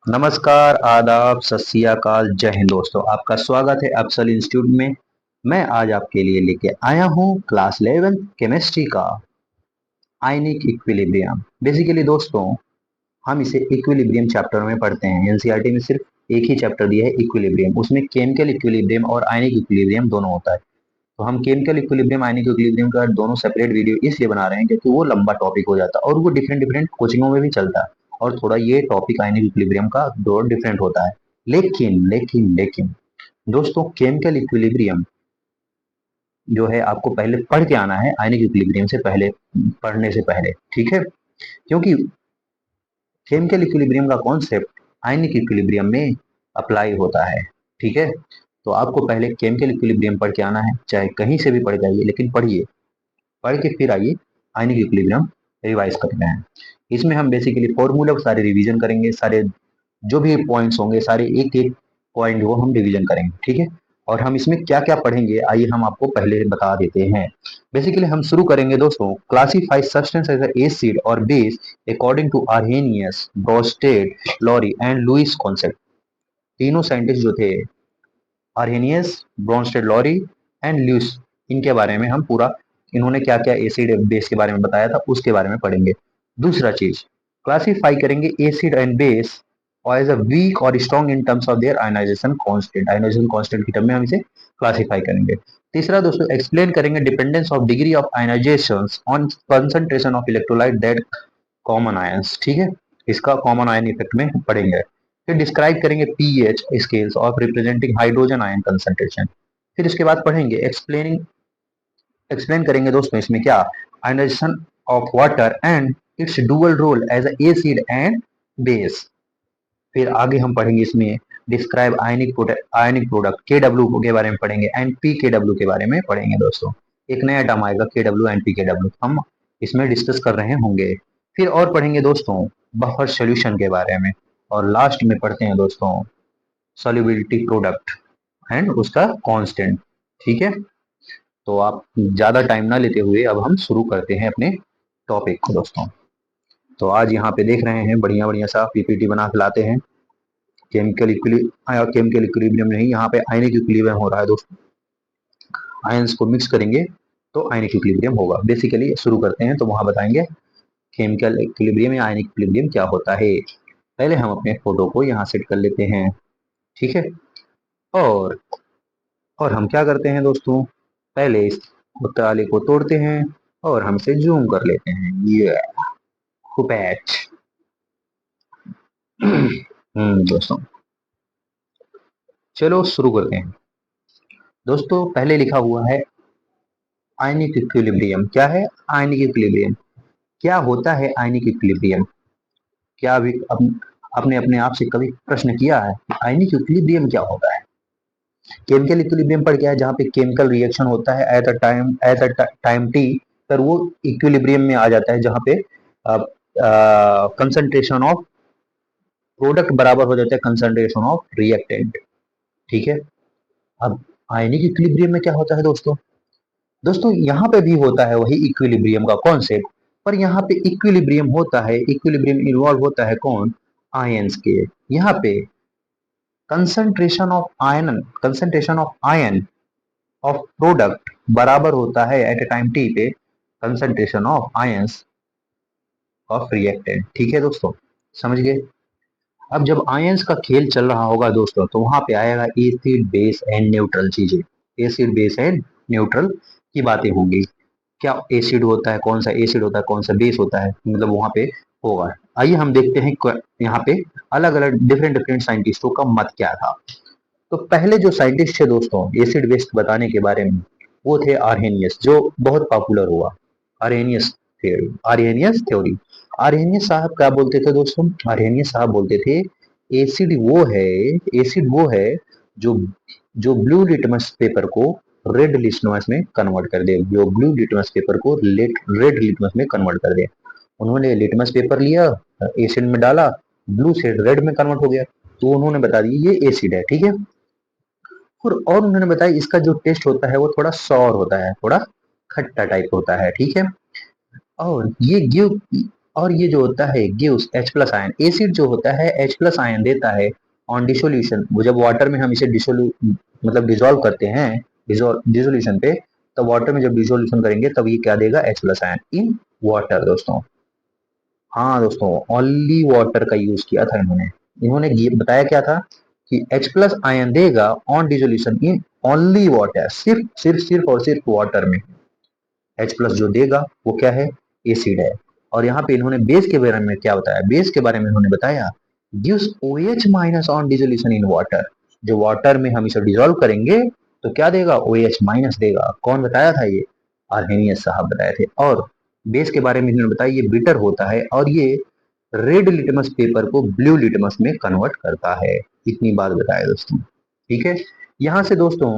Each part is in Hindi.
नमस्कार, आदाब, सत श्री अकाल, जय हिंद दोस्तों। आपका स्वागत है अफसल इंस्टीट्यूट में। मैं आज आपके लिए लेके आया हूँ क्लास 11 केमिस्ट्री का आयनिक इक्विलिब्रियम। बेसिकली दोस्तों, हम इसे इक्विलिब्रियम चैप्टर में पढ़ते हैं। एनसीईआरटी में सिर्फ एक ही चैप्टर दिया है, इक्विलिब्रियम। उसमें केमिकल इक्विलिब्रियम और आयनिक इक्विलिब्रियम दोनों होता है। तो हम केमिकल इक्विलिब्रियम, आयनिक इक्विलिब्रियम का दोनों सेपरेट वीडियो इसलिए बना रहे हैं क्योंकि वो लंबा टॉपिक हो जाता है और वो डिफरेंट डिफरेंट कोचिंगों में भी चलता है। और थोड़ा ये टॉपिक आयनिक इक्विलिब्रियम का दो डिफरेंट होता है। लेकिन लेकिन लेकिन दोस्तों, केमिकल इक्विलिब्रियम जो है आपको पहले पढ़ के आना है आयनिक इक्विलिब्रियम से पहले, पढ़ने से पहले, ठीक है। क्योंकि केमिकल इक्विलिब्रियम का कॉन्सेप्ट आयनिक इक्विलिब्रियम में अप्लाई होता है, ठीक है। तो आपको पहले केमिकल इक्विलिब्रियम पढ़ के आना है, चाहे कहीं से भी पढ़ जाइए, लेकिन पढ़िए। पढ़ के फिर आइए आयनिक इक्विलिब्रियम रिवाइज करते हैं। इसमें हम बेसिकली फॉर्मूला सारे रिवीजन करेंगे, सारे जो भी पॉइंट्स होंगे सारे एक एक पॉइंट वो हम रिवीजन करेंगे, ठीक है। और हम इसमें क्या क्या पढ़ेंगे आइए हम आपको पहले बता देते हैं। बेसिकली हम शुरू करेंगे दोस्तों, क्लासीफाई सब्सटेंस एज एसिड और base according to Arrhenius, Bronsted, Lowry and Lewis concept. तीनों साइंटिस्ट जो थे, Arrhenius, Bronsted, Lowry and Lewis, इनके बारे में हम पूरा, इन्होंने क्या क्या एसिड बेस के बारे में बताया था उसके बारे में पढ़ेंगे। दूसरा चीज, क्लासिफाई करेंगे एसिड एंड बेस और एज अ वीक और strong in terms of their ionization constant. Ionization constant की टर्म में हम इसे क्लासिफाई करेंगे। तीसरा दोस्तों, एक्सप्लेन करेंगे dependence of degree of ionization on concentration of electrolyte that common ions, ठीक है। इसका कॉमन आयन इफेक्ट में पढ़ेंगे। फिर डिस्क्राइब करेंगे pH scales of representing hydrogen ion concentration. फिर इसके बाद पढ़ेंगे एक्सप्लेनिंग, एक्सप्लेन करेंगे दोस्तों इसमें क्या, ionization of water and its dual role as acid and base. फिर आगे हम पढ़ेंगे इसमें describe ionic product K W के बारे में पढ़ेंगे एंड पी के डब्ल्यू के बारे में पढ़ेंगे दोस्तों। एक नया टर्म आएगा के डब्ल्यू एंड पी के डब्ल्यू, हम इसमें डिस्कस कर रहे होंगे। फिर और पढ़ेंगे दोस्तों बफर सोल्यूशन के बारे में। और लास्ट में पढ़ते हैं दोस्तों सॉल्युबिलिटी प्रोडक्ट एंड उसका कांस्टेंट, ठीक है। तो आप ज्यादा टाइम ना लेते हुए अब हम शुरू करते हैं अपने टॉपिक को दोस्तों। तो आज यहाँ पे देख रहे हैं बढ़िया बढ़िया सा पीपीटी बना के लाते हैं। केमिकल इक्विलिब्रियम नहीं, यहाँ पे आयनिक इक्विलिब्रियम हो रहा है दोस्तों। आयंस को मिक्स करेंगे तो आयनिक इक्विलिब्रियम होगा। बेसिकली शुरू करते हैं तो वहां बताएंगे केमिकल इक्विलिब्रियम या आयनिक इक्विलिब्रियम क्या होता है। पहले हम अपने फोटो को यहाँ सेट कर लेते हैं, ठीक है। और और हम क्या करते हैं दोस्तों, पहले इस ताले को तोड़ते हैं और हम इसे जूम कर लेते हैं। ये पैच दोस्तों, चलो शुरू करते हैं। दोस्तों पहले लिखा हुआ है आयनिक इक्विलिब्रियम। क्या है आयनिक इक्विलिब्रियम? क्या होता है आयनिक इक्विलिब्रियम? क्या अभी आपने अपने आप से कभी प्रश्न किया है आयनिक इक्विलिब्रियम क्या होता है? केमिकल इक्विलिब्रियम पर क्या है, जहाँ पे केमिकल रिएक्शन होता है एट अ टाइम टी पर वो इक्विलिब्रियम में आ जाता है, जहाँ पे कंसंट्रेशन ऑफ प्रोडक्ट बराबर हो जाता है कंसंट्रेशन ऑफ रिएक्टेंट, ठीक है। अब आयनिक इक्विलिब्रियम में क्या होता है दोस्तों? दोस्तों यहाँ पे भी होता है वही इक्विलिब्रियम का कॉन्सेप्ट, पर यहाँ पे इक्विलिब्रियम होता है, इक्विलिब्रियम इन्वॉल्व होता है कौन, आयंस के। यहाँ पे concentration of ion of product बराबर होता है एट ए टाइम टी पे concentration of ions of reactant, ठीक है दोस्तों, समझ गए। अब जब आयंस का खेल चल रहा होगा दोस्तों तो वहां पे आएगा एसिड बेस एंड न्यूट्रल चीजें। एसिड बेस एंड न्यूट्रल की बातें होंगी। क्या एसिड होता है, कौन सा एसिड होता है, कौन सा बेस होता है, मतलब वहां पे होगा। आइए हम देखते हैं यहाँ पे अलग अलग डिफरेंट डिफरेंट साइंटिस्टों का मत क्या था। तो पहले जो साइंटिस्ट थे दोस्तों एसिड बेस बताने के बारे में, वो थे आर्हेनियस, जो बहुत पॉपुलर हुआ। Arrhenius theory, Arrhenius theory. Arrhenius साहब क्या बोलते थे दोस्तों? आर्हेनियस साहब बोलते थे एसिड वो है, एसिड वो है जो जो ब्लू लिटमस पेपर को रेड लिटमस में कन्वर्ट कर दे, जो ब्लू लिटमस पेपर को रेड लिटमस में कन्वर्ट कर दे। उन्होंने लिटमस पेपर लिया, एसिड में डाला, ब्लू से रेड में कन्वर्ट हो गया, तो उन्होंने बता दिया ये एसिड है, ठीक है। और उन्होंने बताया इसका जो टेस्ट होता है वो थोड़ा सॉर होता है, थोड़ा खट्टा टाइप होता है, ठीक है। और ये गिव और ये जो होता है gives H plus ion, acid जो होता है H प्लस आयन देता है ऑन डिसोल्यूशन, वो जब वाटर में हम इसे मतलब डिसॉल्व करते हैं डिसोल्यूशन पे, तो वाटर में जब डिसोल्यूशन करेंगे तब ये क्या देगा H plus ion in water दोस्तों। हाँ दोस्तों, ओनली वाटर का यूज किया था इन्होंने। इन्होंने ये बताया क्या था कि H प्लस आयन देगा on dissolution in only water, सिर्फ सिर्फ सिर्फ और सिर्फ वाटर में। H प्लस जो देगा वो क्या है, एसिड है। और यहाँ पे इन्होंने बेस के बारे में क्या बताया, बेस के बारे में इन्होंने बताया gives OH minus on dissolution in water, जो वाटर में हम इसे डिसॉल्व करेंगे तो क्या देगा, OH माइनस देगा। कौन बताया था ये, आर्हेनियस साहब बताए थे। और बेस के बारे में इन्होंने बताया ये बिटर होता है और ये रेड लिटमस पेपर को ब्लू लिटमस में कन्वर्ट करता है। इतनी बात बताया दोस्तों, ठीक है। यहाँ से दोस्तों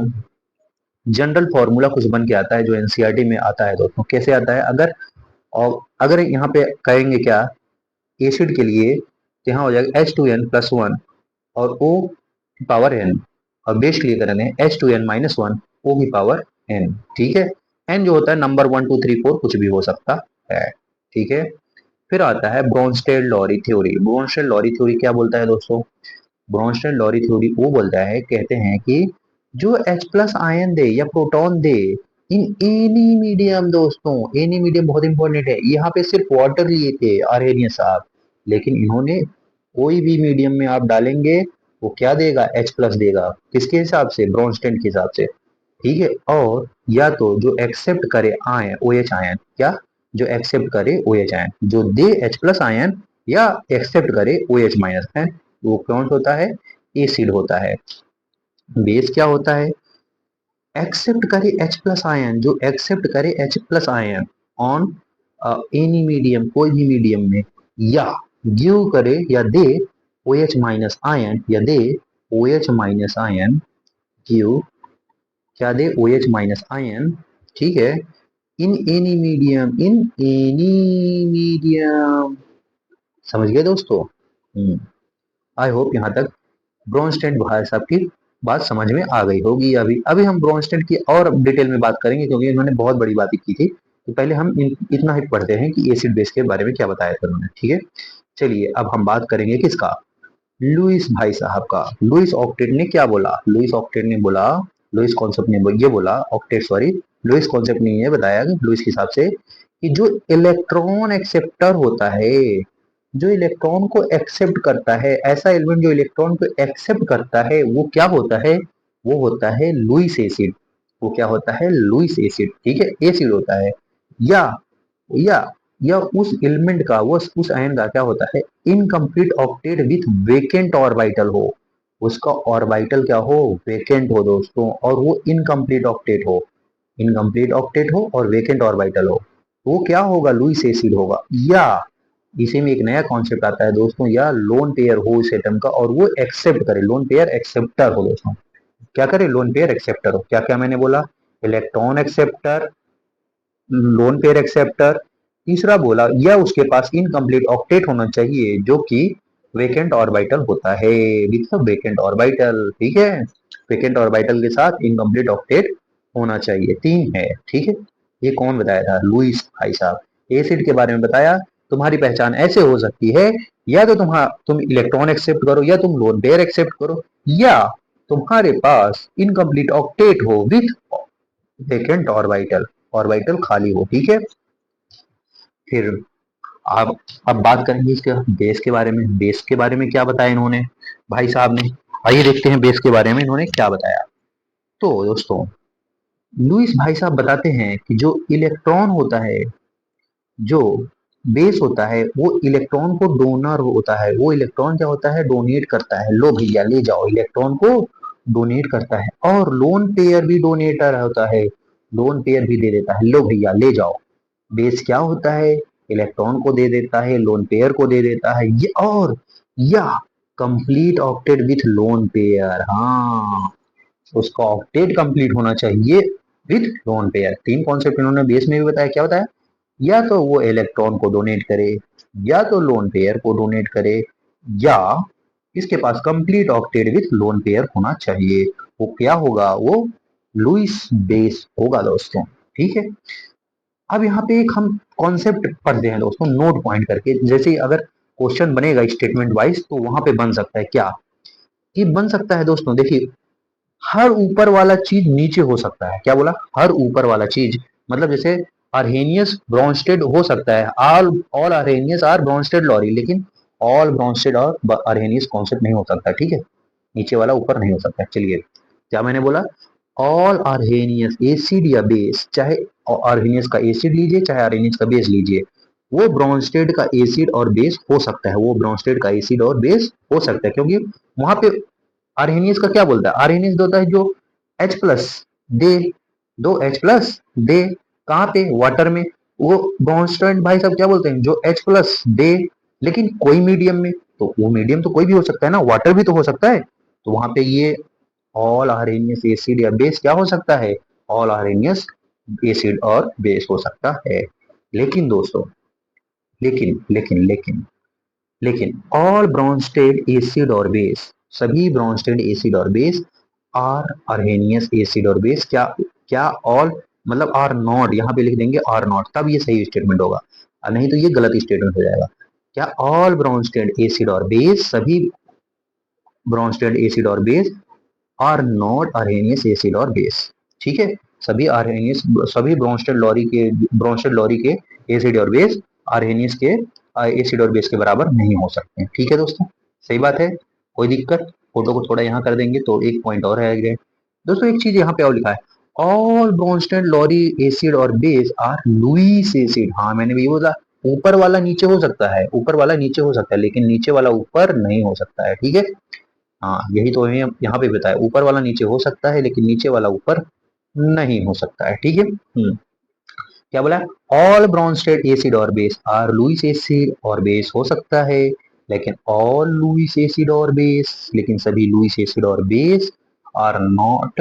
जनरल फॉर्मूला कुछ बन के आता है जो एनसीईआरटी में आता है दोस्तों। कैसे आता है, अगर यहाँ पे कहेंगे क्या एसिड के लिए, तो यहाँ हो जाएगा H2n+1 और O की पावर n, और बेस के लिए करेंगे H2n-1 O की पावर n, ठीक है। n जो होता है नंबर 1 2 3 4 कुछ भी हो सकता है, ठीक है। फिर आता है Bronsted Lowry theory. Bronsted Lowry theory क्या बोलता है दोस्तों, ब्रोंस्टेड लॉरी थ्योरी वो बोलता है, कहते हैं कि जो H प्लस आयन दे या proton they in any medium, दोस्तों एनी मीडियम बहुत इंपॉर्टेंट है। यहाँ पे सिर्फ वाटर लिए थे आर्हेनियस साहब, लेकिन इन्होंने कोई भी मीडियम में आप डालेंगे वो क्या देगा, H प्लस देगा। किसके हिसाब से, ब्रोंस्टेड के हिसाब से, ठीक है। और या तो जो एक्सेप्ट करे आयन OH आयन, क्या, जो एक्सेप्ट करे OH आयन, जो दे H प्लस आयन या एक्सेप्ट करे OH माइनस आयन, वो कौन होता है, एसिड होता है। बेस क्या होता है, एक्सेप्ट करे H प्लस आयन, जो एक्सेप्ट करे H plus ion on any medium, कोई भी मीडियम में, या गिव करे या दे OH माइनस आयन, या दे OH माइनस आयन, गिव क्या दे OH माइनस आयन, ठीक है, in any medium, in any medium. समझ गए दोस्तों। आई होप यहाँ तक ब्रोंस्टेड भाई साहब की बात समझ में आ गई होगी। अभी अभी हम ब्रोंस्टेड की और डिटेल में बात करेंगे क्योंकि इन्होंने बहुत बड़ी बातें की थी। तो पहले हम इतना ही पढ़ते हैं कि एसिड बेस के बारे में क्या बताया था उन्होंने, ठीक है। चलिए अब हम बात करेंगे किसका, लुइस भाई साहब का। लुइस ऑक्टेट ने क्या बोला, लुइस ऑक्टेट ने बोला, लुइस कॉन्सेप्ट ने ये बोला, ऑक्टेट सॉरी, लुइस कॉन्सेप्ट ने ये बताया लुइस के हिसाब से कि जो इलेक्ट्रॉन एक्सेप्टर होता है, जो इलेक्ट्रॉन को एक्सेप्ट करता है, ऐसा एलिमेंट जो इलेक्ट्रॉन को एक्सेप्ट करता है वो क्या होता है, वो होता है लुइस एसिड। वो क्या होता है, लुइस एसिड, ठीक है, एसिड होता है। या या या उस एलिमेंट का, वो उस आयन का क्या होता है, incomplete octet with vacant orbital हो। उसका ऑर्बिटल क्या हो, वेकेंट हो दोस्तों, और वो इनकम्प्लीट ऑक्टेट हो, इनकम्प्लीट ऑक्टेट हो और वेकेंट ऑर्बिटल हो, वो क्या होगा, लुइस एसिड होगा। या इसी में एक नया कॉन्सेप्ट आता है दोस्तों, या लोन पेयर हो इस एटम का और वो एक्सेप्ट करे, लोन पेयर एक्सेप्टर हो दोस्तों। क्या करे, लोन पेयर एक्सेप्टर हो। क्या क्या मैंने बोला, electron acceptor, lone pair acceptor, तीसरा बोला या उसके पास इनकम्प्लीट ऑक्टेट होना चाहिए जो कि वेकेंट ऑर्बिटल होता है, विथ वेकेंट ऑर्बिटल, ठीक है, वेकेंट ऑर्बिटल के साथ इनकम्प्लीट ऑक्टेट होना चाहिए। तीन है, ठीक है। ये कौन बताया था, लुइस भाई साहब। एसिड के बारे में बताया, तुम्हारी पहचान ऐसे हो सकती है, या तो तुम इलेक्ट्रॉन एक्सेप्ट करो, या तुम लोन पेयर एक्सेप्ट करो, या तुम्हारे पास इनकम्प्लीट ऑक्टेट हो विथ वेकेंट ऑर्बिटल, ऑर्बिटल खाली हो, ठीक है। फिर आप अब बात करेंगे इसके बेस के बारे में। बेस के बारे में क्या बताया इन्होंने भाई साहब ने, आइए देखते हैं बेस के बारे में इन्होंने क्या बताया। तो दोस्तों लुइस भाई साहब बताते हैं कि जो इलेक्ट्रॉन होता है, जो बेस होता है, वो इलेक्ट्रॉन को डोनर होता है। वो इलेक्ट्रॉन क्या होता है, डोनेट करता है, लो भैया ले जाओ, इलेक्ट्रॉन को डोनेट करता है। और लोन पेयर भी डोनेटर होता है, लोन पेयर भी दे देता है, लो भैया ले जाओ। बेस क्या होता है, इलेक्ट्रॉन को दे देता है, लोन पेयर को दे देता है, ये और या complete octet with lone pair, हाँ, उसका ऑक्टेट कंप्लीट होना चाहिए विथ लोन पेयर। तीन कॉन्सेप्ट इन्होंने बेस में भी बताया, क्या बताया, या तो वो इलेक्ट्रॉन को डोनेट करे, या तो लोन पेयर को डोनेट करे, या इसके पास complete octet with lone pair होना चाहिए। वो क्या होगा, वो लुइस बेस होगा दोस्तों, ठीक है। अब यहाँ पे एक हम कॉन्सेप्ट पढ़ते हैं दोस्तों, नोट पॉइंट करके। जैसे अगर क्वेश्चन बनेगा स्टेटमेंट वाइज तो वहां पे बन सकता है क्या, कि बन सकता है दोस्तों, देखिए हर ऊपर वाला चीज नीचे हो सकता है। क्या बोला? हर ऊपर वाला चीज, मतलब जैसे अरहेनियस ब्रॉन्स्टेड हो सकता है, all all Arrhenius are Bronsted Lowry, लेकिन ऑल ब्रॉन्स्टेड और अरहेनियस कॉन्सेप्ट नहीं हो सकता, ठीक है। नीचे वाला ऊपर नहीं हो सकता। चलिए, क्या मैंने बोला? ऑल अरहेनियस एसिड या बेस, चाहे अरहेनियस का एसिड लीजिए चाहे अरहेनियस का बेस लीजिए, वो ब्रॉन्स्टेड का एसिड और बेस हो सकता है, वो ब्रॉन्स्टेड का एसिड और बेस हो सकता है, क्योंकि वहां पे आर्हेनियस का क्या बोलता है? आर्हेनियस होता है जो H प्लस दे, दो H प्लस दे, कहाँ पे? वाटर में। वो ब्रॉन्स्टेड भाई साहब क्या बोलते हैं? जो H प्लस दे, लेकिन कोई मीडियम में, तो वो मीडियम तो कोई भी हो सकता है ना, वाटर भी तो हो सकता है। तो वहां पे ये ऑल अरहेनियस एसिड या बेस क्या हो सकता है? ऑल अरहेनियस एसिड और बेस हो सकता है। लेकिन दोस्तों, लेकिन लेकिन ऑल ब्रॉन्स्टेड एसिड और बेस, सभी ब्रॉन्स्टेड एसिड और बेस आर अरहेनियस एसिड और बेस, क्या क्या ऑल, मतलब आर नॉट, यहाँ पे लिख देंगे आर नॉट, तब ये सही स्टेटमेंट होगा, और नहीं तो ये गलत स्टेटमेंट हो जाएगा। क्या ऑल ब्रॉन्स्टेड एसिड और बेस, सभी ब्रॉन्स्टेड एसिड और base are not Arrhenius acid और बेस, ठीक है। सभी अरहेनियस, सभी ब्रॉन्स्टेड लॉरी के एसिड और बेस अरहेनियस के एसिड और बेस के बराबर नहीं हो सकते, ठीक है दोस्तों। सही बात है, कोई दिक्कत? फोटो को थोड़ा यहाँ कर देंगे तो एक पॉइंट और है दोस्तों। एक चीज यहाँ पे और लिखा है, ऑल ब्रॉन्स्टेड लॉरी एसिड और बेस आर लुईस एसिड। हाँ, मैंने भी बोला, ऊपर वाला नीचे हो सकता है, ऊपर वाला नीचे हो सकता है, लेकिन नीचे वाला ऊपर नहीं हो सकता है, ठीक है। हाँ, यही तो हमें यहाँ पे बताया, ऊपर वाला नीचे हो सकता है लेकिन नीचे वाला ऊपर नहीं हो सकता है, ठीक है। क्या बोला? ऑल ब्रॉन्स्टेड एसिड और बेस आर लुईस एसिड और बेस हो सकता है, लेकिन ऑल लुईस एसिड और बेस, लेकिन सभी लुईस एसिड और बेस आर नॉट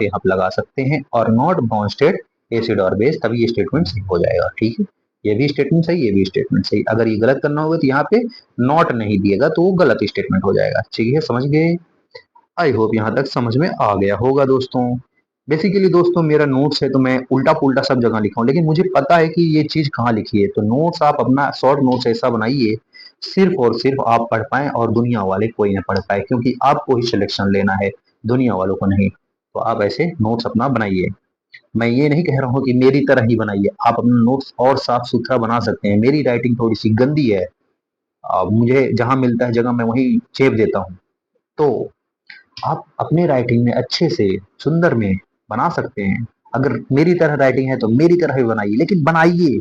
यहाँ पे लगा सकते हैं, और नॉट ब्रॉन्स्टेड एसिड और बेस, तभी ये स्टेटमेंट सही हो जाएगा, ठीक है। ये भी स्टेटमेंट सही, ये भी स्टेटमेंट सही। अगर ये गलत करना होगा तो यहाँ पे नॉट नहीं दिएगा तो वो गलत स्टेटमेंट हो जाएगा, ठीक है, समझ गए? आई होप यहाँ तक समझ में आ गया होगा दोस्तों। बेसिकली दोस्तों, मेरा नोट्स है तो मैं उल्टा पुल्टा सब जगह लिखा हूँ, लेकिन मुझे पता है कि ये चीज कहाँ लिखी है। तो नोट्स आप अपना शॉर्ट नोट्स ऐसा बनाइए, सिर्फ और सिर्फ आप पढ़ पाए और दुनिया वाले कोई ना पढ़ पाए, क्योंकि आपको ही सिलेक्शन लेना है, दुनिया वालों को नहीं। तो आप ऐसे नोट्स अपना बनाइए। मैं ये नहीं कह रहा हूँ कि मेरी तरह ही बनाइए, आप अपना नोट्स और साफ सुथरा बना सकते हैं। मेरी राइटिंग थोड़ी सी गंदी है, मुझे जहां मिलता है जगह मैं वहीं चेप देता हूँ। तो आप अपने राइटिंग में अच्छे से सुंदर में बना सकते हैं। अगर मेरी तरह राइटिंग है तो मेरी तरह ही बनाइए, लेकिन बनाइए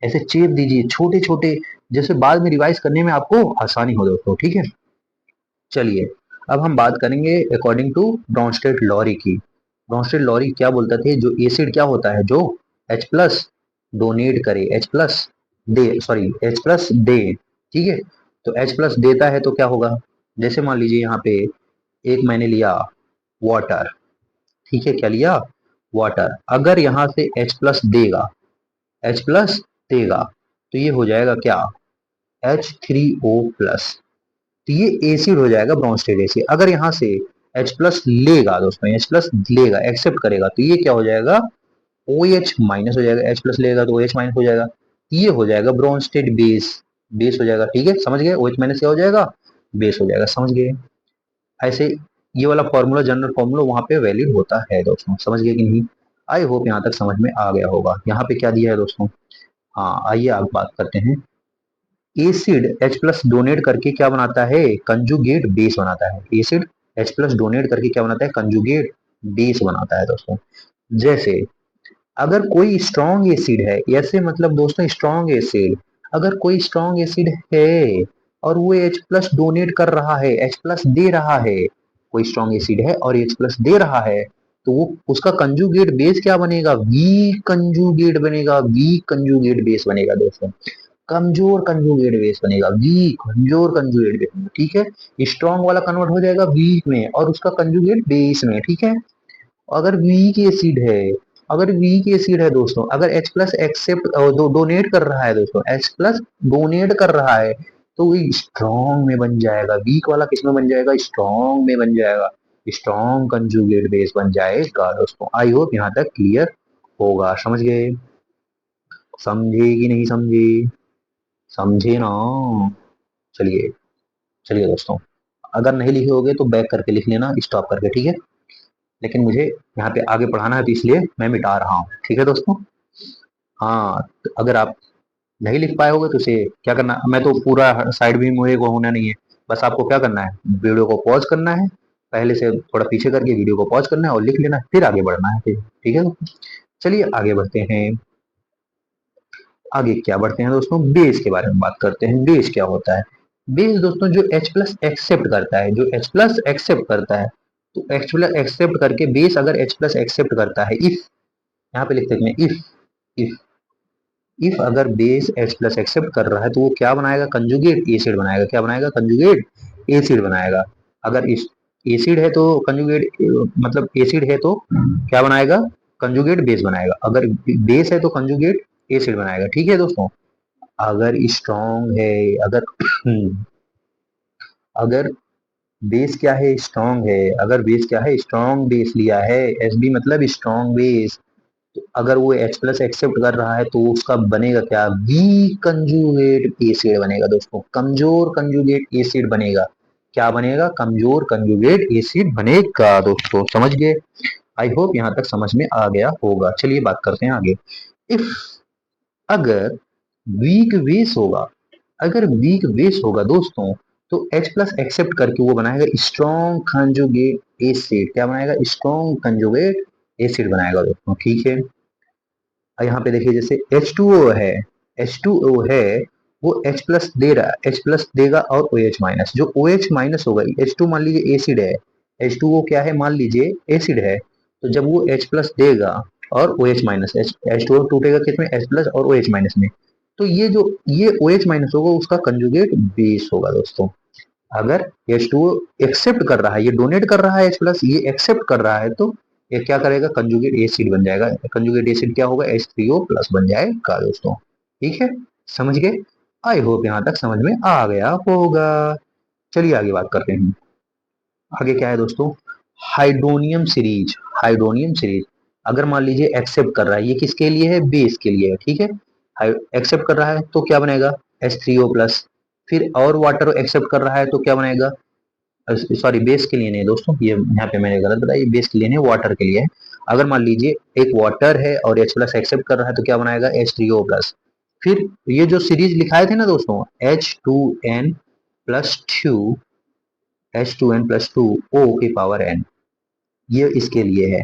ऐसे चेप दीजिए छोटे छोटे, जैसे बाद में रिवाइज करने में आपको आसानी हो दोस्तों, ठीक है। चलिए, अब हम बात करेंगे अकॉर्डिंग टू ब्रॉन्स्टेड लॉरी की। ब्रॉन्स्टेड लॉरी क्या बोलता थे? जो एसिड क्या होता है, जो H प्लस डोनेट करे, H प्लस दे, सॉरी H प्लस दे, ठीक है। तो H प्लस देता है तो क्या होगा? जैसे मान लीजिए यहाँ पे एक मैंने लिया वाटर, ठीक है, क्या लिया? वाटर। अगर यहाँ से H प्लस देगा, H प्लस देगा, तो ये हो जाएगा क्या? H3O plus. तो ये एसिड हो जाएगा, ब्रॉन्स्टेड एसिड। अगर यहाँ से H प्लस लेगा दोस्तों, H प्लस लेगा, एक्सेप्ट करेगा, तो ये क्या हो जाएगा? OH माइनस हो जाएगा। H प्लस लेगा तो OH माइनस हो जाएगा, ये हो जाएगा ब्रॉन्स्टेड बेस, बेस हो जाएगा, ठीक है, समझ गए? OH माइनस क्या हो जाएगा? बेस हो जाएगा, समझ गए? ऐसे ये वाला फॉर्मूला, जनरल फॉर्मूला वहां पे वैलिड होता है दोस्तों, समझ गए कि नहीं? आई होप यहाँ तक समझ में आ गया होगा। यहाँ पे क्या दिया है दोस्तों? हाँ, आइए आप बात करते हैं। एसिड H प्लस डोनेट करके क्या बनाता है? कंजुगेट बेस बनाता है। एसिड H प्लस डोनेट करके क्या बनाता है? कंजुगेट बेस बनाता है दोस्तों। जैसे अगर कोई स्ट्रॉन्ग एसिड है, ऐसे मतलब दोस्तों स्ट्रॉन्ग एसिड, अगर कोई स्ट्रॉन्ग एसिड है और वो H प्लस डोनेट कर रहा है, H प्लस दे रहा है, कोई स्ट्रॉन्ग एसिड है और H प्लस दे रहा है, तो वो उसका कंजुगेट बेस क्या बनेगा? वीक कंजुगेट बनेगा, वीक कंजुगेट बेस बनेगा दोस्तों। कमजोर कंजुगेट बेस बनेगा, वीक कमजोर कंजुगेट बेस बनेगा, ठीक है। स्ट्रॉन्ग वाला कन्वर्ट हो जाएगा वीक में और उसका कंजुगेट बेस में, ठीक है। अगर वीक एसिड है, अगर वीक एसिड है दोस्तों, अगर H प्लस एक्सेप्ट डोनेट कर रहा है दोस्तों, H प्लस डोनेट कर रहा है, तो वो स्ट्रॉन्ग में बन जाएगा। वीक वाला किस में बन जाएगा? स्ट्रॉन्ग में बन जाएगा, स्ट्रॉन्ग कंजुगेट बेस बन जाएगा दोस्तों। आई होप यहाँ तक क्लियर होगा, समझ गए? समझे कि नहीं समझे? समझे ना? चलिए, चलिए दोस्तों, अगर नहीं लिखे होगे तो बैक करके लिख लेना, स्टॉप करके, ठीक है। लेकिन मुझे यहाँ पे आगे पढ़ाना है तो इसलिए मैं मिटा रहा हूँ, ठीक है दोस्तों। हाँ, तो अगर आप नहीं लिख पाए होगे तो उसे क्या करना, मैं तो पूरा साइड भी मुझे को होना नहीं है। बस आपको क्या करना है, वीडियो को पॉज करना है, पहले से थोड़ा पीछे करके वीडियो को पॉज करना है और लिख लेना है, फिर आगे बढ़ना है, फिर ठीक है दोस्तों। चलिए आगे बढ़ते हैं। आगे क्या बढ़ते हैं दोस्तों, बेस के बारे में बात करते हैं। बेस क्या होता है? बेस दोस्तों जो H प्लस एक्सेप्ट करता है, जो H प्लस एक्सेप्ट करता है, तो H प्लस एक्सेप्ट करके बेस अगर H प्लस एक्सेप्ट करता है, इफ, यहाँ पे लिख सकते हैं इफ इफ अगर बेस H प्लस एक्सेप्ट कर रहा है तो वो क्या बनाएगा, कंजुगेट एसिड बनाएगा। क्या बनाएगा, कंजुगेट एसिड बनाएगा। अगर इस एसिड है तो कंजुगेट, मतलब एसिड है तो क्या बनाएगा, कंजुगेट बेस बनाएगा। अगर बेस है तो कंजुगेट एसिड बनाएगा, ठीक है दोस्तों। अगर स्ट्रॉन्ग है, अगर अगर बेस क्या है, स्ट्रॉन्ग है, अगर बेस क्या है, स्ट्रॉन्ग बेस लिया है, एस बी मतलब स्ट्रॉन्ग बेस, तो अगर वो H प्लस एक्सेप्ट कर रहा है तो उसका बनेगा क्या, वीक कंजुगेट एसिड बनेगा दोस्तों, कमजोर कंजुगेट एसिड बनेगा। क्या बनेगा, कमजोर कंजुगेट एसिड बनेगा दोस्तों, समझ गए? आई होप यहाँ तक समझ में आ गया होगा। चलिए बात करते हैं आगे। इफ अगर वीक बेस होगा, अगर वीक बेस होगा दोस्तों, तो H प्लस एक्सेप्ट करके वो बनाएगा स्ट्रॉन्ग कंजुगेट एसिड। क्या बनाएगा, स्ट्रॉन्ग कंजुगेट एसिड बनाएगा दोस्तों, ठीक है। यहाँ पे देखिए जैसे H2O है, H2O है, वो H प्लस दे रहा है, H प्लस देगा और OH माइनस, जो OH माइनस होगा, H2 मान लीजिए एसिड है, H2O क्या है, मान लीजिए एसिड है, तो जब वो H प्लस देगा और OH माइनस, H2O टूटेगा किसमें, H प्लस और OH माइनस में, तो ये जो ये OH माइनस होगा उसका कंजुगेट बेस होगा दोस्तों। अगर H2O एक्सेप्ट कर रहा है, ये डोनेट कर रहा है H प्लस, ये एक्सेप्ट कर रहा है, तो ये क्या करेगा, कंजुगेट एसिड बन जाएगा। कंजुगेट एसिड क्या होगा, H3O प्लस बन जाएगा दोस्तों, ठीक है। समझ गए? आई होप यहाँ तक समझ में आ गया होगा। चलिए आगे बात करते हैं। आगे क्या है दोस्तों, हाइड्रोनियम सीरीज। हाइड्रोनियम सीरीज अगर मान लीजिए एक्सेप्ट कर रहा है, ये किसके लिए है, बेस के लिए है, ठीक है। एक्सेप्ट कर रहा है तो क्या बनेगा, H3O प्लस। फिर और वाटर एक्सेप्ट कर रहा है तो क्या बनेगा, सॉरी बेस के लिए नहीं दोस्तों, ये यहाँ पे मैंने गलत बताया, ये बेस के लिए नहीं, वाटर के लिए है। अगर मान लीजिए एक वाटर है और H प्लस एक्सेप्ट कर रहा है तो क्या बनाएगा, H3O प्लस। फिर ये जो सीरीज लिखाए थे ना दोस्तों, H2N plus two, H2N plus 2 O की पावर N, ये इसके लिए है।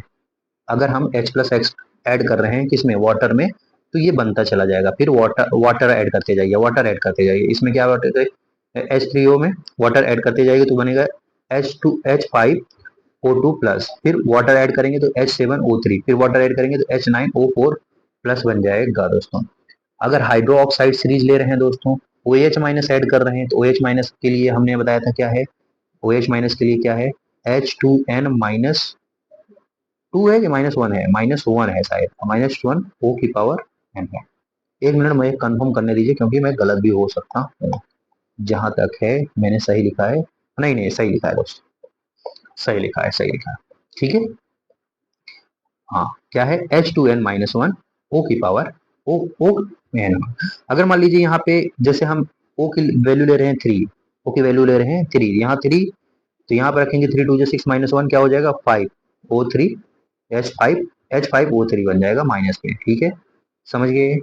अगर हम H प्लस एक्स ऐड कर रहे हैं किसमें, वाटर में, तो ये बनता चला जाएगा। फिर वाटर वाटर ऐड करते जाइए, वाटर ऐड करते जाइए, इसमें क्या वाटर, H3O में वाटर ऐड करते जाइए तो बनेगा H5O2 प्लस, फिर वाटर ऐड करेंगे तो H7O3, फिर वाटर ऐड करेंगे तो H9O4 प्लस बन जाएगा दोस्तों। अगर हाइड्रो ऑक्साइड सीरीज ले रहे हैं दोस्तों, OH माइनस ऐड कर रहे हैं तो OH माइनस के लिए हमने बताया था क्या है, OH माइनस के लिए क्या है, H2N-2 है कि -1 है, -1 है शायद, -1 O की पावर N है। एक मिनट मुझे कंफर्म करने दीजिए क्योंकि मैं गलत भी हो सकता हूँ। जहां तक है मैंने सही लिखा है, नहीं नहीं सही लिखा है दोस्तों, सही लिखा है, सही लिखा है, ठीक है। हाँ, क्या है, H2N-1 O की पावर O एन। अगर मान लीजिए यहाँ पे जैसे हम O की वैल्यू ले रहे हैं 3, O की वैल्यू ले रहे हैं 3, यहाँ 3, तो यहाँ पर रखेंगे 3 2 6 -1 क्या हो जाएगा, 5O3, H5O3 बन जाएगा माइनस में, ठीक है। समझ गए?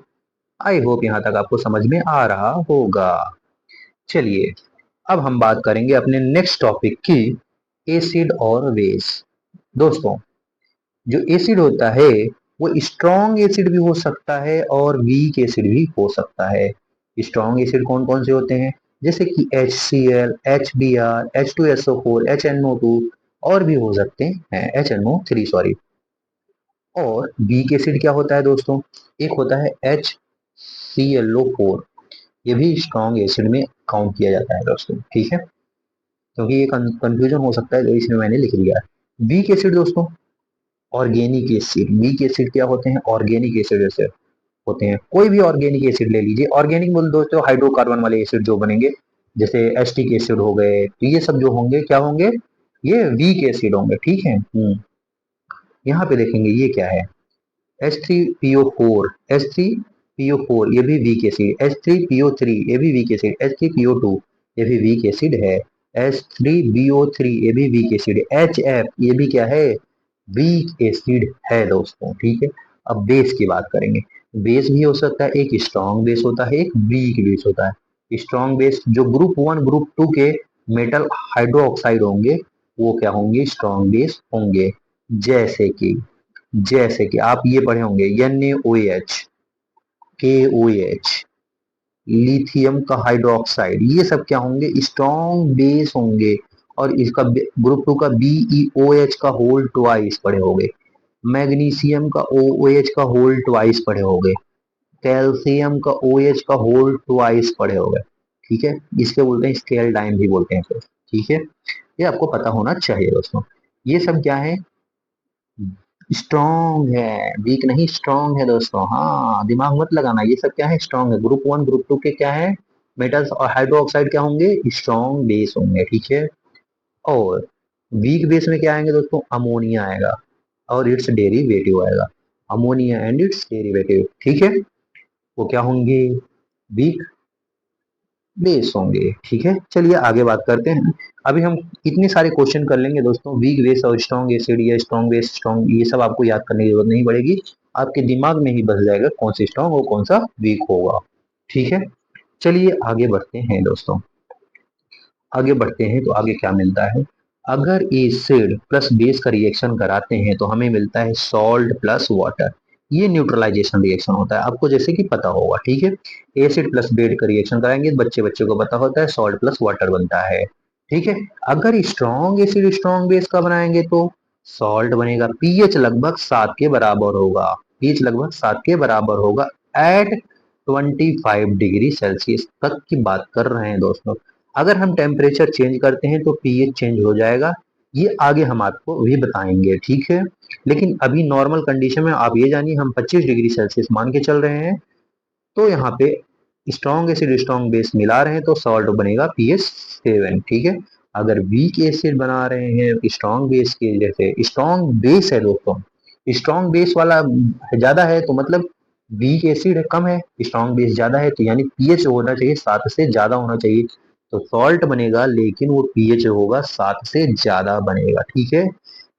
आई होप यहाँ तक आपको समझ में आ रहा होगा। चलिए अब हम बात करेंगे अपने नेक्स्ट टॉपिक की, एसिड और बेस। दोस्तों जो एसिड होता है वो स्ट्रॉन्ग एसिड भी हो सकता है और वीक एसिड भी हो सकता है। स्ट्रॉन्ग एसिड कौन कौन से होते हैं, जैसे कि HCl, HBr, H2SO4, HNO2, और भी हो सकते हैं, HNO3 सॉरी। और वीक एसिड क्या होता है दोस्तों, एक होता है HClO4, ये भी स्ट्रॉन्ग एसिड में काउंट किया जाता है दोस्तों, ठीक है। क्योंकि ये कंफ्यूजन हो सकता है तो इसमें मैंने लिख दिया है। वीक एसिड दोस्तों, ऑर्गेनिक एसिड, वीक एसिड क्या होते हैं, ऑर्गेनिक एसिड जैसे होते हैं, कोई भी ऑर्गेनिक एसिड ले लीजिए। ऑर्गेनिक बोल दोस्तों हाइड्रोकार्बन वाले एसिड जो बनेंगे, जैसे एस्टिक एसिड हो गए, तो ये सब जो होंगे क्या होंगे, ये वीक एसिड होंगे, ठीक है। यहाँ पे देखेंगे ये क्या है, H3PO4, H3 PO4 ये भी वीक एसिड, H3PO3 ये भी वीक एसिड, H3PO2 ये भी वीक एसिड है, H3BO3 ये भी वीक एसिड है, HF ये भी क्या है, वीक एसिड है दोस्तों। ठीक है, अब बेस की बात करेंगे। बेस भी हो सकता है, एक स्ट्रॉन्ग बेस होता है, एक वीक बेस होता है। स्ट्रॉन्ग बेस जो ग्रुप 1 ग्रुप 2 के मेटल हाइड्रोक्साइड होंगे वो क्या होंगे, स्ट्रॉन्ग बेस होंगे। जैसे कि आप ये पढ़े होंगे NaOH, KOH, लिथियम का हाइड्रोक्साइड, ये सब क्या होंगे, स्ट्रॉन्ग बेस होंगे। और इसका ग्रुप 2 का BeOH का होल ट्वाइस पढ़े होंगे, मैग्नीशियम का OH का होल ट्वाइस पढ़े होंगे, कैल्शियम का OH का होल ट्वाइस पढ़े होंगे। ठीक है, इसके बोलते हैं स्केल डाइन भी बोलते हैं सर। ठीक है, ये आपको पता होना चाहिए दोस्तों। ये सब क्या है, स्ट्रॉन्ग है, वीक नहीं स्ट्रॉन्ग है दोस्तों। हाँ, दिमाग मत लगाना, ये सब क्या है, स्ट्रॉन्ग है। ग्रुप 1 ग्रुप 2 के क्या है, मेटल्स और हाइड्रोक्साइड क्या होंगे, स्ट्रॉन्ग बेस होंगे। ठीक है, और वीक बेस में क्या आएंगे दोस्तों, अमोनिया आएगा और इट्स डेरिवेटिव आएगा, अमोनिया एंड इट्स डेरिवेटिव। ठीक है, वो क्या होंगे, वीक बेस होंगे। ठीक है, चलिए आगे बात करते हैं। अभी हम इतने सारे क्वेश्चन कर लेंगे दोस्तों, वीक बेस और स्ट्रॉन्ग एसिड या स्ट्रॉन्ग बेस स्ट्रॉन्ग, ये सब आपको याद करने की जरूरत नहीं पड़ेगी, आपके दिमाग में ही बस जाएगा कौन सा स्ट्रॉन्ग और कौन सा वीक होगा। ठीक है, चलिए आगे बढ़ते हैं दोस्तों। आगे बढ़ते हैं तो आगे क्या मिलता है, अगर एसिड प्लस बेस का रिएक्शन कराते हैं तो हमें मिलता है सॉल्ट प्लस वाटर। ये न्यूट्रलाइजेशन रिएक्शन होता है, आपको जैसे कि पता होगा। ठीक है, एसिड प्लस बेस का रिएक्शन कराएंगे तो बच्चे बच्चे को पता होता है सॉल्ट प्लस वाटर बनता है। ठीक है, अगर स्ट्रॉन्ग एसिड स्ट्रॉन्ग बेस का बनाएंगे तो सॉल्ट बनेगा, पीएच लगभग 7 के बराबर होगा, पीएच लगभग 7 के बराबर होगा एट 25 डिग्री सेल्सियस तक की बात कर रहे हैं दोस्तों। अगर हम टेम्परेचर चेंज करते हैं तो पीएच चेंज हो जाएगा, ये आगे हम आपको भी बताएंगे। ठीक है, लेकिन अभी नॉर्मल कंडीशन में आप ये जानिए हम 25 डिग्री सेल्सियस मान के चल रहे हैं, तो यहाँ पे स्ट्रॉन्ग एसिड स्ट्रॉन्ग बेस मिला रहे हैं तो सॉल्ट बनेगा pH 7। ठीक है, अगर वीक एसिड बना रहे हैं स्ट्रॉन्ग बेस के, जैसे स्ट्रॉन्ग बेस है दोस्तों, स्ट्रॉन्ग बेस वाला ज्यादा है तो मतलब वीक एसिड कम है, स्ट्रॉन्ग बेस ज्यादा है तो यानी पीएच होना चाहिए 7 से ज्यादा होना चाहिए, तो सॉल्ट बनेगा लेकिन वो पीएच होगा 7 से ज्यादा बनेगा। ठीक है,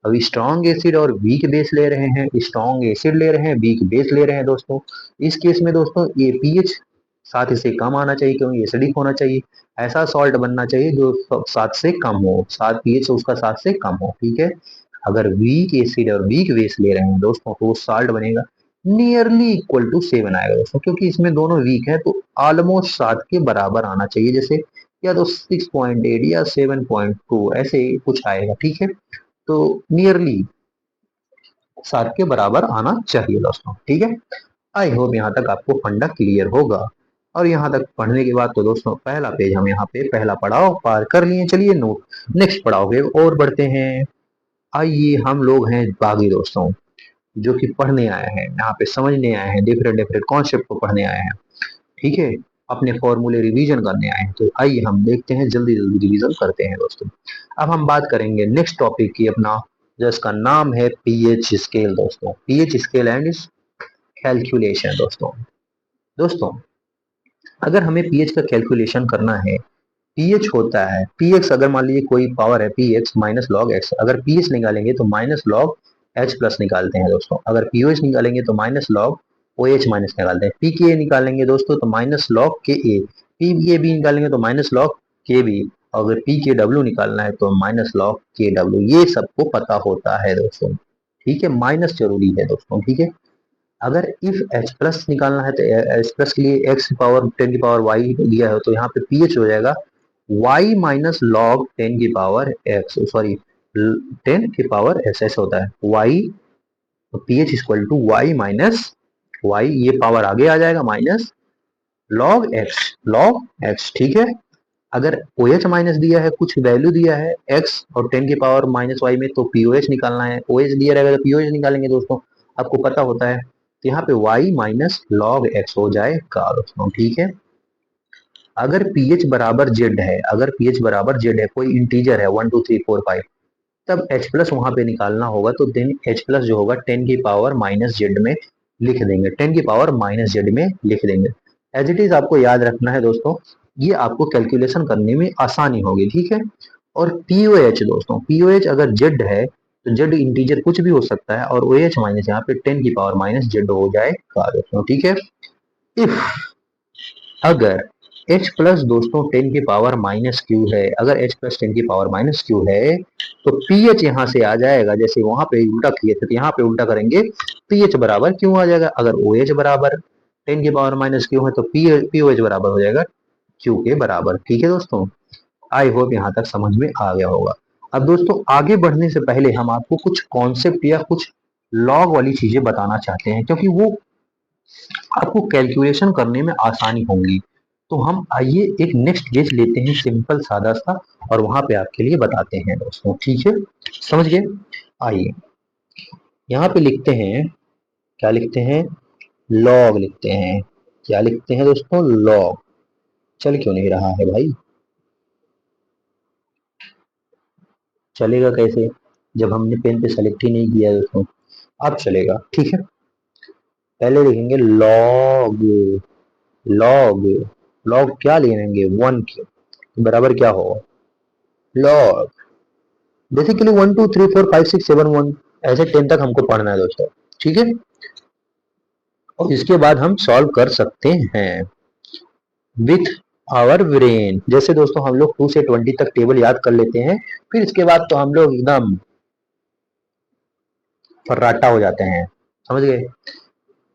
अभी स्ट्रॉन्ग एसिड और वीक बेस ले रहे हैं, स्ट्रॉन्ग एसिड ले रहे हैं, वीक बेस ले रहे हैं दोस्तों। इस केस में दोस्तों ये पीएच 7 से कम आना चाहिए क्योंकि एसिडिक होना चाहिए, ऐसा सॉल्ट बनना चाहिए जो 7 से कम हो, 7 पीएच उसका 7 से कम हो। ठीक है, अगर वीक एसिड और वीक बेस ले रहे हैं दोस्तों तो सॉल्ट बनेगा नियरली इक्वल टू 7 आएगा दोस्तों, क्योंकि इसमें दोनों वीक है तो ऑलमोस्ट 7 के बराबर आना चाहिए, जैसे या तो 6.8 या 7.2 ऐसे कुछ आएगा। ठीक है, तो नियरली 7 के बराबर आना चाहिए दोस्तों। ठीक है, आई होप यहाँ तक आपको फंडा क्लियर होगा। और यहाँ तक पढ़ने के बाद तो दोस्तों पहला पेज हम यहाँ पे पहला पड़ाव पार कर लिए। चलिए नोट नेक्स्ट पड़ाव पे और बढ़ते हैं। आइए, हम लोग हैं बागी दोस्तों जो कि पढ़ने आए हैं यहाँ पे, समझने आए हैं, डिफरेंट डिफरेंट कॉन्सेप्ट को पढ़ने आए हैं। ठीक है, अपने फॉर्मूले रिवीजन करने आए हैं, तो आइए हम देखते हैं, जल्दी जल्दी रिवीजन करते हैं दोस्तों। अब हम बात करेंगे नेक्स्ट टॉपिक की अपना, जिसका नाम है पीएच स्केल दोस्तों, पीएच स्केल एंड कैलकुलेशन दोस्तों। दोस्तों, अगर हमें पीएच का कैलकुलेशन करना है, पीएच होता है पीएक्स, अगर मान लीजिए कोई पावर है पीएक्स माइनस लॉग एक्स, अगर पीएच निकालेंगे तो माइनस लॉग एच प्लस निकालते हैं दोस्तों, अगर पीओएच निकालेंगे तो minus log O H minus निकालते हैं, पी के निकालेंगे दोस्तों तो माइनस लॉग के ए, पी ए बी निकालेंगे तो माइनस लॉग के बी, अगर पी के डब्ल्यू निकालना है तो माइनस लॉग के डब्ल्यू, ये सबको पता होता है दोस्तों। ठीक है, माइनस जरूरी है दोस्तों। ठीक है, अगर इफ एच प्लस निकालना है तो एच प्लस के लिए एक्स पावर 10 की पावर वाई दिया है तो यहाँ पे पीएच हो जाएगा y माइनस लॉग 10 की पावर एक्स, सॉरी 10 की पावर एस, ऐसा होता है y, तो pH equal to Y minus Y, ये पावर आगे आ जाएगा माइनस लॉग एक्स। ठीक है, अगर ओ एच माइनस दिया है, कुछ वैल्यू दिया है एक्स और 10 की पावर माइनस वाई में, तो पीओ एच निकालना है, ओ एच दिया रहेगा तो पीओ एच निकालेंगे दोस्तों, आपको पता होता है। तो यहाँ पे y माइनस लॉग एक्स हो जाएगा दोस्तों। ठीक है, अगर pH बराबर z है, अगर pH बराबर z है, कोई इंटीजर है 1 2 3 4 5, तब h प्लस वहां पे निकालना होगा, तो देन h प्लस जो होगा 10 की पावर माइनस जेड में लिख देंगे, 10⁻⁻z में लिख देंगे। एज इट इज आपको याद रखना है दोस्तों, ये आपको कैलकुलेशन करने में आसानी होगी, ठीक है। और पीओएच दोस्तों, पीओएच अगर जेड है तो जेड इंटीजर कुछ भी हो सकता है, और ओ एच माइनस यहाँ पे 10⁻⁻z हो जाएगा दोस्तों, ठीक है। इफ अगर h प्लस दोस्तों 10⁻⁻q है, अगर h प्लस 10⁻⁻q है तो ph यहाँ से आ जाएगा, जैसे वहां पे उल्टा किए थे तो यहाँ पे उल्टा करेंगे, ph बराबर क्यों आ जाएगा, अगर OH बराबर 10⁻⁻q है तो pOH बराबर हो जाएगा q के बराबर, ठीक है दोस्तों। आई होप यहाँ तक समझ में आ गया होगा। अब दोस्तों आगे बढ़ने से पहले हम आपको कुछ कॉन्सेप्ट या कुछ लॉग वाली चीजें बताना चाहते हैं, क्योंकि वो आपको कैलकुलेशन करने में आसानी होंगी। तो हम आइए एक नेक्स्ट पेज लेते हैं सिंपल सादा सा, और वहां पे आपके लिए बताते हैं दोस्तों, ठीक है, समझ गए। आइए यहाँ पे लिखते हैं, क्या लिखते हैं, लॉग लिखते हैं। क्या लिखते हैं दोस्तों, लॉग। चल क्यों नहीं रहा है भाई, चलेगा कैसे जब हमने पेन पे सेलेक्ट ही नहीं किया दोस्तों। अब चलेगा, ठीक है। पहले लिखेंगे लॉग, लॉग, लॉग क्या लेंगे, 1 के बराबर क्या होगा, लॉग बेसिकली 1 2 3 4 5 6 7 1 ऐसे 10 तक हमको पढ़ना है दोस्तों, ठीक है। और इसके बाद हम सॉल्व कर सकते हैं विथ आवर ब्रेन। जैसे दोस्तों हम लोग 2 से 20 तक टेबल याद कर लेते हैं, फिर इसके बाद तो हम लोग एकदम फर्राटा हो जाते हैं, समझ गए।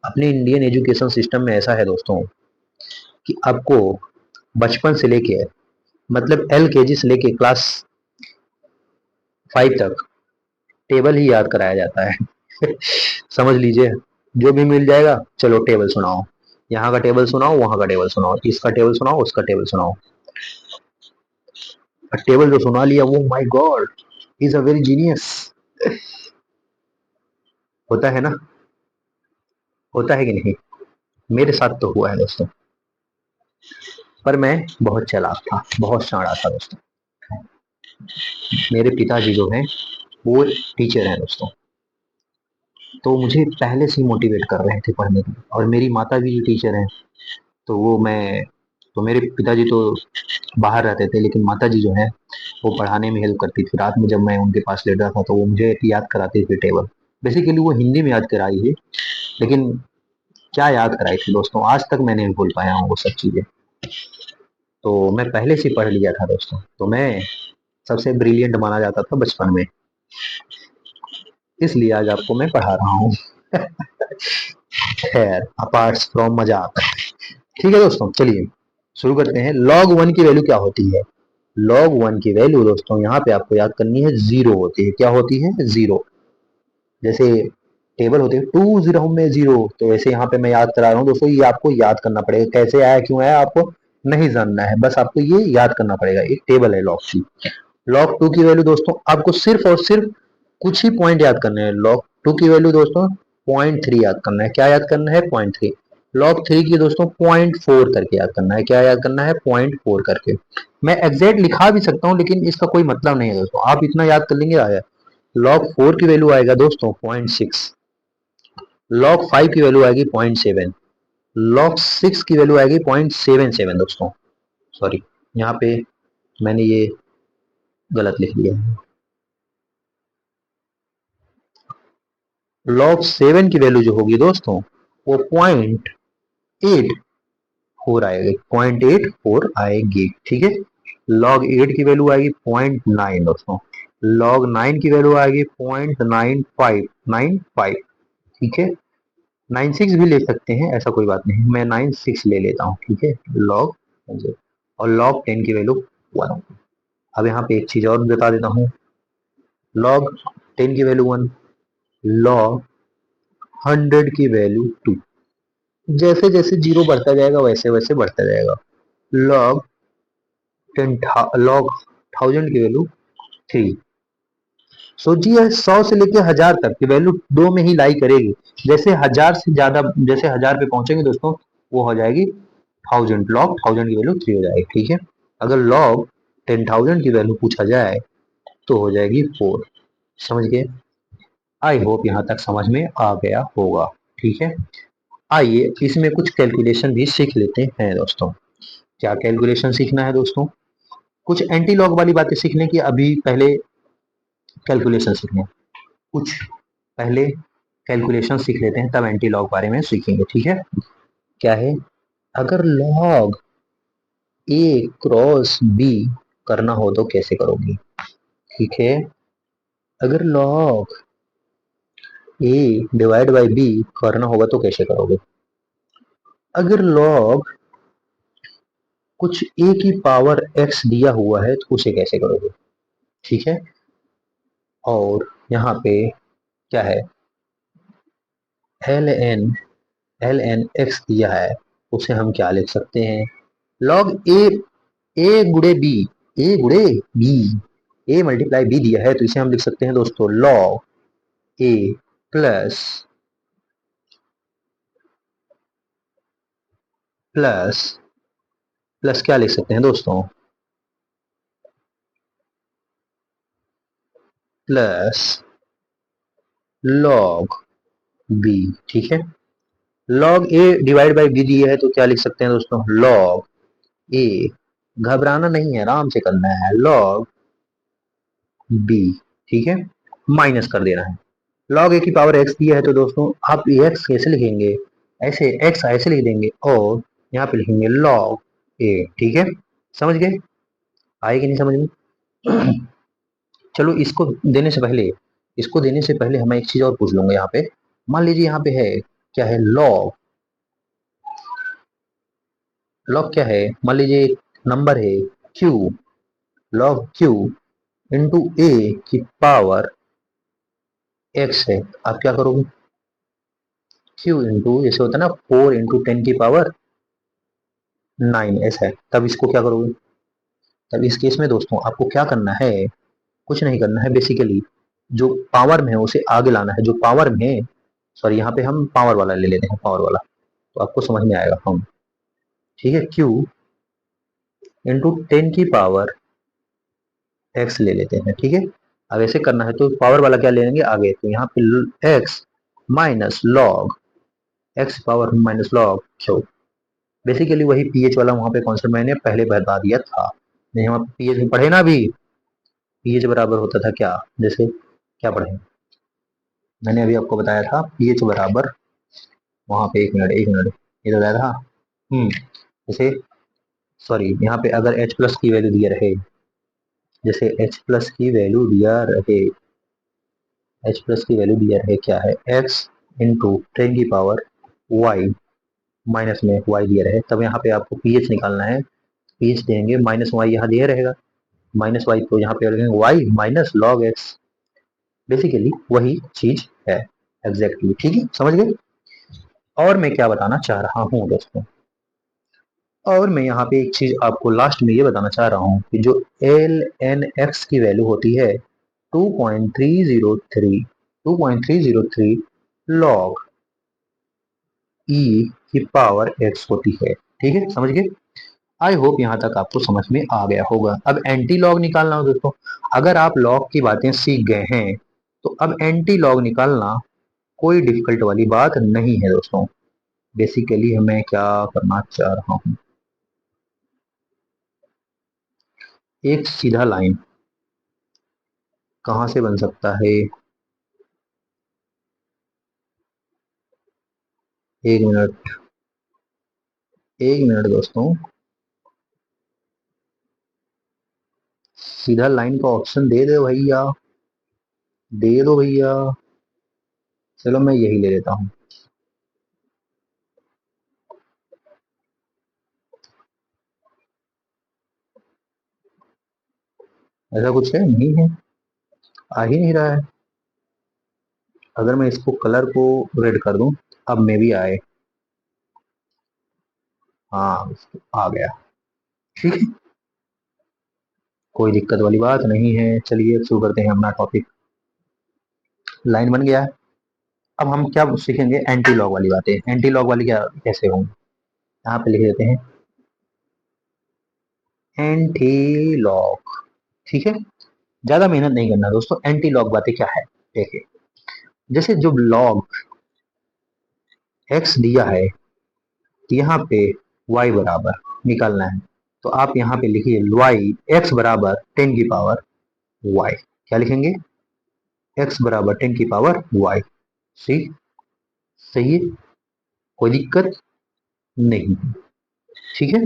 अपने इंडियन एजुकेशन सिस्टम में ऐसा है दोस्तों कि आपको बचपन से लेके, मतलब LKG से लेके क्लास 5 तक टेबल ही याद कराया जाता है। समझ लीजिए, जो भी मिल जाएगा चलो टेबल सुनाओ, यहाँ का टेबल सुनाओ, वहां का टेबल सुनाओ, इसका टेबल सुनाओ, उसका टेबल सुनाओ। टेबल जो सुना लिया वो my God is a very genius, होता है ना, होता है कि नहीं, मेरे साथ तो हुआ है दोस्तों। पर मैं बहुत चालाक था, बहुत शाणा था दोस्तों। मेरे पिताजी जो हैं वो टीचर हैं दोस्तों, तो मुझे पहले से ही मोटिवेट कर रहे थे पढ़ने के लिए, और मेरी माता भी टीचर हैं। तो वो मैं तो मेरे पिताजी तो बाहर रहते थे, लेकिन माता जी जो है वो पढ़ाने में हेल्प करती थी। रात में जब मैं उनके पास लेटा था तो वो मुझे याद कराती थी टेबल। बेसिकली वो हिंदी में याद कराई है, लेकिन क्या याद कराई थी दोस्तों, आज तक मैं नहीं भूल पाया हूँ वो सब चीजें। तो मैं पहले से पढ़ लिया था दोस्तों, तो मैं सबसे ब्रिलियंट माना जाता था बचपन में, इसलिए आज आपको मैं पढ़ा रहा हूँ। खैर अपार्ट फ्रॉम मजा आता है, ठीक है दोस्तों। चलिए शुरू करते हैं। log 1 की वैल्यू क्या होती है, log 1 की वैल्यू दोस्तों यहाँ पे आपको याद करनी है, जीरो होती है। क्या होती है, जीरो। जैसे टेबल होते हैं 2 0 में जीरो, तो वैसे यहाँ पे मैं याद करा रहा हूँ दोस्तों, ये आपको याद करना पड़ेगा, कैसे आया क्यों आया आपको नहीं जानना है, बस आपको ये याद करना पड़ेगा। एक टेबल है लॉग की। लॉग 2 की वैल्यू दोस्तों आपको सिर्फ और सिर्फ कुछ ही पॉइंट याद करने हैं। लॉग 2 की वैल्यू दोस्तों 0.3 याद करना है। क्या याद करना है, 0.3। लॉग 3 की दोस्तों 0.4 करके याद करना है। क्या याद करना है, 0.4 करके। मैं एग्जैक्ट लिखा भी सकता हूँ, लेकिन इसका कोई मतलब नहीं है दोस्तों, आप इतना याद कर लेंगे आया। लॉग 4 की वैल्यू आएगा दोस्तों 0.6। लॉग 5 की वैल्यू आएगी 0.7। लॉग 6 की वैल्यू आएगी 0.77 दोस्तों, सॉरी यहाँ पे मैंने ये गलत लिख दिया है। लॉग 7 की वैल्यू जो होगी दोस्तों वो 0.84 आएगी, 0.84 आएगी, ठीक है। लॉग 8 की वैल्यू आएगी 0.9 दोस्तों। लॉग 9 की वैल्यू आएगी 0.9595, ठीक है। 96 भी ले सकते हैं, ऐसा कोई बात नहीं, मैं 96 ले लेता हूँ, ठीक है। लॉग, और लॉग 10 की वैल्यू 1। अब यहाँ पे एक चीज और बता देता हूँ, लॉग 10 की वैल्यू 1, लॉग 100 की वैल्यू 2। जैसे जैसे जीरो बढ़ता जाएगा वैसे वैसे बढ़ता जाएगा। लॉग 10, लॉग 1000 की वैल्यू 3। सोचिए 100 से लेके 1000 तक की वैल्यू दो में ही लाई करेगी। जैसे 1000 से ज्यादा, जैसे 1000 पे पहुंचेंगे दोस्तों वो हो जाएगी 1000, लॉग 1000 की वैल्यू 3 हो जाएगी, ठीक है। अगर लॉग 10,000 की वैल्यू पूछा जाए तो हो जाएगी 4। समझ गए, आई होप यहाँ तक समझ में आ गया होगा, ठीक है, आइए इसमें कुछ कैलकुलेशन भी सीख लेते हैं दोस्तों। क्या कैलकुलेशन सीखना है दोस्तों? कुछ एंटी लॉग वाली बातें सीखने की, अभी पहले कैलकुलेशन सीखने हैं। कुछ पहले कैलकुलेशन सीख लेते हैं, तब एंटी लॉग बारे में सीखेंगे। ठीक है, क्या है? अगर लॉग ए क्रॉस बी करना हो तो कैसे करोगे? ठीक है, अगर log A divide by B करना होगा तो कैसे करोगे? अगर लॉग कुछ ए की पावर एक्स दिया हुआ है तो उसे कैसे करोगे? ठीक है, और यहाँ पे क्या है? एल एन एक्स दिया है, उसे हम क्या लिख सकते हैं? लॉग ए गुड़े बी, ए गुड़े बी, ए मल्टीप्लाई बी दिया है तो इसे हम लिख सकते हैं दोस्तों log A plus plus plus क्या लिख सकते हैं दोस्तों? Plus log B. ठीक है, log A divide by B दिया है तो क्या लिख सकते हैं दोस्तों? लॉग ए, घबराना नहीं है, आराम से करना है, लॉग बी। ठीक है, माइनस कर देना है। लॉग ए की पावर एक्स दिया है तो दोस्तों आप एक्स कैसे लिखेंगे? ऐसे एक्स ऐसे लिख देंगे और यहाँ पे लिखेंगे लॉग ए। ठीक है, समझ गए? आए कि नहीं समझ में? चलो इसको देने से पहले हम एक चीज और पूछ लूंगा यहाँ पे। मान लीजिए यहाँ पे है, क्या है? लॉग क्या है? मान लीजिए एक नंबर है क्यू, लॉग क्यू इंटू ए की पावर एक्स है। आप क्या करोगे? क्यू इंटू, जैसे होता है ना 4 इंटू 10 की पावर 9, ऐसा है, तब इसको क्या करोगे? तब इस केस में दोस्तों आपको क्या करना है? कुछ नहीं करना है, बेसिकली जो पावर में है उसे आगे लाना है, जो पावर में है। सॉरी, यहाँ पे हम पावर वाला ले लेते हैं, पावर वाला, तो आपको समझ में आएगा हम। ठीक है, क्यू इंटू 10 की पावर एक्स ले लेते हैं। ठीक है, अब ऐसे करना है तो पावर वाला क्या ले लेंगे आगे, तो यहाँ पे x minus log x power minus log Q. Basically वही पीएच वाला वहां पे कॉन्सेप्ट मैंने पहले बता दिया था, नहीं हम पीएच में पढ़े ना अभी। पीएच बराबर होता था क्या? जैसे क्या पढ़े? मैंने अभी आपको बताया था पीएच बराबर, वहां पे एक मिनट ये तो बताया था। जैसे, सॉरी, यहाँ पे अगर एच प्लस की वैल्यू दिया रहे, जैसे एच प्लस की वैल्यू दिया रहे, एच प्लस की वैल्यू दिया रहे क्या है? एक्स इंटू 10 की पावर वाई, माइनस में वाई दिया रहे, तब यहाँ पे आपको पीएच निकालना है। पीएच देंगे, माइनस वाई यहाँ दिया रहेगा, माइनस वाई को यहाँ पे लिखेंगे Y minus log X. Basically वही चीज है एग्जैक्टली। ठीक है, समझ गए? और मैं क्या बताना चाह रहा हूँ दोस्तों, और मैं यहाँ पे एक चीज आपको लास्ट में ये बताना चाह रहा हूँ कि जो एल एन एक्स की वैल्यू होती है 2.303 लॉग ई की पावर एक्स होती है। ठीक है, समझ गए? आई होप यहाँ तक आपको समझ में आ गया होगा। अब एंटी लॉग निकालना हो दोस्तों, अगर आप लॉग की बातें सीख गए हैं तो अब एंटी लॉग निकालना कोई डिफिकल्ट वाली बात नहीं है दोस्तों। बेसिकली हमें क्या करना चाह रहा हूँ, एक सीधा लाइन कहाँ से बन सकता है? एक मिनट, एक मिनट दोस्तों, सीधा लाइन का ऑप्शन दे दो भैया, दे दो भैया। चलो मैं यही ले लेता हूँ। ऐसा कुछ है नहीं है, आ ही नहीं रहा है। अगर मैं इसको कलर को रेड कर दूं, अब मे भी आए। हाँ, आ गया। ठीक है, कोई दिक्कत वाली बात नहीं है। चलिए शुरू करते हैं अपना टॉपिक। लाइन बन गया है। अब हम क्या सीखेंगे? एंटी लॉग वाली बातें। एंटी लॉग वाली क्या कैसे होंगी? यहाँ पे लिख देते हैं एंटी लॉग। ठीक है, ज्यादा मेहनत नहीं करना दोस्तों। एंटी लॉग बातें क्या है देखिए, जैसे जो लॉग x दिया है तो यहाँ पे y बराबर निकालना है, तो आप यहाँ पे लिखिए y x बराबर 10 की पावर y। क्या लिखेंगे? x बराबर 10 की पावर y। सी सही है, कोई दिक्कत नहीं। ठीक है,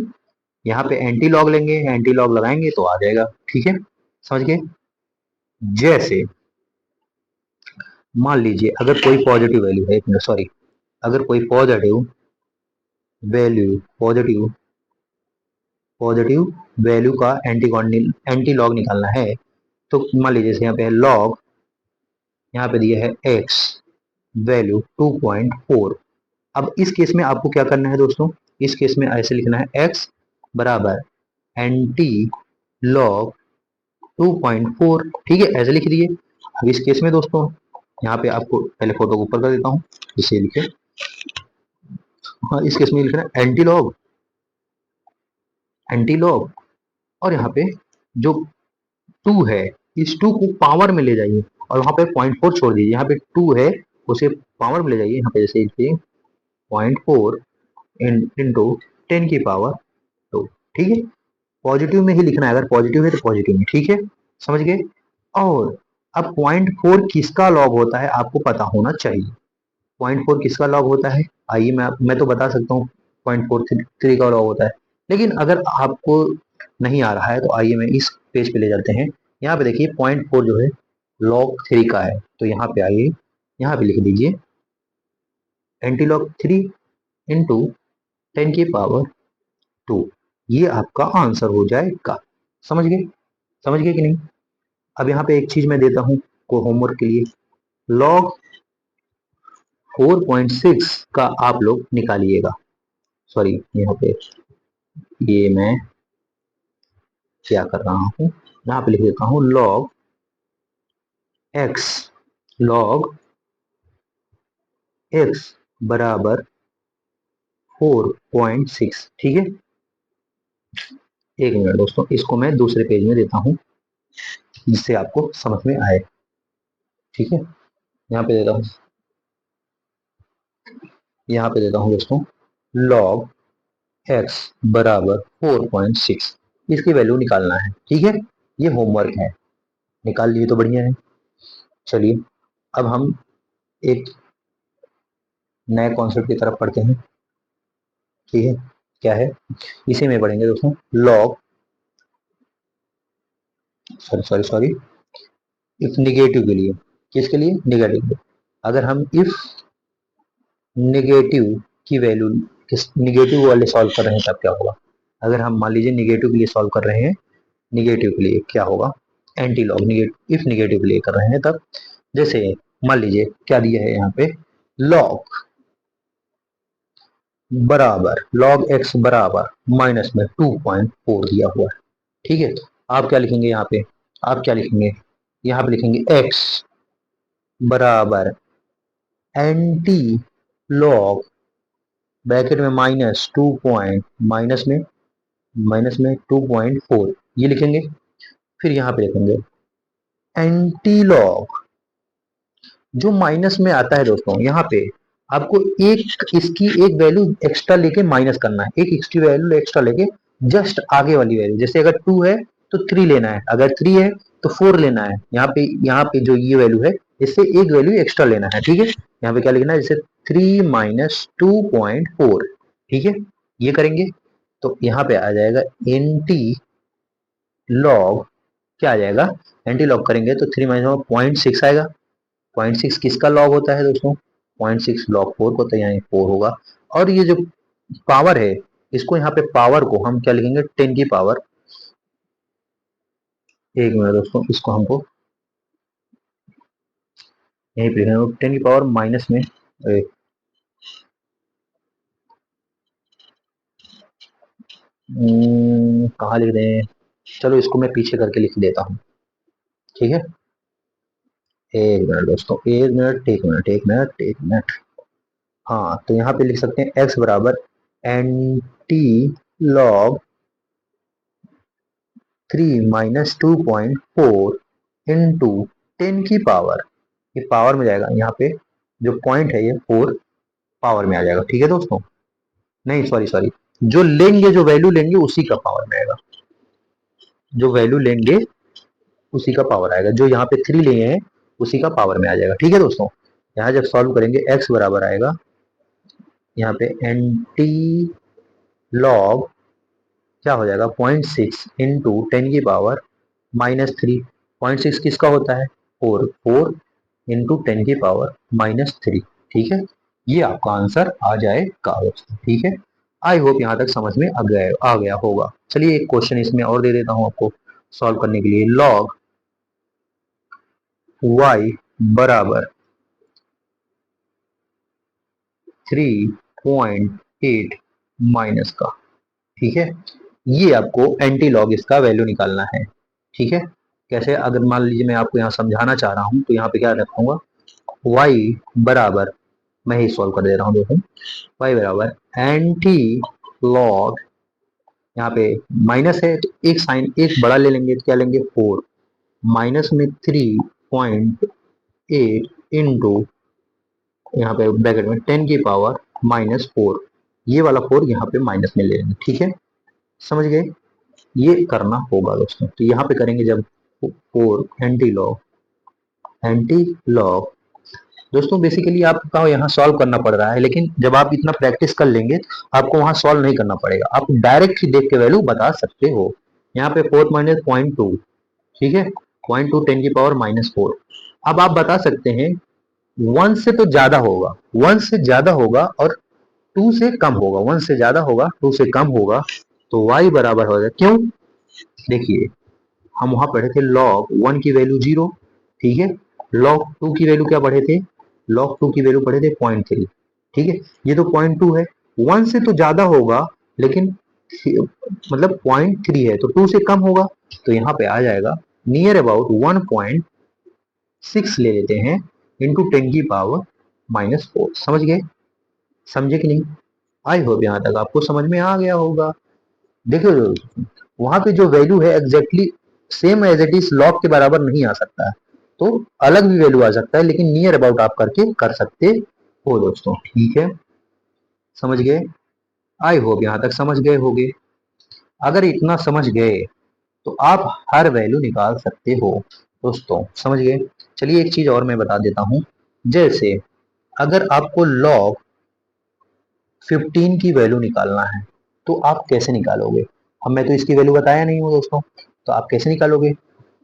यहाँ पे एंटी लॉग लेंगे, एंटी लॉग लगाएंगे तो आ जाएगा। ठीक है, समझ गए? जैसे मान लीजिए अगर कोई पॉजिटिव वैल्यू है, एक मिनट सॉरी, अगर कोई पॉजिटिव वैल्यू पॉजिटिव वैल्यू का एंटी लॉग निकालना है, तो मान लीजिए यहाँ पे लॉग, यहाँ पे दिया है x वैल्यू 2.4। अब इस केस में आपको क्या करना है दोस्तों? इस केस में ऐसे लिखना है x बराबर एंटी लॉग 2.4। ठीक है, ऐसे लिख दिए। अब इस केस में दोस्तों यहाँ पे आपको पहले फोटो को ऊपर कर देता हूँ, इसे लिखे। हाँ, इस केस में लिखना है एंटी लॉग, और यहाँ पे जो 2 है, इस 2 को पावर में ले जाइए और वहां पे 0.4 छोड़ दीजिए। यहाँ पे 2 है, उसे पावर में ले जाइए। यहाँ पे जैसे 0.4 इंटू 10 की पावर 2। ठीक है, पॉजिटिव में ही लिखना है, अगर पॉजिटिव है तो पॉजिटिव में। ठीक है, समझ गए? और अब 0.4 किसका लॉग होता है आपको पता होना चाहिए। 0.4 किसका लॉग होता है? आइए मैं तो बता सकता हूँ 0.43 का लॉग होता है, लेकिन अगर आपको नहीं आ रहा है तो आइए मैं इस पेज पे ले जाते हैं। यहाँ पे देखिए 0.4 जो है लॉग 3 का है, तो यहाँ पे आइए, यहाँ पे लिख दीजिए एंटी लॉग 3 इंटू 10 की पावर 2। ये आपका आंसर हो जाएगा। समझ गए? समझ गए कि नहीं? अब यहाँ पे एक चीज मैं देता हूँ को होमवर्क के लिए, लॉग 4.6 का आप लोग निकालिएगा। सॉरी, यहाँ पे ये मैं क्या कर रहा हूँ, यहाँ पे लिख देता हूँ लॉग एक्स बराबर 4.6। ठीक है, एक मिनट दोस्तों, इसको मैं दूसरे पेज में देता हूँ जिससे आपको समझ में आए। ठीक है, यहाँ पे देता हूँ, यहाँ पे देता हूँ दोस्तों लॉग एक्स बराबर 4.6, इसकी वैल्यू निकालना है। ठीक है, ये होमवर्क है, निकाल लिए तो बढ़िया है। चलिए अब हम एक नए कॉन्सेप्ट की तरफ पढ़ते हैं। ठीक है, क्या है? इसी में पढ़ेंगे दोस्तों लॉग, सॉरी, इफ निगेटिव के लिए। किसके लिए? निगेटिव के। अगर हम इफ निगेटिव की वैल्यू, किस निगेटिव वाले सॉल्व कर रहे हैं तब क्या होगा? अगर हम मान लीजिए निगेटिव के लिए सॉल्व कर रहे हैं, निगेटिव के लिए क्या होगा? Anti log negative, if negative के लिए कर रहे हैं तब, जैसे मान लीजिए क्या दिया है यहाँ पे, लॉग बराबर लॉग एक्स बराबर माइनस में 2.4 दिया हुआ है। ठीक है, आप क्या लिखेंगे यहाँ पे? आप क्या लिखेंगे? यहाँ पे लिखेंगे एक्स बराबर एंटी लॉग ब्रैकेट में माइनस में 2.4 ये लिखेंगे। फिर यहाँ पे लिखेंगे एंटी लॉग, जो माइनस में आता है दोस्तों, यहाँ पे आपको एक इसकी एक वैल्यू एक्स्ट्रा लेके माइनस करना है, एक एक्स्ट्रा वैल्यू एक्स्ट्रा लेके जस्ट आगे वाली वैल्यू, जैसे अगर 2 है तो 3 लेना है, अगर 3 है तो 4 लेना है। यहाँ पे जो ये वैल्यू है, इससे एक वैल्यू एक्स्ट्रा लेना है। ठीक है, यहाँ पे क्या लिखना है? जैसे 3 माइनस 2.4। ठीक है, ये करेंगे तो यहाँ पे आ जाएगा एंटी लॉग, क्या आ जाएगा? एंटी लॉग करेंगे तो 3 माइनस 0.6 आएगा। 0.6 किसका लॉग होता है दोस्तों? 0.6 लॉग 4 को, तो यहाँ 4 होगा। और ये जो पावर है, इसको यहाँ पे पावर को हम क्या लिखेंगे? 10 की पावर, एक मिनट दोस्तों, इसको हमको यहीं पे लिखना है 10 की पावर माइनस में कहाँ लिख रहे हैं? चलो इसको मैं पीछे करके लिख देता हूँ। ठीक है, एक मिनट दोस्तों, एक मिनट। हाँ, तो यहाँ पे लिख सकते हैं x बराबर एंटी लॉग 3 माइनस 2.4 इंटू 10 की पावर, ये पावर में जाएगा, यहाँ पे जो पॉइंट है ये 4, पावर में आ जाएगा। ठीक है दोस्तों, नहीं सॉरी सॉरी, जो लेंगे, जो वैल्यू लेंगे उसी का पावर में आएगा, जो वैल्यू लेंगे उसी का पावर आएगा, जो यहाँ पे 3 लिए हैं उसी का पावर में आ जाएगा। ठीक है दोस्तों, यहाँ जब सॉल्व करेंगे x बराबर आएगा यहाँ पे एंटी लॉग क्या हो जाएगा 0.6 इंटू 10 की पावर -3। 0.6 किसका होता है, 4 इंटू 10 की पावर -3। ठीक है, ये आपका आंसर आ जाएगा दोस्तों। ठीक है, आई होप यहाँ तक समझ में आ गया होगा। चलिए एक क्वेश्चन इसमें और दे देता हूँ आपको सॉल्व करने के लिए। लॉग y बराबर 3.8 माइनस का। ठीक है, ये आपको एंटी लॉग इसका वैल्यू निकालना है। ठीक है, कैसे, अगर मान लीजिए मैं आपको यहाँ समझाना चाह रहा हूँ तो यहाँ पे क्या रखूंगा, y बराबर, मैं ही सॉल्व कर दे रहा हूँ देखो, y बराबर एंटी लॉग, यहाँ पे माइनस है तो एक साइन एक बड़ा ले लेंगे तो क्या लेंगे 4, माइनस में 3.8 इंटू यहाँ पे ब्रैकेट में 10 की पावर -4, ये वाला 4 यहाँ पे माइनस में ले लेंगे। ठीक है, समझ गए, ये करना होगा दोस्तों। तो यहाँ पे करेंगे जब 4 एंटी लॉग दोस्तों, बेसिकली आपका यहाँ सॉल्व करना पड़ रहा है, लेकिन जब आप इतना प्रैक्टिस कर लेंगे आपको वहां सॉल्व नहीं करना पड़ेगा, आप डायरेक्ट ही देख के वैल्यू बता सकते हो। यहाँ पे 4 माइनस 0.2, ठीक है, 0.2 10 की पावर -4। अब आप बता सकते हैं 1 से तो ज्यादा होगा, 1 से ज्यादा होगा और 2 से कम होगा, 1 से ज्यादा होगा 2 से कम होगा, तो y बराबर हो जाएगा। क्यों, देखिए हम वहां पढ़े थे log 1 की वैल्यू 0, ठीक है, log 2 की वैल्यू क्या पढ़े थे, log 2 की वैल्यू पढ़े थे 0.3। ठीक है, ये तो 0.2 है, 1 से तो ज्यादा होगा लेकिन मतलब 0.3 है तो 2 से कम होगा, तो यहाँ पे आ जाएगा नियर अबाउट 1.6 ले लेते हैं इंटू 10 की पावर -4। समझ गए, समझे कि नहीं, आई होप यहाँ तक आपको समझ में आ गया होगा। देखो वहां पे जो वैल्यू है exactly same as it is log के बराबर नहीं आ सकता है, तो अलग भी वैल्यू आ सकता है, लेकिन नियर अबाउट आप करके कर सकते हो दोस्तों। ठीक है, समझ गए, आई होप यहाँ तक समझ गए होगे। अगर इतना समझ गए तो आप हर वैल्यू निकाल सकते हो दोस्तों, समझ गए। चलिए एक चीज और मैं बता देता हूं, जैसे अगर आपको लॉग 15 की वैल्यू निकालना है तो आप कैसे निकालोगे, अब मैं तो इसकी वैल्यू बताया नहीं हूँ दोस्तों, तो आप कैसे निकालोगे,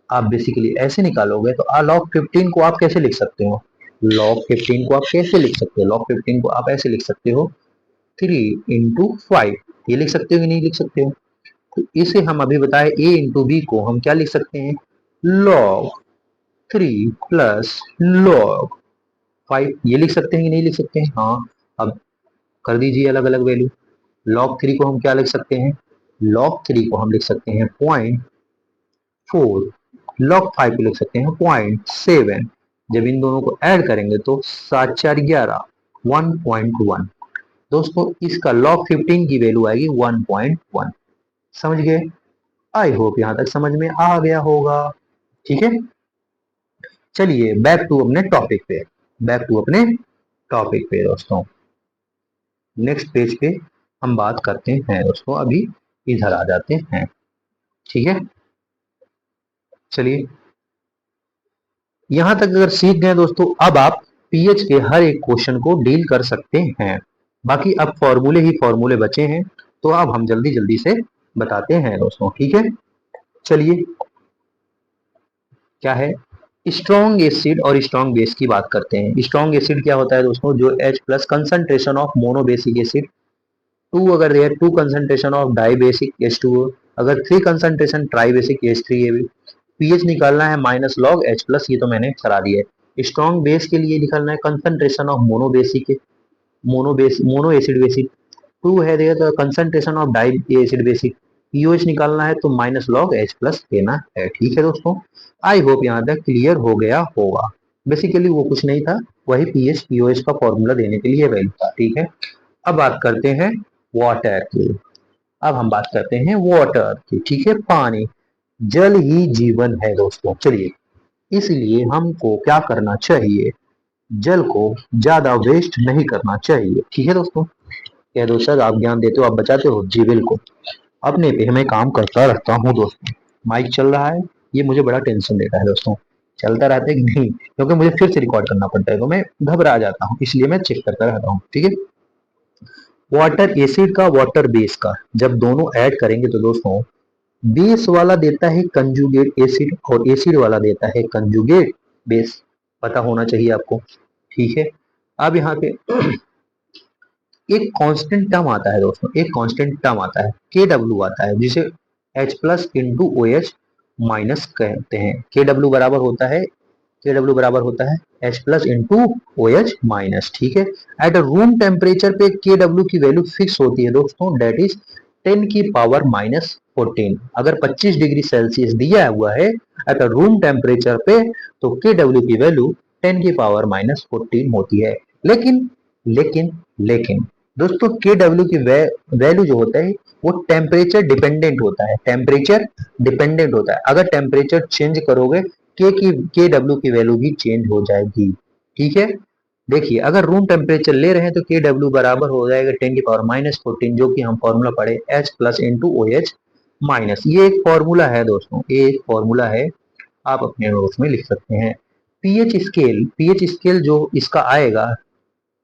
आप बेसिकली ऐसे निकालोगे। तो log 15 को आप कैसे लिख सकते हो, log 15 को आप कैसे लिख सकते हो, log 15 को आप ऐसे लिख सकते हो 3 × 5, ये लिख सकते हो कि नहीं लिख सकते हो। तो इसे हम अभी बताए a इंटू बी को हम क्या लिख सकते हैं, log 3 प्लस log 5, ये लिख सकते हैं कि नहीं लिख सकते हैं। हाँ, अब कर दीजिए अलग अलग वैल्यू। log 3 को हम क्या लिख सकते हैं, log 3 को हम लिख सकते हैं 0.4, log 5 को लिख सकते हैं 0.7। जब इन दोनों को ऐड करेंगे तो 7 × 4 = 1.1 दोस्तों, इसका log 15 की वैल्यू आएगी 1.1। समझ गए, आई होप यहाँ तक समझ में आ गया होगा। ठीक है, चलिए बैक टू अपने टॉपिक पे दोस्तों, नेक्स्ट पेज पे हम बात करते हैं दोस्तों। अभी इधर आ जाते हैं, ठीक है, चलिए यहां तक अगर सीख गए दोस्तों, अब आप पीएच के हर एक क्वेश्चन को डील कर सकते हैं। बाकी अब फॉर्मूले ही फॉर्मूले बचे हैं, तो अब हम जल्दी जल्दी से बताते हैं दोस्तों। ठीक है, चलिए क्या है, स्ट्रॉन्ग एसिड और स्ट्रॉन्ग बेस की बात करते हैं। स्ट्रॉन्ग एसिड क्या होता है दोस्तों, जो H+ concentration of monobasic acid, 2 अगर there 2 concentration of dibasic H2O, अगर 3 concentration try basic H3AB। PH निकालना है -log H+, ये तो मैंने करा दिया है। स्ट्रॉन्ग बेस के लिए निकालना है concentration of mono acid basic, 2 है देयर तो concentration of di acid basic. POH निकालना है तो -log H+ लेना है। ठीक है दोस्तों, आई होप यहाँ तक क्लियर हो गया होगा। बेसिकली वो कुछ नहीं था, वही पीएच पीओएच का फॉर्मूला देने के लिए वैल्यू था। ठीक है, अब बात करते हैं वाटर की, अब हम बात करते हैं वाटर की। ठीक है, पानी, जल ही जीवन है दोस्तों। चलिए इसलिए हमको क्या करना चाहिए, जल को ज्यादा वेस्ट नहीं करना चाहिए। ठीक है दोस्तों, कह दो सर आप ज्ञान देते हो आप बचाते हो, जी बिल्कुल, अपने पे मैं काम करता रहता हूँ दोस्तों। माइक चल रहा है, ये मुझे बड़ा टेंशन देता है दोस्तों, चलता रहता है कि नहीं, क्योंकि मुझे फिर से रिकॉर्ड करना पड़ता है तो मैं घबरा जाता हूँ, इसलिए मैं चेक करता रहता हूँ। ठीक है, वाटर एसिड का वाटर बेस का जब दोनों ऐड करेंगे तो दोस्तों बेस वाला देता है कंजुगेट एसिड और एसिड वाला देता है कंजुगेट बेस, पता होना चाहिए आपको। ठीक है, अब यहाँ पे एक कांस्टेंट टर्म आता है दोस्तों, एक कांस्टेंट टर्म आता है के डब्ल्यू आता है, जिसे H plus into O H minus कहते हैं। के डब्ल्यू बराबर होता है, के डब्ल्यू बराबर होता है H plus into O H minus. ठीक है, एट रूम टेम्परेचर पे के डब्ल्यू की वैल्यू फिक्स होती है दोस्तों, डेट इज 10 की पावर माइनस 14। अगर 25 डिग्री सेल्सियस दिया हुआ है एट रूम टेम्परेचर पे तो के डब्ल्यू की वैल्यू 10 की पावर माइनस 14 होती है। लेकिन लेकिन लेकिन दोस्तों के डब्ल्यू की वैल्यू जो होता है वो टेम्परेचर डिपेंडेंट होता है, टेम्परेचर डिपेंडेंट होता है। अगर टेम्परेचर चेंज करोगे के डब्ल्यू की वैल्यू भी चेंज हो जाएगी। ठीक है, देखिए अगर रूम टेम्परेचर ले रहे हैं तो के डब्ल्यू बराबर हो जाएगा 10 की पावर माइनस 14, जो कि हम फॉर्मूला पढ़े H plus into O H minus. ये एक फॉर्मूला है दोस्तों, ये एक फॉर्मूला है, आप अपने नोट्स में लिख सकते हैं। पीएच स्केल जो इसका आएगा,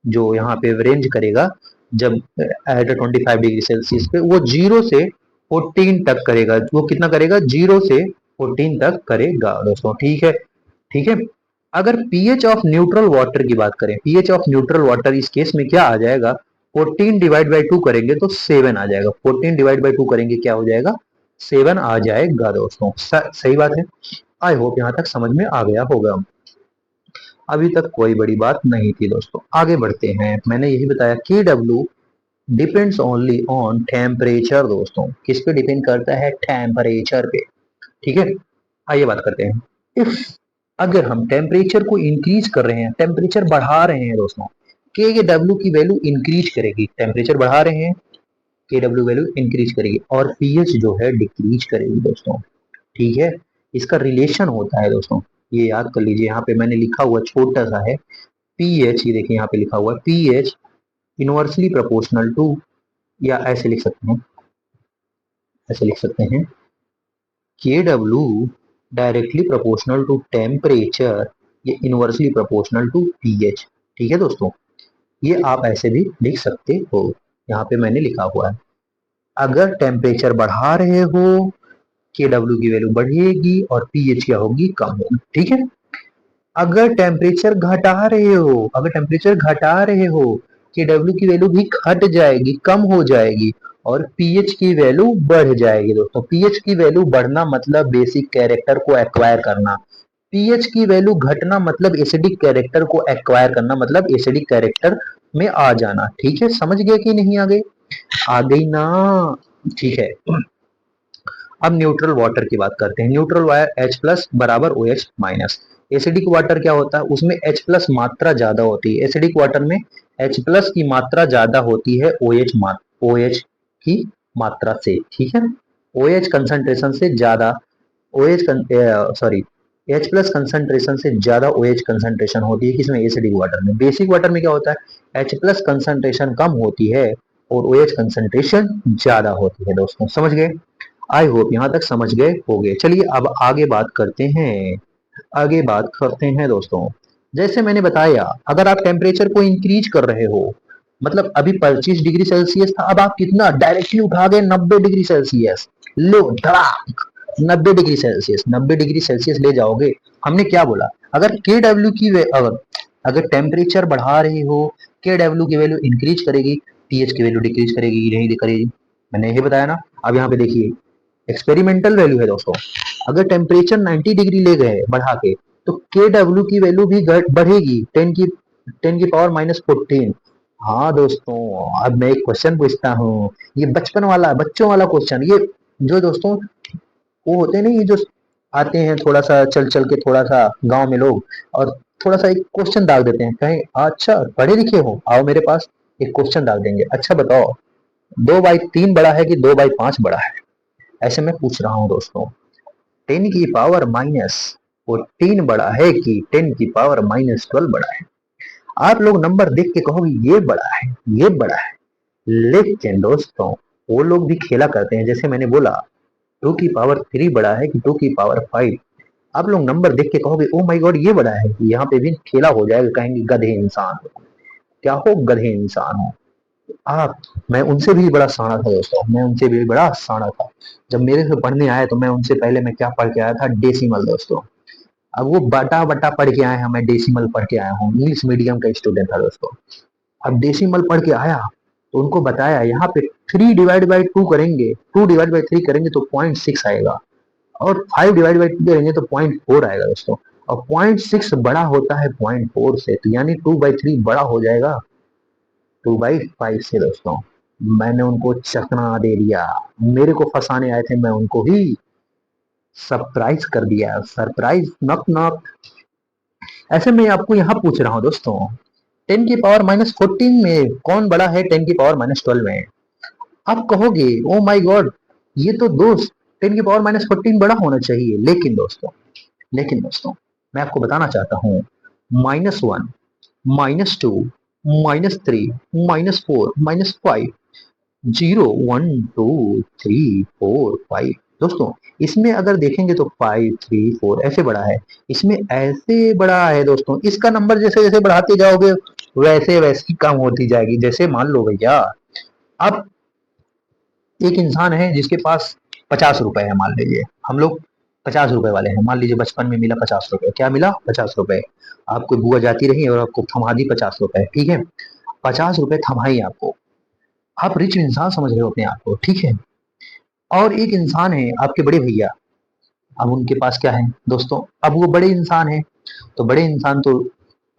जो यहाँ पे रेंज करेगा जब एट 25 डिग्री सेल्सियस पे, वो 0 से 14 तक करेगा। वो कितना करेगा, 0 से 14 तक करेगा दोस्तों। ठीक है, ठीक है, अगर पीएच ऑफ न्यूट्रल वाटर की बात करें, पीएच ऑफ न्यूट्रल वाटर इस केस में क्या आ जाएगा, 14 डिवाइड बाई 2 करेंगे तो 7 आ जाएगा, 14 डिवाइड बाई 2 करेंगे क्या हो जाएगा, 7 आ जाएगा दोस्तों। सही बात है, आई होप यहाँ तक समझ में आ गया होगा। अभी तक कोई बड़ी बात नहीं थी दोस्तों, आगे बढ़ते हैं। मैंने यही बताया कि W depends only on temperature दोस्तों, किस पे डिपेंड करता है, टेम्परेचर पे। ठीक है, आइए बात करते हैं। इफ अगर हम टेम्परेचर को इंक्रीज कर रहे हैं, टेम्परेचर बढ़ा रहे हैं दोस्तों, के डब्ल्यू की वैल्यू इंक्रीज करेगी, टेम्परेचर बढ़ा रहे हैं के डब्ल्यू वैल्यू इंक्रीज करेगी और पीएच जो है डिक्रीज करेगी दोस्तों। ठीक है, इसका रिलेशन होता है दोस्तों, ये याद कर लीजिए, यहाँ पे मैंने लिखा हुआ छोटा सा है पीएच, ये देखिए यहाँ पे लिखा हुआ है पीएच इनवर्सली प्रोपोर्शनल टू, या ऐसे लिख सकते हैं, ऐसे लिख सकते हैं K W directly proportional to temperature, ये इनवर्सली प्रोपोर्शनल टू पीएच। ठीक है दोस्तों, ये आप ऐसे भी लिख सकते हो, यहाँ पे मैंने लिखा हुआ है। अगर टेम्परेचर बढ़ा रहे हो के डब्ल्यू की वैल्यू बढ़ेगी और पीएच क्या होगी, कम होगी। ठीक है, अगर टेम्परेचर घटा रहे हो, अगर टेम्परेचर घटा रहे हो के डब्ल्यू की वैल्यू भी घट जाएगी, कम हो जाएगी और पीएच की वैल्यू बढ़ जाएगी दोस्तों। पीएच की वैल्यू बढ़ना मतलब बेसिक कैरेक्टर को एक्वायर करना, पीएच की वैल्यू घटना मतलब एसिडिक कैरेक्टर को एक्वायर करना, मतलब एसिडिक कैरेक्टर में आ जाना। ठीक है, समझ गए कि नहीं, आ गई, आ गई ना। ठीक है, अब न्यूट्रल वाटर की बात करते हैं। न्यूट्रल वाटर H प्लस बराबर O H minus. Acidic water क्या होता है, उसमें H प्लस मात्रा ज्यादा होती है, एसिडिक वाटर में H प्लस की मात्रा ज्यादा होती है ओ एच की मात्रा से। ठीक है, ओ एच कंसंट्रेशन से ज्यादा, O H sorry H plus concentration से ज्यादा ओ एच कंसंट्रेशन होती है किसमें, एसिडिक वाटर में। बेसिक वाटर में क्या होता है, H प्लस कंसंट्रेशन कम होती है और ओ एच कंसंट्रेशन ज्यादा होती है दोस्तों। समझ गए, आई होप यहाँ तक समझ गए होंगे। चलिए अब आगे बात करते हैं, आगे बात करते हैं दोस्तों। जैसे मैंने बताया, अगर आप टेम्परेचर को इंक्रीज कर रहे हो, मतलब अभी 25 डिग्री सेल्सियस था, अब आप कितना डायरेक्टली उठा गए 90 डिग्री सेल्सियस, लो धड़ाक 90 डिग्री सेल्सियस, 90 डिग्री सेल्सियस ले जाओगे। हमने क्या बोला, अगर के डब्ल्यू की अगर अगर टेम्परेचर बढ़ा रही हो के डब्ल्यू की वैल्यू इंक्रीज करेगी, पीएच की वैल्यू डिक्रीज करेगी, नहीं करेगी, मैंने यही बताया ना। अब यहाँ पे देखिए एक्सपेरिमेंटल वैल्यू है दोस्तों, अगर टेम्परेचर 90 डिग्री ले गए बढ़ा के तो के डब्ल्यू की वैल्यू भी बढ़ेगी 10 की पावर माइनस 14। हाँ दोस्तों, अब मैं एक क्वेश्चन पूछता हूँ, ये बचपन वाला बच्चों वाला क्वेश्चन, ये जो दोस्तों वो होते हैं ना, ये जो आते हैं थोड़ा सा चल चल के, थोड़ा सा गांव में लोग, और थोड़ा सा एक क्वेश्चन डाल देते हैं, कहें अच्छा पढ़े लिखे हो, आओ मेरे पास एक क्वेश्चन डाल देंगे, अच्छा बताओ 2/3 बड़ा है कि 2/5 बड़ा है, ऐसे मैं पूछ रहा हूँ दोस्तों। 10 की पावर माइनस 14 बड़ा है कि 10 की पावर माइनस 12 बड़ा है, आप लोग नंबर देख के कहोगे ये बड़ा है, ये बड़ा है, लेकिन दोस्तों वो लोग भी खेला करते हैं। जैसे मैंने बोला 2 की पावर 3 बड़ा है कि 2 की पावर 5। आप लोग नंबर देख के कहोगे ओ माय गॉड ये बड़ा है, यहाँ पे भी खेला हो जाएगा, कहेंगे गधे इंसान हो। क्या हो, गधे इंसान हो आप। मैं उनसे भी बड़ा साना था दोस्तों, मैं उनसे भी बड़ा साना था। जब मेरे से पढ़ने आए तो मैं उनसे पहले मैं क्या पढ़ के आया था, डेसिमल दोस्तों। अब वो बटा बटा पढ़ के आए हैं, मैं डेसिमल पढ़ के आया हूँ, इंग्लिश मीडियम का स्टूडेंट था दोस्तों। अब डेसिमल पढ़ के आया तो उनको बताया यहाँ पे 3/2 करेंगे, 2/3 करेंगे तो 0.6 आएगा, और 5/2 करेंगे तो 0.4 आएगा दोस्तों। और 0.6 बड़ा होता है 0.4 से, तो यानी 2/3 बड़ा हो जाएगा 2/5 से दोस्तों। मैंने उनको चकना दे दिया, मेरे को फंसाने आए थे, मैं उनको ही सरप्राइज कर दिया, सरप्राइज नॉक नॉक। ऐसे में आपको यहाँ पूछ रहा हूँ दोस्तों, 10 की पावर -14 में कौन बड़ा है 10 की पावर -12 में? आप कहोगे ओ माय गॉड ये तो दोस्त 10 की पावर -14 बड़ा होना चाहिए, लेकिन दोस्तों मैं आपको बताना चाहता हूँ, -1, -2, -3, -4, -5, 0 1 2 3 4 5 दोस्तों। इसमें अगर देखेंगे तो 5 3 4 ऐसे बड़ा है, इसमें ऐसे बड़ा है दोस्तों। इसका नंबर जैसे जैसे बढ़ाते जाओगे वैसे वैसे कम होती जाएगी। जैसे मान लो भैया, अब एक इंसान है जिसके पास 50 रुपए है, मान लीजिए हम लोग 50 रुपए वाले हैं, मान लीजिए बचपन में मिला 50 रुपए, क्या मिला 50 रुपए। आपको बुआ जाती रही और आपको थमा दी 50 रुपए, ठीक है, 50 रुपए थमाई आपको, आप रिच इंसान समझ रहे हो अपने आप को, ठीक है। और एक इंसान है आपके बड़े भैया, अब उनके पास क्या है दोस्तों, अब वो बड़े इंसान है, तो बड़े इंसान तो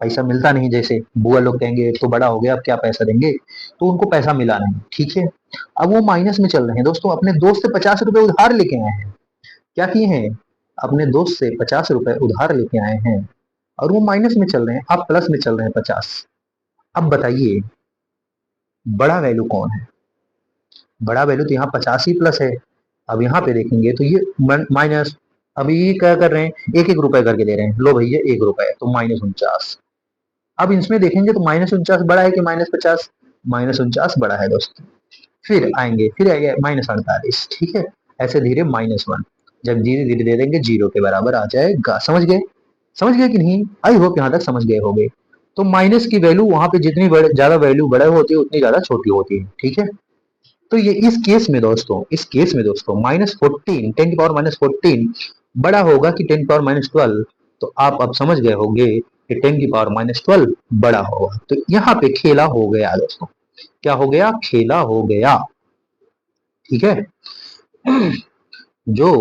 पैसा मिलता नहीं, जैसे बुआ लोग कहेंगे तो बड़ा हो गया अब क्या पैसा देंगे, तो उनको पैसा मिला नहीं, ठीक है। अब वो माइनस में चल रहे हैं दोस्तों, अपने दोस्त से 50 रुपए उधार लेके आए हैं। क्या किए हैं, अपने दोस्त से 50 रुपए उधार लेके आए हैं, और वो माइनस में चल रहे हैं, आप प्लस में चल रहे हैं 50। अब बताइए बड़ा वैल्यू कौन है? बड़ा वैल्यू तो यहाँ 50 ही प्लस है। अब यहाँ पे देखेंगे तो ये माइनस, अब ये क्या कर रहे हैं, एक एक रुपए करके दे रहे हैं, लो भैया 1 रुपए तो -49। अब इसमें देखेंगे तो -49 बड़ा है कि -50? -49 बड़ा है दोस्तों। फिर आएंगे, फिर आएंगे -48, ठीक है। ऐसे धीरे -1, जब धीरे धीरे दे देंगे 0 के बराबर आ जाएगा। समझ गए, समझ गए कि नहीं? आई होप यहाँ तक समझ गए होंगे। तो माइनस की वैल्यू वहां पे जितनी ज्यादा वैल्यू बड़े होती है उतनी ज्यादा छोटी होती है, ठीक है। तो ये इस केस में दोस्तों -14, 10 की पावर -14 बड़ा होगा कि 10 की पावर -12। तो आप अब समझ गए होंगे कि 10 की पावर -12 बड़ा होगा। तो यहाँ पे खेला हो गया दोस्तों, क्या हो गया, खेला हो गया, ठीक है। जो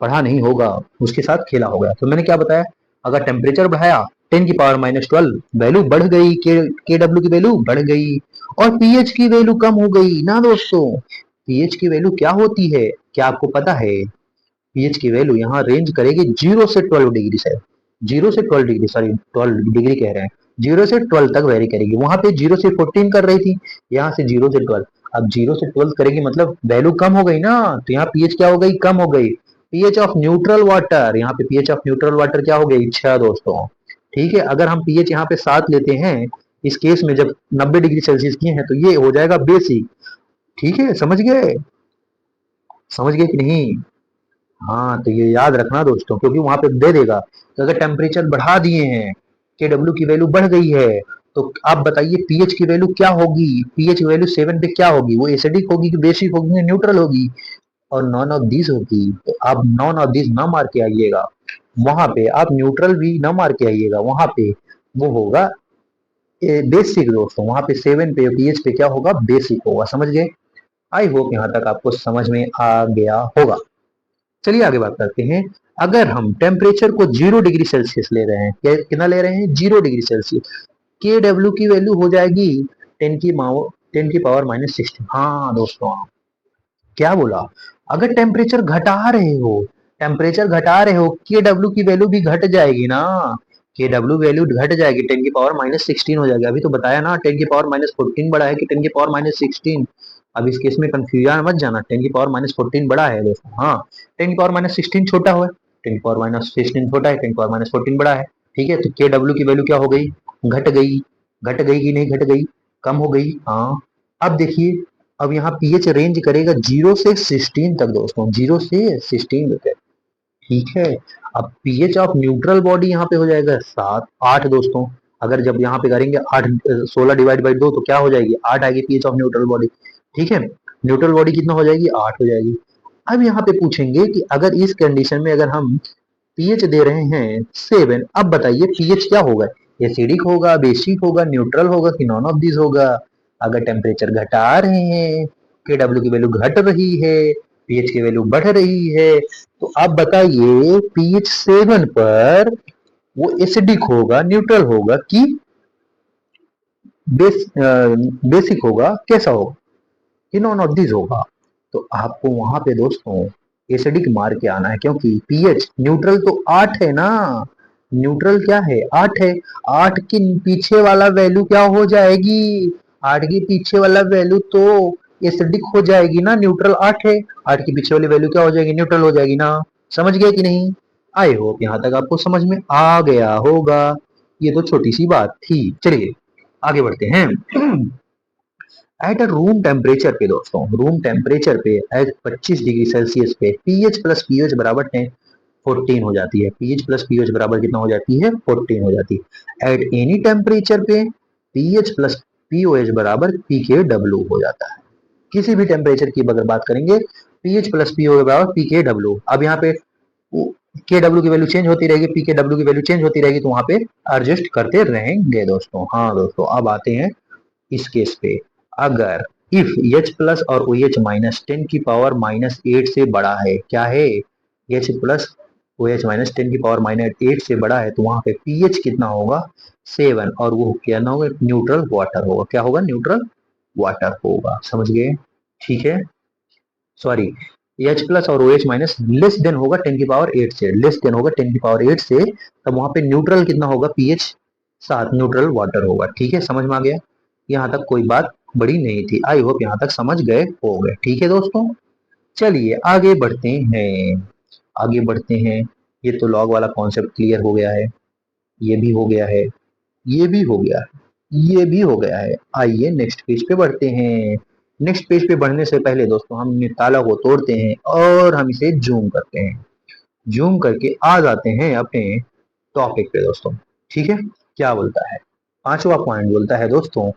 पढ़ा नहीं होगा उसके साथ खेला हो गया। तो मैंने क्या बताया, अगर टेम्परेचर बढ़ाया 10 की पावर -12 वैल्यू बढ़ गई, के डब्ल्यू की वैल्यू बढ़ गई, और पीएच की वैल्यू कम हो गई ना दोस्तों। पीएच की वैल्यू क्या होती है, क्या आपको पता है? पीएच की वैल्यू यहाँ रेंज करेगी 0 से 12 डिग्री से, 0 से 12 डिग्री, सॉरी 12 डिग्री कह रहे हैं, 0 से 12 तक वेरी करेगी। वहां पे 0 से 14 कर रही थी, यहाँ से 0 से 12। अब 0 से 12 करेगी मतलब वैल्यू कम हो गई ना, तो यहाँ पीएच क्या हो गई, कम हो गई। पीएच ऑफ न्यूट्रल वाटर, यहाँ पे पीएच ऑफ न्यूट्रल वाटर क्या हो गई, 6 दोस्तों, ठीक है। अगर हम पीएच यहाँ पे 7 लेते हैं, इस केस में जब 90 डिग्री सेल्सियस किए हैं तो ये हो जाएगा बेसिक, ठीक है। समझ गए, समझ गए कि नहीं? हाँ तो ये याद रखना दोस्तों, क्योंकि वहां पे दे देगा तो अगर टेम्परेचर बढ़ा दिए हैं, के डब्ल्यू की वैल्यू बढ़ गई है, तो आप बताइए पीएच की वैल्यू क्या होगी, पीएच की वैल्यू 7 पे क्या होगी, वो एसिडिक होगी कि बेसिक होगी, न्यूट्रल होगी, और नॉन ऑफ दिस होगी। तो आप नॉन ऑफ दिस ना मार के आइएगा, वहां पे आप न्यूट्रल भी ना मार के आइएगा, वहां पे वो होगा बेसिक दोस्तों, वहां पे 7 पे पीएच पे क्या होगा, बेसिक होगा। समझ गए? आई होप यहाँ तक आपको समझ में आ गया होगा। चलिए आगे बात करते हैं। अगर हम टेम्परेचर को 0 डिग्री सेल्सियस ले रहे हैं, कितना ले रहे हैं, 0 डिग्री सेल्सियस, के डब्ल्यू की वैल्यू हो जाएगी 10 की पावर -16। हाँ दोस्तों, क्या बोला, अगर टेम्परेचर घटा रहे हो, टेम्परेचर घटा रहे हो, के डब्ल्यू की वैल्यू भी घट जाएगी ना, के डब्ल्यू वैल्यू घट जाएगी, 10 की पावर -16 हो जाएगी। अभी तो बताया ना 10 की पावर -14 बड़ा है कि 10 की पावर -16। अब इस केस में कंफ्यूजन मत जाना, 10 की पावर -14 बड़ा है दोस्तों, हाँ 10 की पावर -16 छोटा हुआ है, 10 की पावर -16 छोटा है, 10 की पावर -14 बड़ा है। ठीक है, तो के डब्ल्यू की वैल्यू क्या हो गई, घट गई, घट गई कि नहीं घट गई, कम हो गई, हाँ। अब देखिए, अब यहाँ पीएच रेंज करेगा 0 से 16 तक दोस्तों, 0 से 16 तक, ठीक है। अब पीएच ऑफ न्यूट्रल बॉडी यहाँ पे हो जाएगा 7 8 दोस्तों। अगर जब यहाँ पे करेंगे 8 16 डिवाइड बाई 2 तो क्या हो जाएगी, 8 आएगी पीएच ऑफ न्यूट्रल बॉडी, ठीक है। न्यूट्रल बॉडी कितना हो जाएगी, 8 हो जाएगी। अब यहाँ पे पूछेंगे कि अगर इस कंडीशन में अगर हम पीएच दे रहे हैं 7, अब बताइए पीएच क्या होगा, एसिडिक होगा, बेसिक होगा, न्यूट्रल होगा कि नॉन ऑफ दिस होगा। अगर टेम्परेचर घटा रहे हैं, के डब्ल्यू की वैल्यू घट रही है, पीएच की वैल्यू बढ़ रही है, तो आप बताइए पीएच 7 पर वो एसिडिक होगा, न्यूट्रल होगा कि बेसिक होगा, कैसा होगा कि नॉन ऑफ दिस होगा। तो आपको वहां पे दोस्तों एसिडिक मार के आना है, क्योंकि पीएच न्यूट्रल तो 8 है ना, न्यूट्रल क्या है, 8 है। 8 के पीछे वाला वैल्यू क्या हो जाएगी, 8 के पीछे वाला वैल्यू तो एसिडिक हो जाएगी ना, न्यूट्रल 8 है, 8 के पीछे वाली वैल्यू क्या हो जाएगी, न्यूट्रल हो जाएगी ना। समझ गए कि नहीं, आई होप यहाँ तक आपको समझ में आ गया होगा। ये तो छोटी सी बात थी, चलिए आगे बढ़ते हैं। एट अ रूम टेम्परेचर पे दोस्तों, रूम टेम्परेचर पे एट 25 डिग्री सेल्सियस पे पीएच प्लस पीओएच बराबर 14 हो जाती है, पीएच प्लस पीओएच बराबर कितना हो जाती है, 14 हो जाती है। एट एनी टेम्परेचर पे पीएच प्लस पीओएच बराबर पीके डब्ल्यू हो जाता है। किसी भी टेम्परेचर की अगर बात करेंगे, पीएच प्लस पीओएच बराबर पीके डब्ल्यू। अब यहाँ पे के डब्ल्यू की वैल्यू चेंज होती रहेगी, पी के डब्ल्यू की वैल्यू चेंज होती रहेगी, तो वहां पे एडजस्ट करते रहेंगे दोस्तों। हाँ दोस्तों, अब आते हैं इस केस पे, अगर इफ एच प्लस और ओ एच माइनस 10 की पावर -8 से बड़ा है, क्या है, H plus O H minus 10 की पावर -8 से बड़ा है, तो वहां पे पीएच कितना होगा, 7, और वो क्या ना होगा, न्यूट्रल वाटर होगा, क्या होगा, न्यूट्रल वाटर होगा, समझ गए, ठीक है। सॉरी, एच प्लस और O H minus less than होगा 10 की पावर 8 से, लेस देन होगा 10 की पावर 8 से, तब वहां पे न्यूट्रल कितना होगा, पीएच 7, न्यूट्रल वाटर होगा, ठीक है, समझ में आ गया। यहाँ तक कोई बात बड़ी नहीं थी, आई होप यहाँ तक समझ गए हो गए, ठीक है दोस्तों। चलिए आगे बढ़ते हैं, आगे बढ़ते हैं। ये तो लॉग वाला कॉन्सेप्ट क्लियर हो गया है, ये भी हो गया है, ये भी हो गया है, ये भी हो गया है। आइए नेक्स्ट पेज पे बढ़ते हैं। नेक्स्ट पेज पे बढ़ने से पहले दोस्तों हम ताला को तोड़ते हैं और हम इसे जूम करते हैं, जूम करके आ जाते हैं अपने टॉपिक पे दोस्तों, ठीक है। क्या बोलता है, पांचवा पॉइंट बोलता है दोस्तों,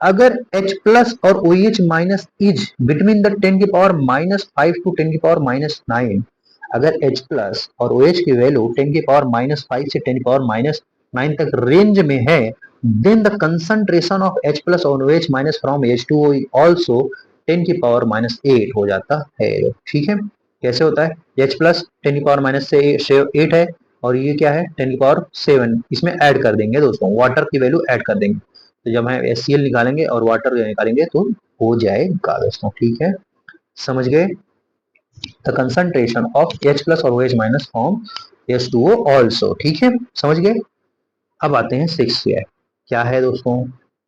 अगर H प्लस और OH minus is between the 10 की पावर -5 टू 10 की पावर -9, अगर H प्लस और OH की वैल्यू 10 की पावर -5 से 10 की पावर -9 तक रेंज में है, then the concentration of H plus और OH minus from H2O also 10 की पावर -8 हो जाता है, ठीक है। कैसे होता है, H प्लस 10 की पावर -8 है, और ये क्या है, 10 की पावर 7, इसमें ऐड कर देंगे दोस्तों, वाटर की वैल्यू ऐड कर देंगे, तो जब हम HCl निकालेंगे और वाटर निकालेंगे तो हो जाएगा दोस्तों, ठीक है, समझ गए। The concentration of H plus और OH minus form H2O also, ठीक है, समझ गए। अब आते हैं 6 पे, क्या है दोस्तों,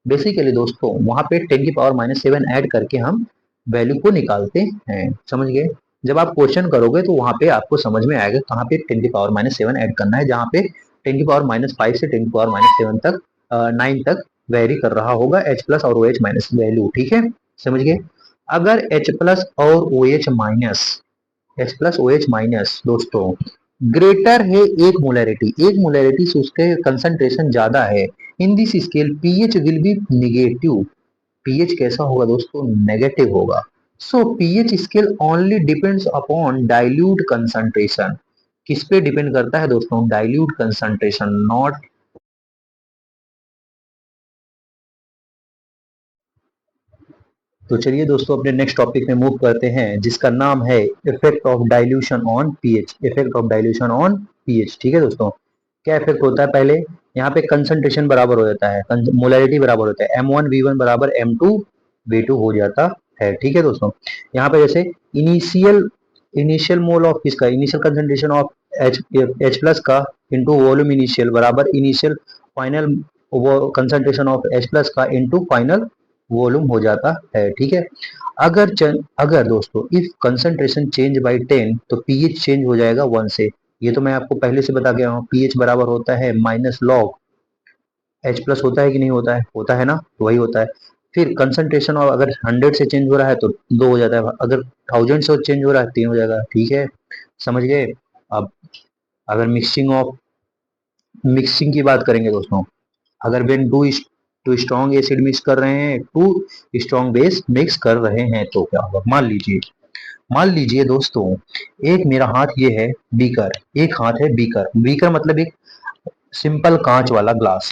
बेसिकली दोस्तों वहां पे 10 की पावर -7 ऐड करके हम वैल्यू को निकालते हैं, समझ गए। जब आप क्वेश्चन करोगे तो वहां पे आपको समझ में आएगा कहाँ पे 10 की पावर -7 ऐड करना है, जहाँ पे 10 की पावर -5 से 10 की पावर -7 तक 9 तक वेरी कर रहा होगा H प्लस और OH माइनस वैल्यू, ठीक है, समझ गए। अगर H प्लस और OH minus, H plus OH minus दोस्तों ग्रेटर है एक मोलैरिटी से उसके कंसंट्रेशन ज्यादा है, in this scale pH will be negative, pH कैसा होगा दोस्तों, नेगेटिव होगा। सो pH scale only depends upon dilute concentration, किस पे डिपेंड करता है दोस्तों, डाइल्यूट कंसंट्रेशन, नॉट। तो चलिए दोस्तों अपने नेक्स्ट टॉपिक में मूव करते हैं, जिसका नाम है effect of dilution on pH, effect of dilution on pH, ठीक है दोस्तों। क्या इफेक्ट होता है, पहले यहाँ पे कंसंट्रेशन बराबर हो जाता है, मोलैरिटी बराबर होता है, M1V1 बराबर M2V2 हो जाता है, ठीक है दोस्तों। यहाँ पे जैसे इनिशियल इनिशियल मोल ऑफ किसका, initial concentration of H plus का इंटू वॉल्यूम इनिशियल बराबर इनिशियल फाइनल वो कंसंट्रेशन ऑफ H प्लस का इंटू फाइनल वॉल्यूम हो जाता है, ठीक है। अगर दोस्तों इफ कंसंट्रेशन चेंज बाय 10 तो पीएच चेंज हो जाएगा 1 से, ये तो मैं आपको पहले से बता गया हूँ, पीएच बराबर होता है माइनस लॉग एच प्लस, होता है कि नहीं होता है? होता है ना, तो वही होता है। फिर कंसंट्रेशन और अगर 100 से चेंज हो रहा है तो 2 हो जाता है, अगर 1000 से चेंज हो रहा है 3 हो जाएगा। ठीक है, समझ गए? अब अगर मिक्सिंग की बात करेंगे दोस्तों, अगर when two strong acid mix कर रहे हैं, टू स्ट्रॉन्ग बेस मिक्स कर रहे हैं, तो क्या होगा? मान लीजिए दोस्तों, एक मेरा हाथ ये है बीकर, एक हाथ है बीकर। बीकर मतलब एक सिंपल कांच वाला ग्लास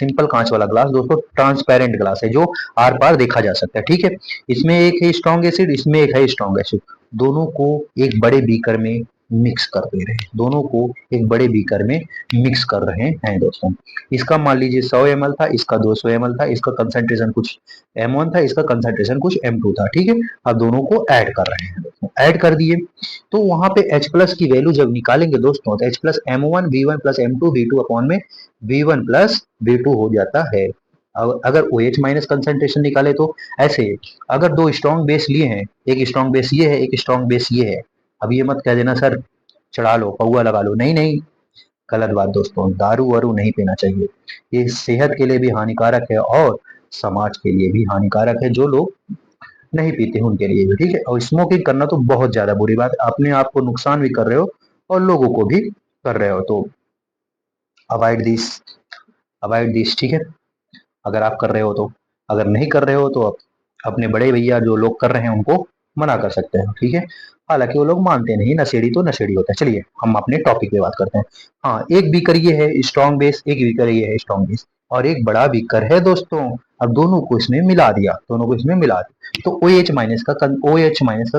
दोस्तों, ट्रांसपेरेंट ग्लास है जो आर पार देखा जा सकता है। ठीक है, इसमें एक है स्ट्रॉन्ग एसिड, इसमें एक है स्ट्रॉन्ग एसिड। दोनों को एक बड़े बीकर में मिक्स कर दे रहे हैं, दोनों को एक बड़े बीकर में मिक्स कर रहे हैं दोस्तों। इसका मान लीजिए 100 ml था, इसका 200 ml था, इसका कंसंट्रेशन कुछ M1 था, इसका कंसंट्रेशन कुछ M2 था। ठीक है, अब दोनों को ऐड कर रहे हैं दोस्तों, ऐड कर दिए तो वहां पे H प्लस की वैल्यू जब निकालेंगे दोस्तों, तो H plus M1 V1 plus M2 V2 upon में V1 प्लस V2 हो जाता है। अगर OH माइनस कंसंट्रेशन निकाले तो ऐसे, अगर दो स्ट्रॉन्ग बेस लिए हैं, एक स्ट्रॉन्ग बेस ये है, एक स्ट्रॉन्ग बेस ये है। अब ये मत कह देना सर चढ़ा लो, पौआ लगा लो, नहीं नहीं, गलत बात दोस्तों, दारू वारू नहीं पीना चाहिए। ये सेहत के लिए भी हानिकारक है और समाज के लिए भी हानिकारक है, जो लोग नहीं पीते हैं उनके लिए भी। ठीक है, और स्मोकिंग करना तो बहुत ज्यादा बुरी बात है, अपने आप को नुकसान भी कर रहे हो और लोगों को भी कर रहे हो, तो अवॉइड दिस, अवॉइड दिस। ठीक है, अगर आप कर रहे हो तो, अगर नहीं कर रहे हो तो आप अपने बड़े भैया जो लोग कर रहे हैं उनको मना कर सकते हैं। ठीक है, हालांकि वो लोग मानते नहीं, नशेड़ी तो नशेड़ी होता है। चलिए हम अपने टॉपिक पे बात करते हैं। हाँ, एक बीकर ये है स्ट्रॉन्ग बेस, एक बीकर ये है स्ट्रॉन्ग बेस, और एक बड़ा बीकर है दोस्तों। अब दोनों को इसमें मिला दिया, दोनों को इसमें मिला दिया, तो OH माइनस का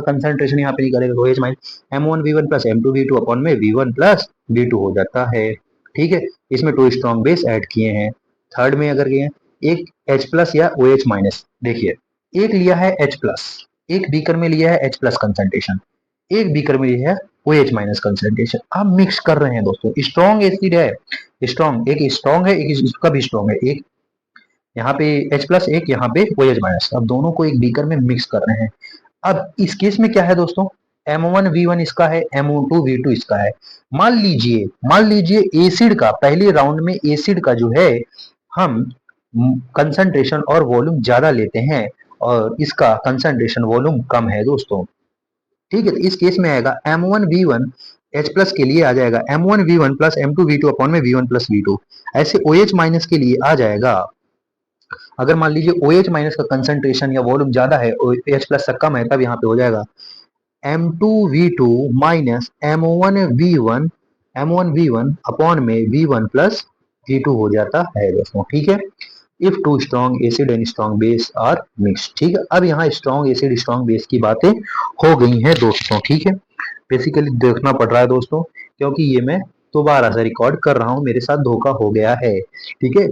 कंसंट्रेशन यहाँ पे निकलेगा, OH minus M1V1 plus M2V2 upon में V1 प्लस V2 हो जाता है। ठीक है, इसमें टू स्ट्रॉन्ग बेस ऐड किए हैं। थर्ड में अगर गए एक H प्लस या OH माइनस, देखिए एक लिया है H प्लस, एक बीकर में लिया है H प्लस कंसंट्रेशन, एक बीकर में लिया है OH माइनस कंसंट्रेशन। आप मिक्स कर रहे हैं दोस्तों, स्ट्रॉन्ग एसिड है, स्ट्रॉन्ग, एक स्ट्रॉन्ग है, एक इसका भी स्ट्रॉन्ग है, एक यहाँ पे H प्लस, एक यहाँ पे OH माइनस। अब दोनों को एक बीकर में मिक्स कर रहे हैं। अब इस केस में क्या है दोस्तों, M1V1 इसका है, M2V2 इसका है। मान लीजिए एसिड का, पहले राउंड में एसिड का जो है हम कंसंट्रेशन और वॉल्यूम ज्यादा लेते हैं और इसका कंसंट्रेशन वॉल्यूम कम है दोस्तों। ठीक है, तो इस केस में आएगा M1V1 H प्लस के लिए आ जाएगा M1V1 प्लस M2V2 अपॉन में V1 प्लस V2। ऐसे OH माइनस के लिए आ जाएगा, अगर मान लीजिए OH माइनस का कंसंट्रेशन या वॉल्यूम ज्यादा है, H प्लस से कम है, तब यहाँ पे हो जाएगा M2V2 माइनस M1V1 अपॉन में V1 प्लस V2 हो जाता है दोस्तों। ठीक है, if two strong acid and strong base are mix. ठीक है, अब यहाँ स्ट्रॉन्ग एसिड स्ट्रॉन्ग बेस की बातें हो गई हैं दोस्तों। ठीक है, बेसिकली देखना पड़ रहा है दोस्तों, क्योंकि ये मैं दोबारा से रिकॉर्ड कर रहा हूँ, मेरे साथ धोखा हो गया है। ठीक है,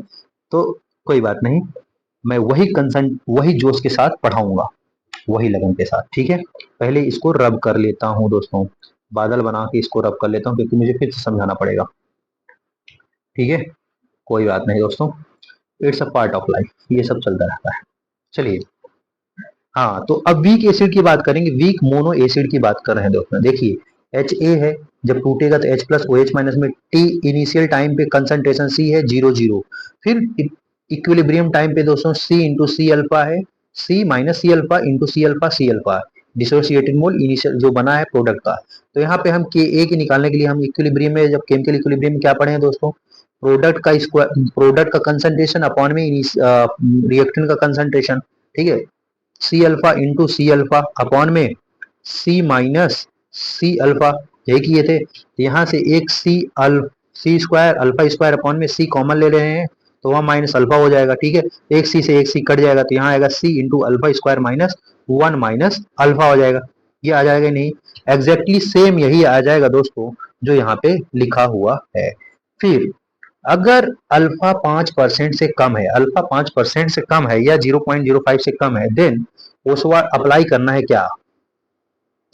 तो कोई बात नहीं, मैं वही जोश के साथ पढ़ाऊंगा, वही लगन के साथ। ठीक है, पहले इसको रब कर लेता हूँ दोस्तों, बादल बना के इसको रब कर लेता हूँ, क्योंकि मुझे फिर से समझाना पड़ेगा। ठीक है, कोई बात नहीं दोस्तों, it's a part of life, ये सब चलता रहता है। चलिए, हाँ, तो अब वीक एसिड की बात करेंगे, वीक मोनो एसिड की बात कर रहे हैं दोस्तों। देखिए Ha है, जब टूटेगा तो H प्लस OH माइनस में T इनिशियल टाइम पे कंसंट्रेशन C है 0 0, फिर इक्विलिब्रियम टाइम पे दोस्तों C इंटू सी अल्फा है, C minus C alpha into C alpha dissociated mole initial जो बना है प्रोडक्ट का। तो यहाँ पे हम Ka की निकालने के लिए हम इक्विलिब्रियम में, जब केमिकल इक्विलिब्रियम में क्या पढ़े हैं दोस्तों, प्रोडक्ट का कंसंट्रेशन अपॉन में रिएक्टेंट का कंसंट्रेशन। ठीक है, C alpha into C alpha upon में सी माइनस सी अल्फा, यही किए थे। यहाँ से एक सी स्क्वायर अल्फा स्क्वायर अपॉन में सी कॉमन ले रहे हैं, तो वहाँ माइनस अल्फा हो जाएगा। ठीक है, एक सी से एक सी कट जाएगा, तो यहाँ आएगा C into alpha square minus 1 minus alpha हो जाएगा। ये आ जाएगा नहीं, एग्जैक्टली सेम यही आ जाएगा दोस्तों जो यहाँ पे लिखा हुआ है। फिर अगर अल्फा 5% से कम है, अल्फा 5% से कम है या 0.05 से कम है, देन ओसवाल्ड अप्लाई करना है क्या,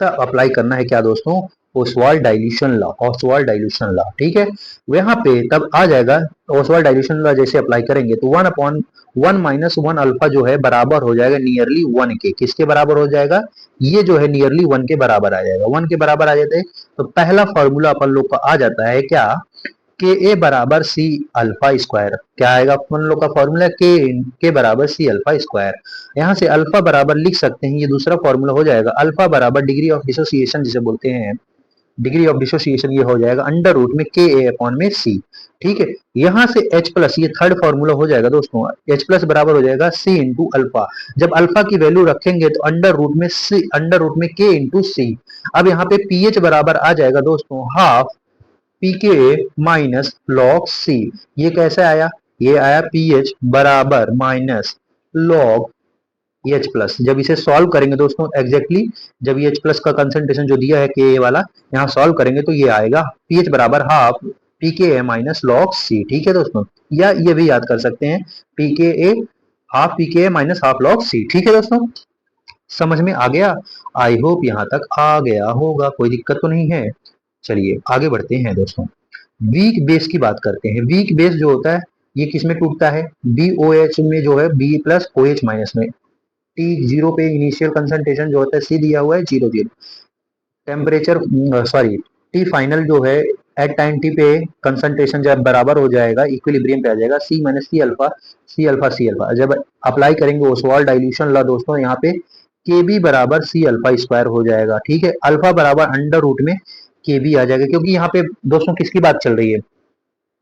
तब अप्लाई करना है क्या दोस्तों, Oswald dilution law, Oswald dilution law. ठीक है, यहाँ पे तब आ जाएगा ओसवाल्ड डाइल्यूशन लॉ, जैसे अप्लाई करेंगे तो 1/1 माइनस 1 अल्फा जो है बराबर हो जाएगा नियरली 1 के, किसके बराबर हो जाएगा, ये जो है नियरली 1 के बराबर आ जाएगा। 1 के बराबर आ जाते हैं तो पहला फॉर्मूला अपन लोग का आ जाता है क्या, के ए बराबर सी अल्फा स्क्वायर। क्या आएगा अपन लोग का फॉर्मूला, के बराबर सी अल्फा स्क्वायर। यहाँ से अल्फा बराबर लिख सकते हैं, ये दूसरा फॉर्मूला हो जाएगा, अल्फा बराबर डिग्री ऑफ डिसोसिएशन जिसे बोलते हैं, डिग्री ऑफ डिसोसिएशन ये हो जाएगा अंडर रूट में के ए अपॉन में सी। ठीक है, यहाँ से एच प्लस, ये थर्ड फॉर्मूला हो जाएगा दोस्तों, एच प्लस बराबर हो जाएगा सी इंटू अल्फा। जब अल्फा की वैल्यू रखेंगे तो अंडर रूट में सी, अंडर रूट में के इंटू सी। अब यहाँ पे पीएच बराबर आ जाएगा दोस्तों हाफ पी के माइनस लॉग सी। ये कैसे आया, ये आया पीएच बराबर माइनस लॉग एच प्लस। जब इसे सॉल्व करेंगे दोस्तों एग्जैक्टली, जब ये एच प्लस का कंसंट्रेशन जो दिया है के ए वाला, यहाँ सॉल्व करेंगे तो ये आएगा पीएच बराबर हाफ पी के ए माइनस लॉग सी। ठीक है दोस्तों, या ये भी याद कर सकते हैं पी के ए हाफ पी के ए माइनस हाफ लॉग सी। ठीक है दोस्तों, समझ में आ गया? आई होप यहाँ तक आ गया होगा, कोई दिक्कत तो नहीं है। चलिए आगे बढ़ते हैं दोस्तों, वीक बेस की बात करते हैं। वीक बेस जो होता है ये किस में टूटता है, बी ओ एच में जो है, B plus O H minus में। टी जीरो पे इनिशियल कंसंट्रेशन जो होता है सी दिया हुआ है 0 0। टेम्परेचर सॉरी, टी फाइनल जो है एट टाइम टी पे कंसंट्रेशन जब बराबर हो जाएगा, इक्विलिब्रियम पे आ जाएगा, C minus C alpha C alpha C alpha. जब अप्लाई करेंगे ओसवाल्ड डाइल्यूशन लॉ दोस्तों, यहाँ पे के बी बराबर सी अल्फा स्क्वायर हो जाएगा। ठीक है, अल्फा बराबर अंडर रूट में के बी आ जाएगा, क्योंकि यहाँ पे दोस्तों किसकी बात चल रही है,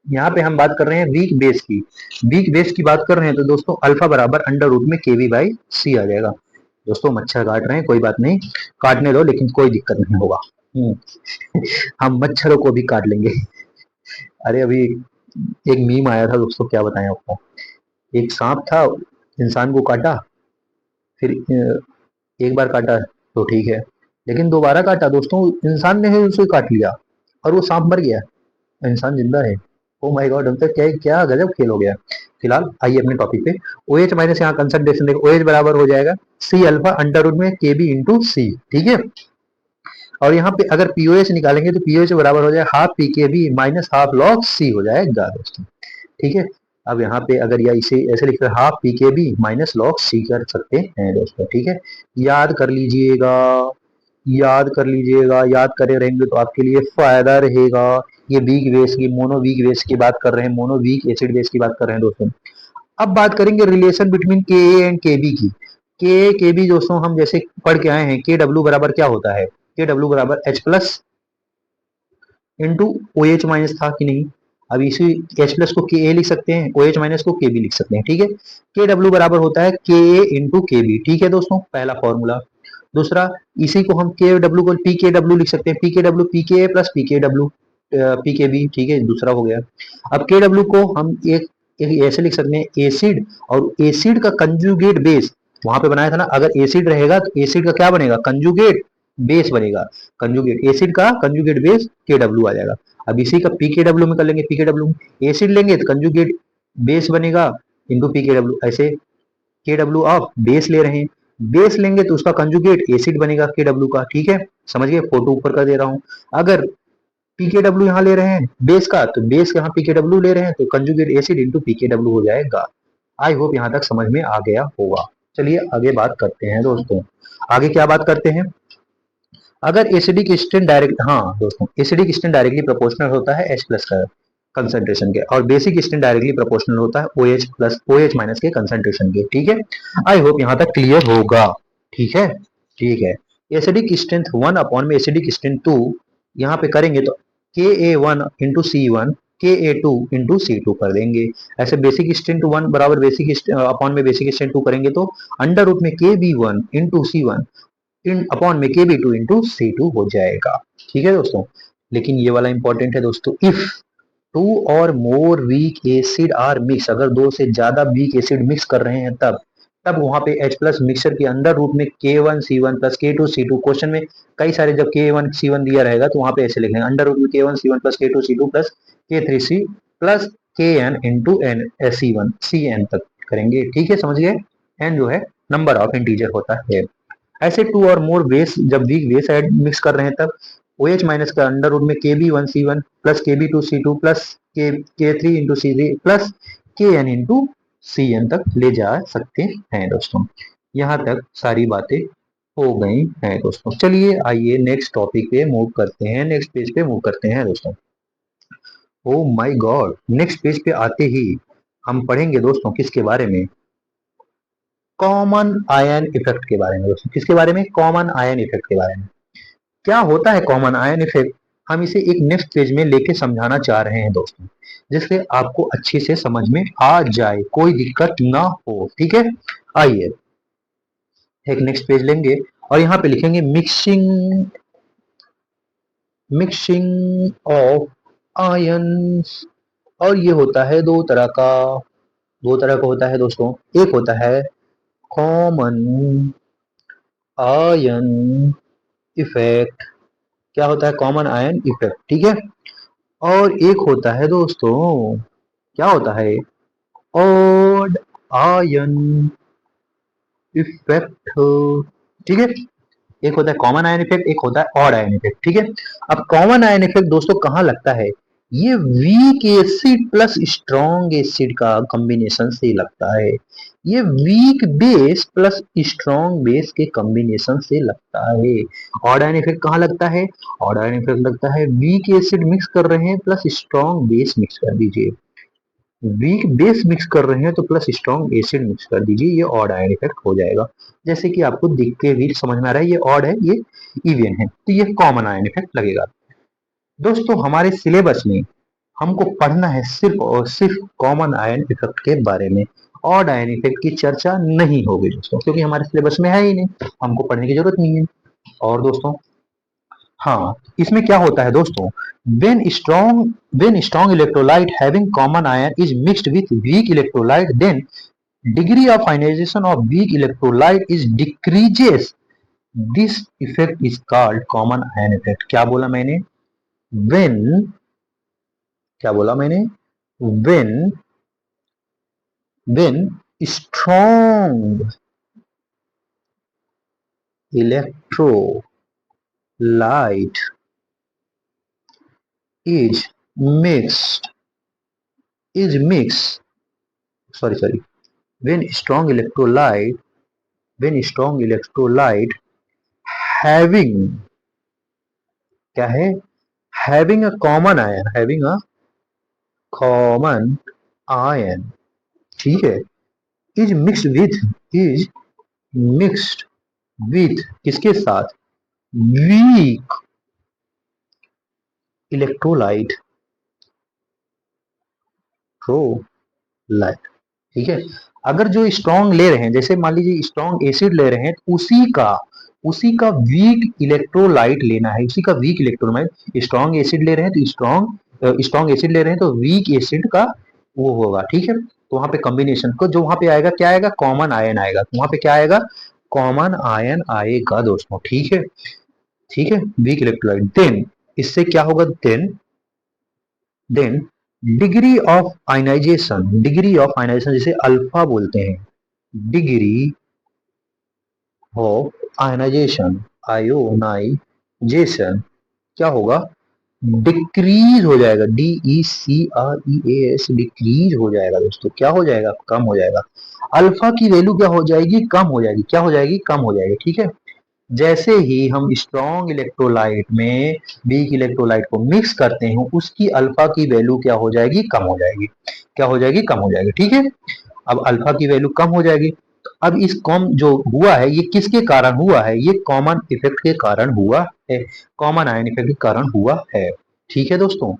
यहाँ पे हम बात कर रहे हैं वीक बेस की। वीक बेस की बात कर रहे हैं तो दोस्तों अल्फा बराबर अंडर रूट में के वी बाई सी आ जाएगा। दोस्तों मच्छर काट रहे हैं, कोई बात नहीं, काटने दो, लेकिन कोई दिक्कत नहीं होगा। हम मच्छरों को भी काट लेंगे। अरे अभी एक मीम आया था दोस्तों, क्या बताएं आपको। एक सांप था, इंसान को काटा, फिर एक बार काटा तो ठीक है, लेकिन दोबारा काटा दोस्तों, इंसान ने ही उसे काट लिया और वो सांप मर गया, इंसान जिंदा है। ओ माय गॉड, मतलब क्या क्या गजब खेल हो गया। फिलहाल आइए अपने टॉपिक पे। ओ एच माइनस यहाँ कंसंट्रेशन देखो, ओ एच बराबर हो जाएगा सी अल्फा अंडर रूट में के बी इंटू सी। ठीक है, और यहाँ पे अगर पीओएच निकालेंगे तो पीओएच बराबर हो जाएगा हाफ पी के B minus half log c हो जाएगा दोस्तों। ठीक है, अब यहाँ पे अगर या इसे ऐसे लिख रहे हाफ पी के बी माइनस लॉग सी कर सकते हैं दोस्तों। ठीक है, याद कर लीजिएगा, याद कर लीजिएगा, याद करे रहेंगे तो आपके लिए फायदा रहेगा। ये वीक बेस की, मोनो वीक बेस की बात कर रहे हैं, मोनो वीक एसिड बेस की बात कर रहे हैं दोस्तों। अब बात करेंगे रिलेशन बिटवीन के ए एंड के बी की। के बी दोस्तों हम जैसे पढ़ के आए हैं, के डब्ल्यू बराबर क्या होता है, के डब्ल्यू बराबर H plus into O H minus था कि नहीं। अब इसी एच प्लस को के ए लिख सकते हैं, ओ एच माइनस को के बी लिख सकते हैं। ठीक है, के डब्ल्यू बराबर होता है के ए इंटू के बी। ठीक है दोस्तों, पहला फॉर्मूला। दूसरा, इसी को हम के डब्ल्यू को पी के डब्ल्यू लिख सकते हैं, पी के W P K a plus P के डब्ल्यू पी के बी। ठीक है, दूसरा हो गया। अब के डब्ल्यू को हम एक ऐसे लिख सकते हैं एसिड, और एसिड का कंजुगेट बेस वहां पे बनाया था ना, अगर एसिड रहेगा तो एसिड का क्या बनेगा, कंजुगेट बेस बनेगा। कंजुगेट एसिड का कंजुगेट बेस के डब्ल्यू आ जाएगा। अब इसी का पी के डब्ल्यू में कर लेंगे, पी के डब्ल्यू एसिड लेंगे तो कंजुगेट बेस बनेगा इंटू पी के डब्ल्यू। ऐसे के डब्ल्यू ऑफ बेस ले रहे हैं, बेस लेंगे तो उसका कंजुगेट एसिड बनेगा के डब्ल्यू का। ठीक है, समझ गए, फोटो ऊपर कर दे रहा हूं। अगर पीके डब्ल्यू यहाँ ले रहे हैं बेस का, तो बेस यहाँ पीके डब्ल्यू ले रहे हैं तो कंजुगेट एसिड इंटू पीके डब्ल्यू हो जाएगा। आई होप यहाँ तक समझ में आ गया होगा। चलिए आगे बात करते हैं दोस्तों, आगे क्या बात करते हैं। अगर एसिडिक स्ट्रेन डायरेक्ट, हाँ दोस्तों, एसिडिक स्ट्रेन डायरेक्टली प्रोपोर्शनल होता है एच प्लस का कंसंट्रेशन के, और बेसिक स्ट्रेन डायरेक्टली प्रोपोर्शनल होता है OH प्लस OH माइनस के कंसंट्रेशन के। ठीक है, आई होप यहाँ तक क्लियर होगा। ठीक है, ठीक है। एसिडिक स्ट्रेंथ 1 अपॉन में एसिडिक स्ट्रेंथ 2 यहाँ पे करेंगे तो Ka1 into C1 Ka2 into C2 कर देंगे। ऐसे बेसिक स्ट्रेंथ 1 बराबर बेसिक अपॉन में बेसिक स्ट्रेंथ 2 करेंगे तो अंडर रूट में Kb1 इंटू C1 इन अपॉन में Kb2 इंटू C2 हो जाएगा। ठीक है दोस्तों, लेकिन ये वाला इंपॉर्टेंट है दोस्तों, if two or more weak acid are mix, अगर दो से ज्यादा वीक एसिड मिक्स कर रहे हैं तब तब वहां पे H प्लस मिक्सचर के अंदर रूट में K1 C1 plus K2 C2, question में कई सारे जब K1 C1 दिया रहेगा तो वहां पे ऐसे लिखेंगे अंडर रूट में K1 C1 plus K2 C2 plus K3C plus Kn into N C1 Cn तक करेंगे। ठीक है, समझ गए, एन जो है नंबर ऑफ इंटीजर होता है। ऐसे टू और मोर बेस जब वीक बेस ऐड मिक्स कर रहे हैं तब OH माइनस का अंडर रूट में Kb1C1 plus Kb2C2 plus K3 into C3 plus Kn into Cn तक ले जा सकते हैं दोस्तों। यहाँ तक सारी बातें हो गई हैं दोस्तों। चलिए आइए नेक्स्ट टॉपिक पे मूव करते हैं, नेक्स्ट पेज पे मूव करते हैं दोस्तों। Oh my God, next page पे आते ही हम पढ़ेंगे दोस्तों किसके बारे में, कॉमन आयन इफेक्ट के बारे में दोस्तों। किसके बारे में, कॉमन आयन इफेक्ट के बारे में। क्या होता है कॉमन आयन इफेक्ट, हम इसे एक नेक्स्ट पेज में लेके समझाना चाह रहे हैं दोस्तों, जिससे आपको अच्छे से समझ में आ जाए, कोई दिक्कत ना हो। ठीक है, आइए एक नेक्स्ट पेज लेंगे और यहाँ पे लिखेंगे मिक्सिंग, मिक्सिंग ऑफ आयंस। और ये होता है दो तरह का, दो तरह का होता है दोस्तों। एक होता है कॉमन आयन इफेक्ट, क्या होता है, कॉमन आयन इफेक्ट। ठीक है, और एक होता है दोस्तों, क्या होता है, ऑड आयन इफेक्ट। ठीक है, एक होता है कॉमन आयन इफेक्ट, एक होता है ऑड आयन इफेक्ट। ठीक है, अब कॉमन आयन इफेक्ट दोस्तों कहाँ लगता है, ये weak acid plus strong acid का कॉम्बिनेशन से लगता है। ये weak base plus strong base के कॉम्बिनेशन से लगता है। ऑड आयन इफेक्ट कहाँ लगता है, ऑड आयन इफेक्ट लगता है वीक एसिड मिक्स कर रहे हैं प्लस स्ट्रॉन्ग बेस मिक्स कर दीजिए, वीक बेस मिक्स कर रहे हैं तो प्लस स्ट्रॉन्ग एसिड मिक्स कर दीजिए, ये ऑड आयन इफेक्ट हो जाएगा। जैसे कि आपको दिख के भी समझ में आ रहा है, ये ऑड है ये इवन है, तो ये कॉमन आयन इफेक्ट लगेगा। दोस्तों हमारे सिलेबस में हमको पढ़ना है सिर्फ और सिर्फ कॉमन आयन इफेक्ट के बारे में, ऑड आयन इफेक्ट की चर्चा नहीं होगी दोस्तों, क्योंकि हमारे सिलेबस में है ही नहीं, हमको पढ़ने की जरूरत नहीं है। और दोस्तों हाँ, इसमें क्या होता है दोस्तों, when strong electrolyte having common ion is mixed with weak electrolyte, then degree of ionization of weak electrolyte is decreases, this effect is called common ion effect। क्या बोला मैंने, when, क्या बोला मैंने, when strong electrolyte is mixed, is mixed, sorry, when strong electrolyte, when strong electrolyte having, क्या है, having a common ion, having a common ion, ठीक है, is mixed with, is mixed with किसके साथ, weak electrolyte, electrolyte। ठीक है, अगर जो स्ट्रॉन्ग ले रहे हैं, जैसे मान लीजिए स्ट्रॉन्ग एसिड ले रहे हैं, तो उसी का वीक इलेक्ट्रोलाइट लेना है, उसी का वीक इलेक्ट्रोलाइट, स्ट्रॉन्ग एसिड ले रहे हैं तो स्ट्रॉन्ग एसिड ले रहे हैं तो वीक एसिड का वो होगा। ठीक है, तो वहां पे कॉम्बिनेशन को जो वहां पे आएगा क्या आएगा, कॉमन आयन आएगा, तो वहां पे क्या आएगा, कॉमन आयन आएगा दोस्तों। ठीक है, ठीक है, वीक इलेक्ट्रोलाइट, देन इससे क्या होगा, देन डिग्री ऑफ आयनाइजेशन जिसे अल्फा बोलते हैं, डिग्री ऑफ आयोनाइजेशन क्या होगा, डिक्रीज हो जाएगा, DECREAS, डिक्रीज हो जाएगा दोस्तों, क्या हो जाएगा, कम हो जाएगा। अल्फा की वैल्यू क्या हो जाएगी, कम हो जाएगी, क्या हो जाएगी, कम हो जाएगी। ठीक है, जैसे ही हम स्ट्रॉन्ग इलेक्ट्रोलाइट में वीक इलेक्ट्रोलाइट को मिक्स करते हैं, उसकी अल्फा की वैल्यू क्या हो जाएगी, कम हो जाएगी, क्या हो जाएगी, कम हो जाएगी। ठीक है, अब अल्फा की वैल्यू कम हो जाएगी, तो अब इस कॉम जो हुआ है ये किसके कारण हुआ है, ये कॉमन इफेक्ट के कारण हुआ है, कॉमन आयन इफेक्ट के कारण हुआ है। ठीक है दोस्तों,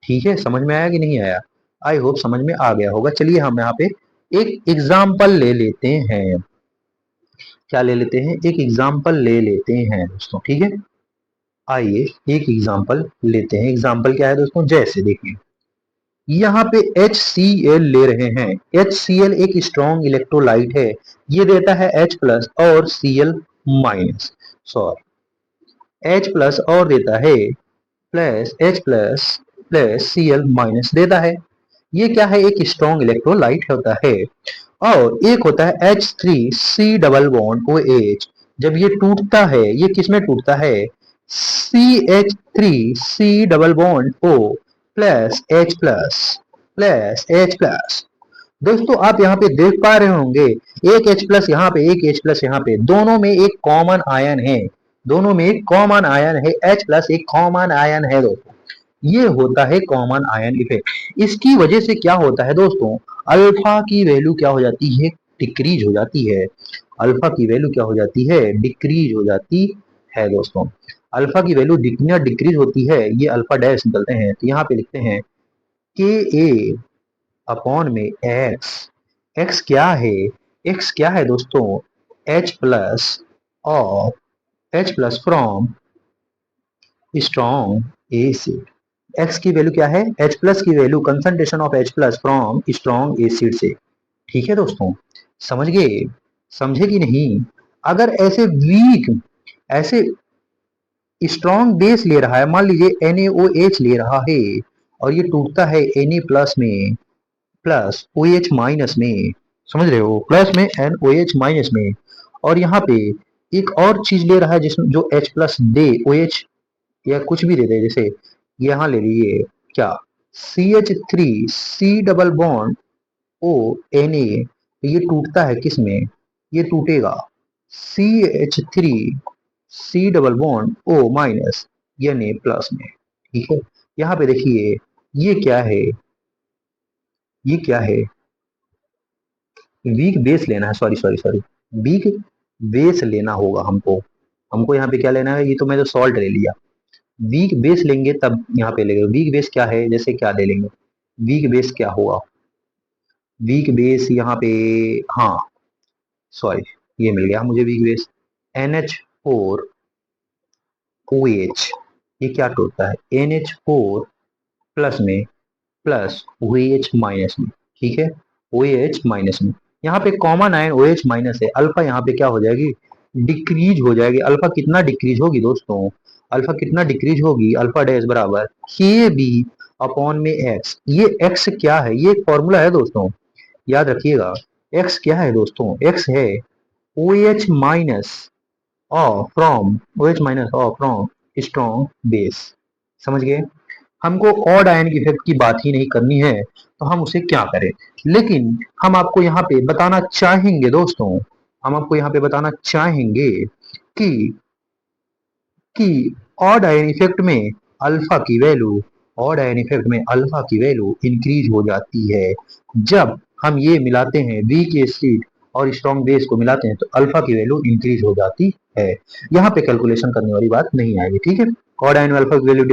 ठीक है, समझ में आया कि नहीं आया, आई होप समझ में आ गया होगा। चलिए हम यहाँ पे एक एग्जाम्पल ले लेते हैं, क्या ले लेते हैं, एक एग्जाम्पल ले लेते हैं दोस्तों। ठीक है, आइए एक एग्जाम्पल लेते हैं। एग्जाम्पल क्या है दोस्तों, जैसे देखिए यहाँ पे HCl ले रहे हैं, HCl एक स्ट्रॉन्ग इलेक्ट्रोलाइट है, ये देता है H प्लस और Cl minus, sorry H plus और देता है plus H plus plus Cl minus देता है। ये क्या है, एक स्ट्रॉन्ग इलेक्ट्रोलाइट होता है। और एक होता है H3C डबल बॉन्ड OH, जब ये टूटता है, ये किसमें टूटता है, CH3C double bond O plus H plus plus H plus, दोस्तों आप यहाँ पे देख पा रहे होंगे, एक H प्लस यहाँ पे, एक H प्लस यहाँ पे, दोनों में एक कॉमन आयन है, दोनों में एक कॉमन आयन है, H प्लस एक कॉमन आयन है दोस्तों। ये होता है कॉमन आयन इफेक्ट। इसकी वजह से क्या होता है दोस्तों, अल्फा की वैल्यू क्या हो जाती है, डिक्रीज हो जाती है। अल्फा की वैल्यू क्या हो जाती है, डिक्रीज हो जाती है दोस्तों। अल्फा की वैल्यू डिक्रीज होती है, ये अल्फा डैश निकलते हैं, तो यहाँ पे लिखते हैं के ए अपॉन में एक्स। एक्स क्या है, एक्स क्या है दोस्तों, H plus of, H plus from strong acid. X की वैल्यू क्या है, एच प्लस की value concentration of H plus from strong acid से। ठीक है दोस्तों, समझ गए, समझे कि नहीं। अगर ऐसे वीक, ऐसे स्ट्रॉन्ग बेस ले रहा है, मान लीजिए NaOH ले रहा है और ये टूटता है Na प्लस में, प्लस OH माइनस में, समझ रहे हो, प्लस में NOH माइनस में, और यहाँ पे एक और चीज ले रहा है जिसमें जो H प्लस दे, OH या कुछ भी दे दे, जैसे यहाँ ले लीजिए क्या, CH3 C double bond ONa, ये टूटता है किस में, ये टूटेगा CH3 C double bond O minus Na plus में। ठीक है, यहाँ पे देखिए ये क्या है, ये क्या है, वीक बेस लेना है, sorry sorry sorry, weak base लेना होगा हमको। हमको यहाँ पे क्या लेना है, ये तो मैं तो सॉल्ट ले लिया, वीक बेस लेंगे तब यहाँ पे लेंगे। वीक बेस क्या है, जैसे क्या ले लेंगे, वीक बेस क्या होगा, वीक बेस यहाँ पे, हाँ सॉरी, ये मिल गया मुझे वीक बेस, NH4OH, ये क्या टूटता है, NH4 प्लस में, प्लस OH माइनस में। ठीक है, OH माइनस में, यहाँ पे कॉमन आयन OH माइनस है, अल्फा यहाँ पे क्या हो जाएगी, डिक्रीज हो जाएगी। अल्फा कितना डिक्रीज होगी दोस्तों, अल्फा कितना डिक्रीज होगी, अल्फा डैश बराबर के बी अपॉन में एक्स। ये एक्स क्या है, ये एक फॉर्मूला है दोस्तों, याद रखिएगा। एक्स क्या है दोस्तों, एक्स है OH माइनस और फ्रॉम, OH माइनस और फ्रॉम स्ट्रॉन्ग बेस। समझ गए, हमको ऑड आयन की इफेक्ट की बात ही नहीं करनी है, तो हम उसे क्या करें। लेकिन हम आपको यहाँ पे बताना चाहेंगे दोस्तों, हम आपको यहाँ पे बताना चाहेंगे कि कि ऑड आयन इफेक्ट में अल्फा की वैल्यू, ऑड आयन इफेक्ट में अल्फा की वैल्यू इंक्रीज हो जाती है जब हम ये मिलाते हैं, वीक एसिड और स्ट्रॉन्ग बेस को मिलाते हैं तो अल्फा की वैल्यू इंक्रीज हो जाती है। यहाँ पे कैलकुलेशन करने वाली बात नहीं आएगी। ठीक है, ऑड आयन में अल्फा की वैल्यू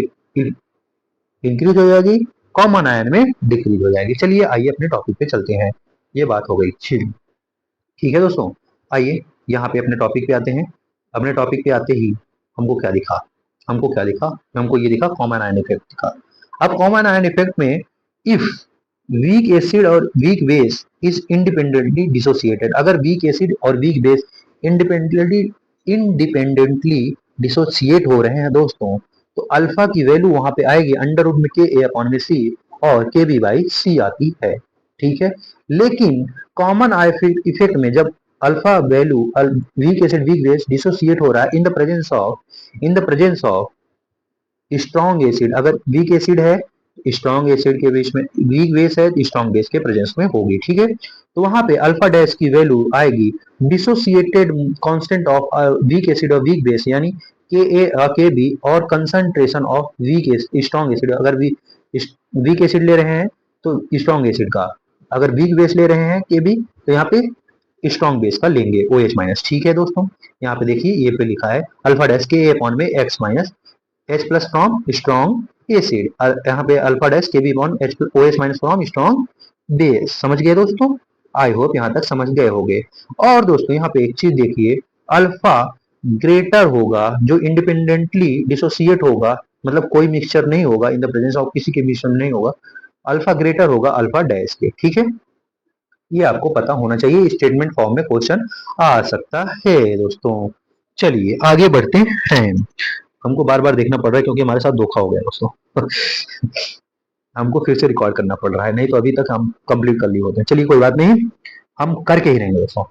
इंक्रीज हो जाएगी, कॉमन आयन में डिक्रीज हो जाएगी। चलिए आइए अपने टॉपिक पे चलते हैं, ये बात हो गई। ठीक है दोस्तों, आइए यहाँ पे अपने टॉपिक पे आते हैं। अपने टॉपिक पे आते ही हमको क्या दिखा, हमको क्या दिखा, हमको ये दिखा कॉमन आयन इफेक्ट दिखा। अब कॉमन आयन इफेक्ट में इफ वीक एसिड और weak base is independently dissociated, अगर वीक एसिड और weak base independently independently dissociate हो रहे हैं दोस्तों, तो अल्फा की वैल्यू वहां पे आएगी अंडर रूट में के ए अपॉन में सी और के बी बाई सी आती है। ठीक है, लेकिन कॉमन इफेक्ट में जब alpha value weak acid weak base dissociate हो रहा है in the presence of strong acid, अगर वीक एसिड है स्ट्रॉन्ग एसिड के बीच में, वीक बेस है स्ट्रॉन्ग बेस के प्रेजेंस में होगी। ठीक है, तो वहां पे अल्फा डैश की वैल्यू आएगी dissociated constant of weak acid और वीक बेस, यानी के ए के बी और concentration of weak strong acid, अगर वीक एसिड ले रहे हैं तो स्ट्रॉन्ग एसिड का, अगर वीक बेस ले रहे हैं के बी तो यहाँ पे स्ट्रॉन्ग बेस का लेंगे OH माइनस। ठीक है दोस्तों, यहाँ पे देखिए ये पे लिखा है alpha dash K A upon में X minus H plus from strong acid, यहाँ पे alpha dash K B bond H OH minus from strong base. समझ गए दोस्तों, आई होप यहाँ तक समझ गए होंगे। और दोस्तों यहाँ पे एक चीज देखिए, अल्फा ग्रेटर होगा जो इंडिपेंडेंटली डिसोसिएट होगा, मतलब कोई मिक्सचर नहीं होगा, इन द प्रेजेंस ऑफ किसी के मिश्रण नहीं होगा, अल्फा ग्रेटर होगा अल्फा डैश के। ठीक है, ये आपको पता होना चाहिए, स्टेटमेंट फॉर्म में क्वेश्चन आ सकता है दोस्तों। चलिए आगे बढ़ते हैं, हमको बार बार देखना पड़ रहा है क्योंकि हमारे साथ धोखा हो गया दोस्तों। हमको फिर से रिकॉर्ड करना पड़ रहा है, नहीं तो अभी तक हम कंप्लीट कर लिए होते हैं। चलिए कोई बात नहीं, हम करके ही रहेंगे दोस्तों।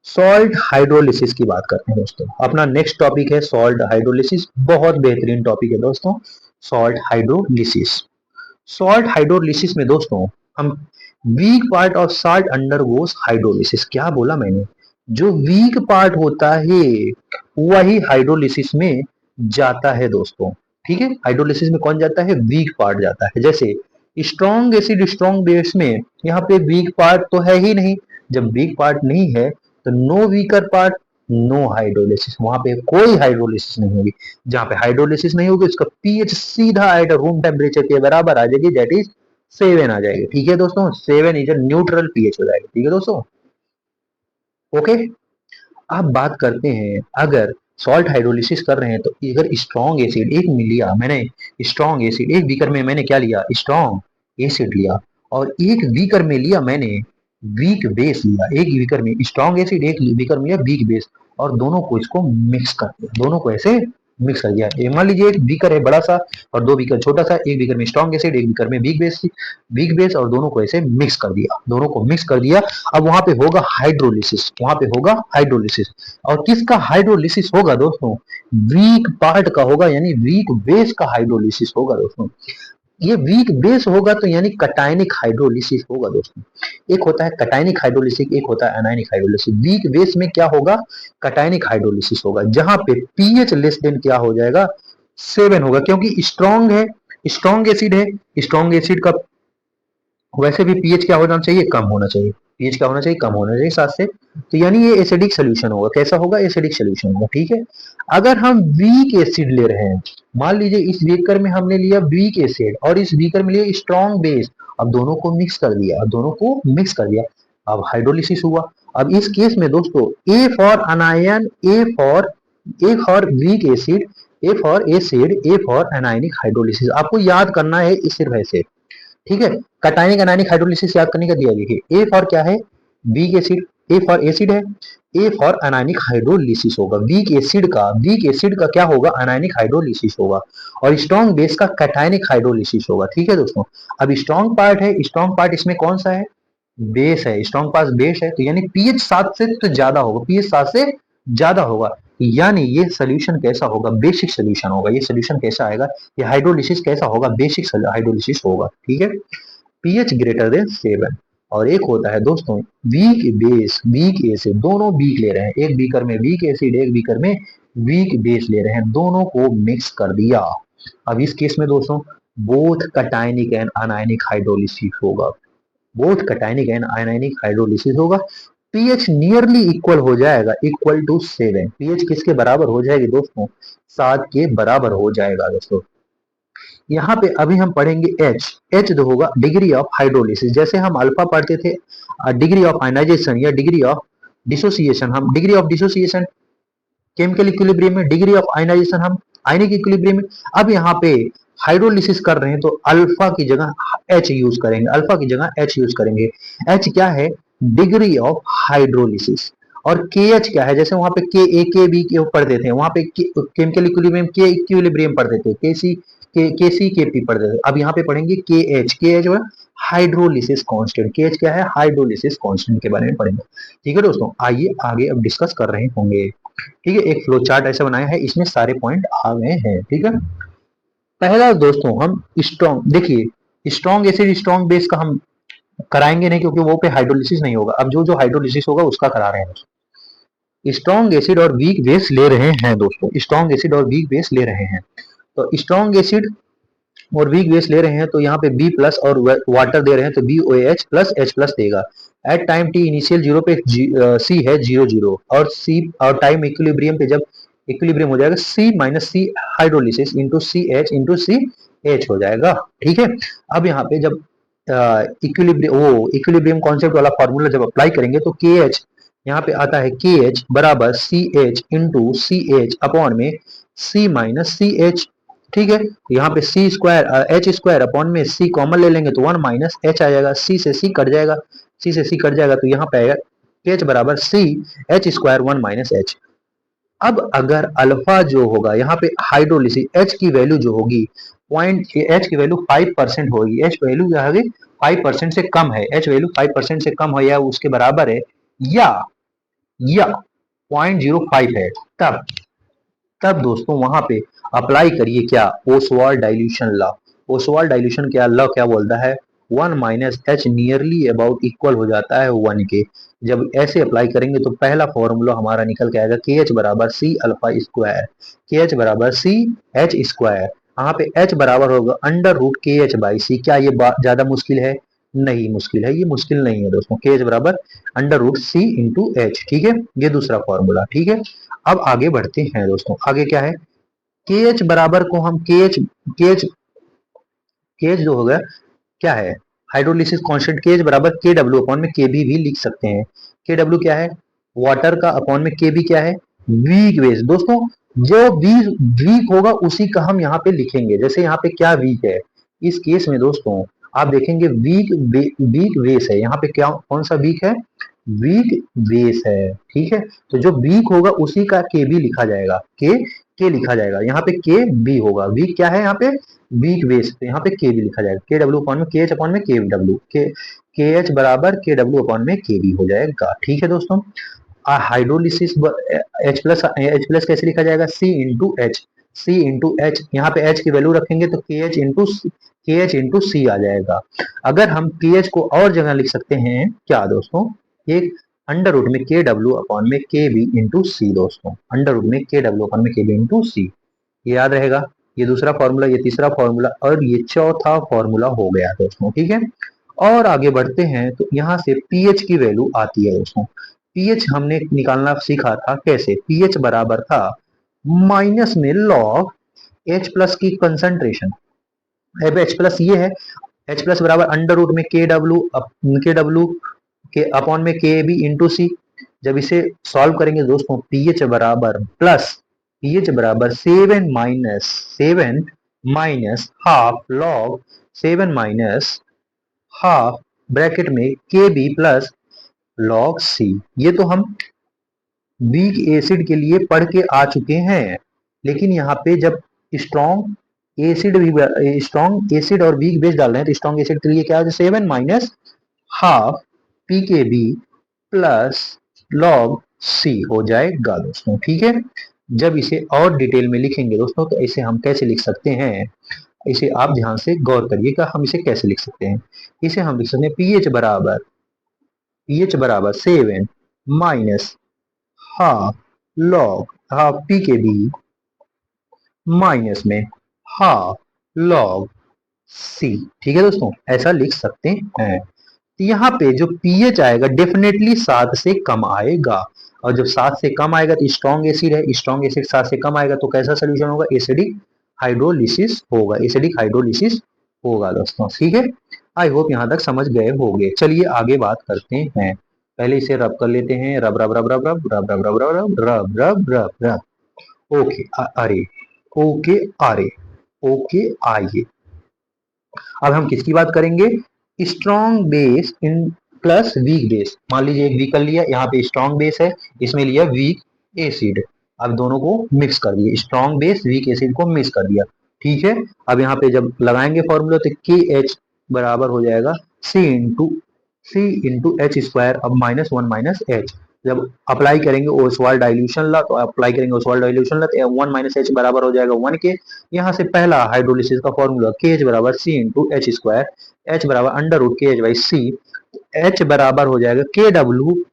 सॉल्ट हाइड्रोलिसिस की बात करते हैं दोस्तों, अपना नेक्स्ट टॉपिक है सॉल्ट हाइड्रोलिसिस, बहुत बेहतरीन टॉपिक है दोस्तों, सॉल्ट हाइड्रोलिसिस। सॉल्ट हाइड्रोलिसिस में दोस्तों हम weak part of salt undergoes hydrolysis. क्या बोला मैंने? जो वीक पार्ट होता है वही हाइड्रोलिसिस में जाता है दोस्तों। ठीक है, हाइड्रोलिसिस में कौन जाता है? वीक पार्ट जाता है। जैसे स्ट्रॉन्ग एसिड स्ट्रॉन्ग बेस में यहाँ पे वीक पार्ट तो है ही नहीं। जब वीक पार्ट नहीं है तो no weaker part, no hydrolysis, वहां पे कोई हाइड्रोलिसिस नहीं होगी। जहां पे हाइड्रोलिसिस नहीं होगी उसका पीएच सीधा एट रूम टेम्परेचर के बराबर आ जाएगी, दैट इज 7 आ जाएगी। ठीक है दोस्तों, 7 इज अ न्यूट्रल पीएच हो जाएगा। ठीक है दोस्तों, ओके। अब बात करते हैं, अगर सॉल्ट हाइड्रोलिसिस कर रहे हैं तो अगर स्ट्रॉन्ग एसिड एक लिया मैंने, स्ट्रॉन्ग एसिड एक बीकर में मैंने क्या लिया? स्ट्रॉन्ग एसिड लिया। और एक बीकर में लिया मैंने वीक बेस लिया। एक बीकर में स्ट्रॉन्ग एसिड, एक बीकर में लिया वीक बेस, और दोनों को इसको मिक्स कर दिया। दोनों को ऐसे मिक्स कर दिया। मान लीजिए एक बीकर है बड़ा सा और दो बीकर छोटा सा, एक बीकर में स्ट्रॉन्ग एसिड, एक बीकर में वीक बेस, और दोनों को ऐसे मिक्स कर दिया। दोनों को मिक्स कर दिया। अब वहां पे होगा हाइड्रोलिसिस, वहां पे होगा हाइड्रोलिसिस। और किसका हाइड्रोलिसिस होगा दोस्तों? वीक पार्ट का होगा, यानी वीक बेस का हाइड्रोलिसिस होगा दोस्तों। ये वीक बेस होगा तो यानी कटायनिक हाइड्रोलिसिस होगा दोस्तों। एक होता है कटायनिक हाइड्रोलिसिस, एक होता है एनायनिक हाइड्रोलिसिस। वीक बेस में क्या होगा? कटायनिक हाइड्रोलिसिस होगा, जहां पे पीएच लेस देन क्या हो जाएगा? 7 होगा, क्योंकि स्ट्रॉन्ग है, स्ट्रॉन्ग एसिड है। स्ट्रॉन्ग एसिड का वैसे भी पीएच क्या होना चाहिए? कम होना चाहिए। पीएच क्या होना चाहिए? कम होना चाहिए 7 से। तो यानी ये एसिडिक सोल्यूशन होगा। कैसा होगा? एसिडिक सोल्यूशन होगा। ठीक है, अगर हम वीक एसिड ले रहे हैं, मान लीजिए इस बीकर में हमने लिया वीक एसिड और इस बीकर में लिया स्ट्रॉन्ग बेस, अब दोनों को मिक्स कर दिया, दोनों को मिक्स कर दिया, अब हाइड्रोलिसिस हुआ। अब इस केस में दोस्तों A for अनायन, A for weak acid, A for acid, A for anionic hydrolysis. आपको याद करना है इस सिर्फ ऐसे। ठीक है, कटायनिक अनायनिक हाइड्रोलिसिस याद करने का दिया। देखिए ए फॉर क्या है? Weak acid, A for acid है, ए फॉर अनायनिक हाइड्रोलिसिस होगा। वीक एसिड का क्या होगा? अनायनिक हाइड्रोलिसिस होगा। और स्ट्रॉन्ग बेस का कटायनिक हाइड्रोलिसिस होगा। ठीक है दोस्तों, अब स्ट्रॉन्ग पार्ट है, स्ट्रॉन्ग पार्ट इसमें कौन सा है? बेस है। स्ट्रॉन्ग पास बेस है, तो यानी पीएच 7 से तो ज्यादा होगा, पीएच 7 से ज्यादा होगा। यानी ये सोल्यूशन कैसा होगा? बेसिक सोल्यूशन होगा। ये सोल्यूशन कैसा आएगा? ये हाइड्रोलिसिस कैसा होगा? बेसिक हाइड्रोलिसिस होगा। ठीक है, पीएच ग्रेटर देन 7। और एक होता है दोस्तों वीक बेस, वीक एसिड, दोनों वीक ले रहे हैं, एक बीकर में वीक एसिड, एक बीकर में वीक बेस ले रहे हैं, दोनों को मिक्स कर दिया। अब इस केस में दोस्तों both cationic and anionic hydrolysis होगा। बोथ कटायनिक एंड आयनाइनिक हाइड्रोलिसिस होगा। पीएच नियरली इक्वल हो जाएगा, इक्वल टू 7। पीएच किसके बराबर हो जाएगी दोस्तों? 7 के बराबर हो जाएगा दोस्तों। यहाँ पे अभी हम पढ़ेंगे एच। एच जो होगा डिग्री ऑफ हाइड्रोलिसिस। जैसे हम अल्फा पढ़ते थे डिग्री ऑफ आयनाइजेशन या डिग्री ऑफ डिसोसिएशन, हम degree of dissociation chemical equilibrium में, डिग्री ऑफ आयनाइजेशन हम आयनिक इक्विलिब्रियम में। अब यहाँ पे हाइड्रोलिसिस कर रहे हैं तो अल्फा की जगह एच यूज करेंगे, अल्फा की जगह एच यूज करेंगे। एच क्या है? Degree of hydrolysis. और के एच क्या है? जैसे वहां पे के ए के बी के पढ़ते थे, वहां पे केमिकल इक्विलिब्रियम के इक्विलिब्रियम पढ़ते थे, के सी के पी पढ़ते थे। अब यहाँ पे पढ़ेंगे के एच। के एच हाइड्रोलिसिस कांस्टेंट। के एच क्या है? हाइड्रोलिसिस कांस्टेंट के बारे में पढ़ेंगे। ठीक है दोस्तों, आइए आगे अब डिस्कस कर रहे होंगे। ठीक है, एक फ्लो चार्ट ऐसा बनाया है, इसमें सारे पॉइंट आ गए हैं। ठीक है, पहला दोस्तों हम स्ट्रॉन्ग, देखिए स्ट्रॉन्ग एसिड स्ट्रॉन्ग बेस का हम कराएंगे नहीं, क्योंकि वो पे हाइड्रोलिसिस नहीं होगा। अब जो जो हाइड्रोलिसिस होगा उसका करा रहे हैं। स्ट्रॉन्ग एसिड और वीक बेस ले रहे हैं दोस्तों, स्ट्रॉन्ग एसिड और वीक बेस ले रहे हैं। तो स्ट्रॉन्ग एसिड और वीक बेस ले रहे हैं तो यहाँ पे बी प्लस और वाटर दे रहे हैं तो B O H plus H plus देगा। At time T initial zero पे सी है 0 0, और सी और टाइम इक्विलिब्रियम पे जब इक्विलिब्रियम हो जाएगा सी माइनस सी हाइड्रोलिसिस इंटू सी एच हो जाएगा। ठीक है, अब यहाँ पे जब इक्विलिब्रियम कॉन्सेप्ट वाला फॉर्मूला जब अप्लाई करेंगे तो के एच यहाँ पे आता है, के एच बराबर C H into C H upon में सी माइनस सी एच। ठीक है, यहाँ पे C square H square upon में सी कॉमन ले लेंगे तो 1 माइनस एच आ जाएगा, सी से सी कट जाएगा, सी से सी कट जाएगा तो यहाँ पे आएगा एच बराबर C H square 1 minus H. अब अगर अल्फा जो होगा यहाँ पे हाइड्रोलिसिस एच की वैल्यू जो होगी पॉइंट, एच की वैल्यू 5% होगी, एच वैल्यू क्या होगी? 5% से कम है, एच वैल्यू 5% से कम है या उसके बराबर है, या 0.05 है, तब तब दोस्तों वहां पे अप्लाई करिए क्या? Oswald dilution law. Oswald dilution क्या लॉ क्या बोलता है? 1 minus H nearly about equal हो जाता है 1 के। जब ऐसे अप्लाई करेंगे तो पहला फॉर्मूला हमारा निकल के आएगा के एच बराबर सी अल्फा स्क्वायर, के एच बराबर सी एच स्क्वायर। यहाँ पे एच बराबर होगा अंडर रूट के एच बाई सी। क्या ये ज्यादा मुश्किल है? नहीं मुश्किल है, ये मुश्किल नहीं है दोस्तों। के एच बराबर अंडर रूट सी इंटू एच, ठीक है, ये दूसरा फॉर्मूला, ठीक है। अब आगे बढ़ते हैं दोस्तों, आगे क्या है, के एच बराबर को हम के एच जो होगा क्या है, हाइड्रोलिसिस कांस्टेंट के एच बराबर के डब्ल्यू अपॉन में के बी भी लिख सकते हैं। के डब्ल्यू क्या है, वाटर का, अपॉन में के बी क्या है, वीक बेस। दोस्तों जो वीक वीक होगा उसी का हम यहाँ पे लिखेंगे। जैसे यहाँ पे क्या वीक है, इस केस में दोस्तों आप देखेंगे वीक बेस है। यहाँ पे क्या, कौन सा वीक है, वीक बेस है, ठीक है। तो जो वीक होगा उसी का के बी लिखा जाएगा, के लिखा जाएगा। यहाँ पे के बी होगा, वीक क्या है यहाँ पे, वीक बेस, तो यहाँ पे के बी लिखा जाएगा। के डब्ल्यू अपॉन में के एच अपॉन में के डब्ल्यू, के एच बराबर के डब्ल्यू अपॉन में के बी हो जाएगा, ठीक है दोस्तों। हाइड्रोलिसिस एच प्लस कैसे लिखा जाएगा, सी इंटू एच, सी इंटू एच। यहाँ पे एच की वैल्यू रखेंगे तो के एच इंटू सी आ जाएगा। अगर हम के एच को और जगह लिख सकते हैं क्या दोस्तों, एक अंडर रूट में के डब्ल्यू अपॉन में के बी इंटू सी दोस्तों, अंडर रूट में के डब्ल्यू अपॉन में के बी इंटू सी, ये याद रहेगा। ये दूसरा फॉर्मूला, ये तीसरा फॉर्मूला और ये चौथा फॉर्मूला हो गया दोस्तों, ठीक है। और आगे बढ़ते हैं तो यहाँ से पीएच की वैल्यू आती है दोस्तों। पीएच हमने निकालना सीखा था कैसे, पीएच बराबर था माइनस में लॉग एच प्लस की कंसंट्रेशन। अब एच प्लस ये है, एच प्लस बराबर अंडर रूट में के डब्ल्यू के अपॉन में के बी इंटू सी। जब इसे सॉल्व करेंगे दोस्तों, पीएच बराबर प्लस, पीएच बराबर 7 minus half log 7 minus half bracket में के बी प्लस लॉग सी। ये तो हम वीक एसिड के लिए पढ़ के आ चुके हैं, लेकिन यहाँ पे जब स्ट्रॉन्ग एसिड और वीक बेस डाल रहे हैं तो स्ट्रॉन्ग एसिड के लिए क्या है, 7 माइनस हाफ पी के बी प्लस लॉग सी हो जाएगा दोस्तों, ठीक है। जब इसे और डिटेल में लिखेंगे दोस्तों तो इसे हम कैसे लिख सकते हैं, इसे आप ध्यान से गौर करिएगा, हम इसे कैसे लिख सकते हैं। इसे हम लिख सकते हैं पीएच बराबर 7 माइनस हाफ पी के बी माइनस में हाफ लॉग सी, ठीक है दोस्तों, ऐसा लिख सकते हैं। तो यहाँ पे जो पीएच आएगा डेफिनेटली 7 से कम आएगा, और जब 7 से कम आएगा तो स्ट्रॉन्ग एसिड है, स्ट्रॉन्ग एसिड 7 से कम आएगा तो कैसा सोल्यूशन होगा, एसिडिक हाइड्रोलिसिस होगा दोस्तों, ठीक है। आई होप यहाँ तक समझ गए होंगे। चलिए आगे बात करते हैं। पहले इसे रब कर लेते हैं, रब रब रब रब रब रब रब रब रब रब रब रब रब। ओके अरे, ओके अरे, ओके आइए। अब हम किसकी बात करेंगे, strong base in plus weak base. मान लीजिए एक व्हीकल लिया, यहाँ पे स्ट्रॉन्ग बेस है, इसमें लिया वीक एसिड। अब दोनों को मिक्स कर दिए, स्ट्रॉन्ग बेस वीक एसिड को मिक्स कर दिया, ठीक है। अब यहाँ पे जब लगाएंगे फॉर्मूला तो के एच बराबर हो जाएगा सी इंटू एच स्क्वायर, अब -1 - जब अप्लाई करेंगे ओसवाल्ड डाइल्यूशन ला, तो अप्लाई करेंगे ओसवाल्ड डाइल्यूशन ला तो 1 - एच बराबर हो जाएगा 1 के। यहाँ से पहला हाइड्रोलिसिस का फॉर्मूला के एच बराबर सी इंटू एच स्क्वायर, एच बराबर अंडर रूट के एच बाई सी, एच बराबर हो जाएगा के डब्ल्यू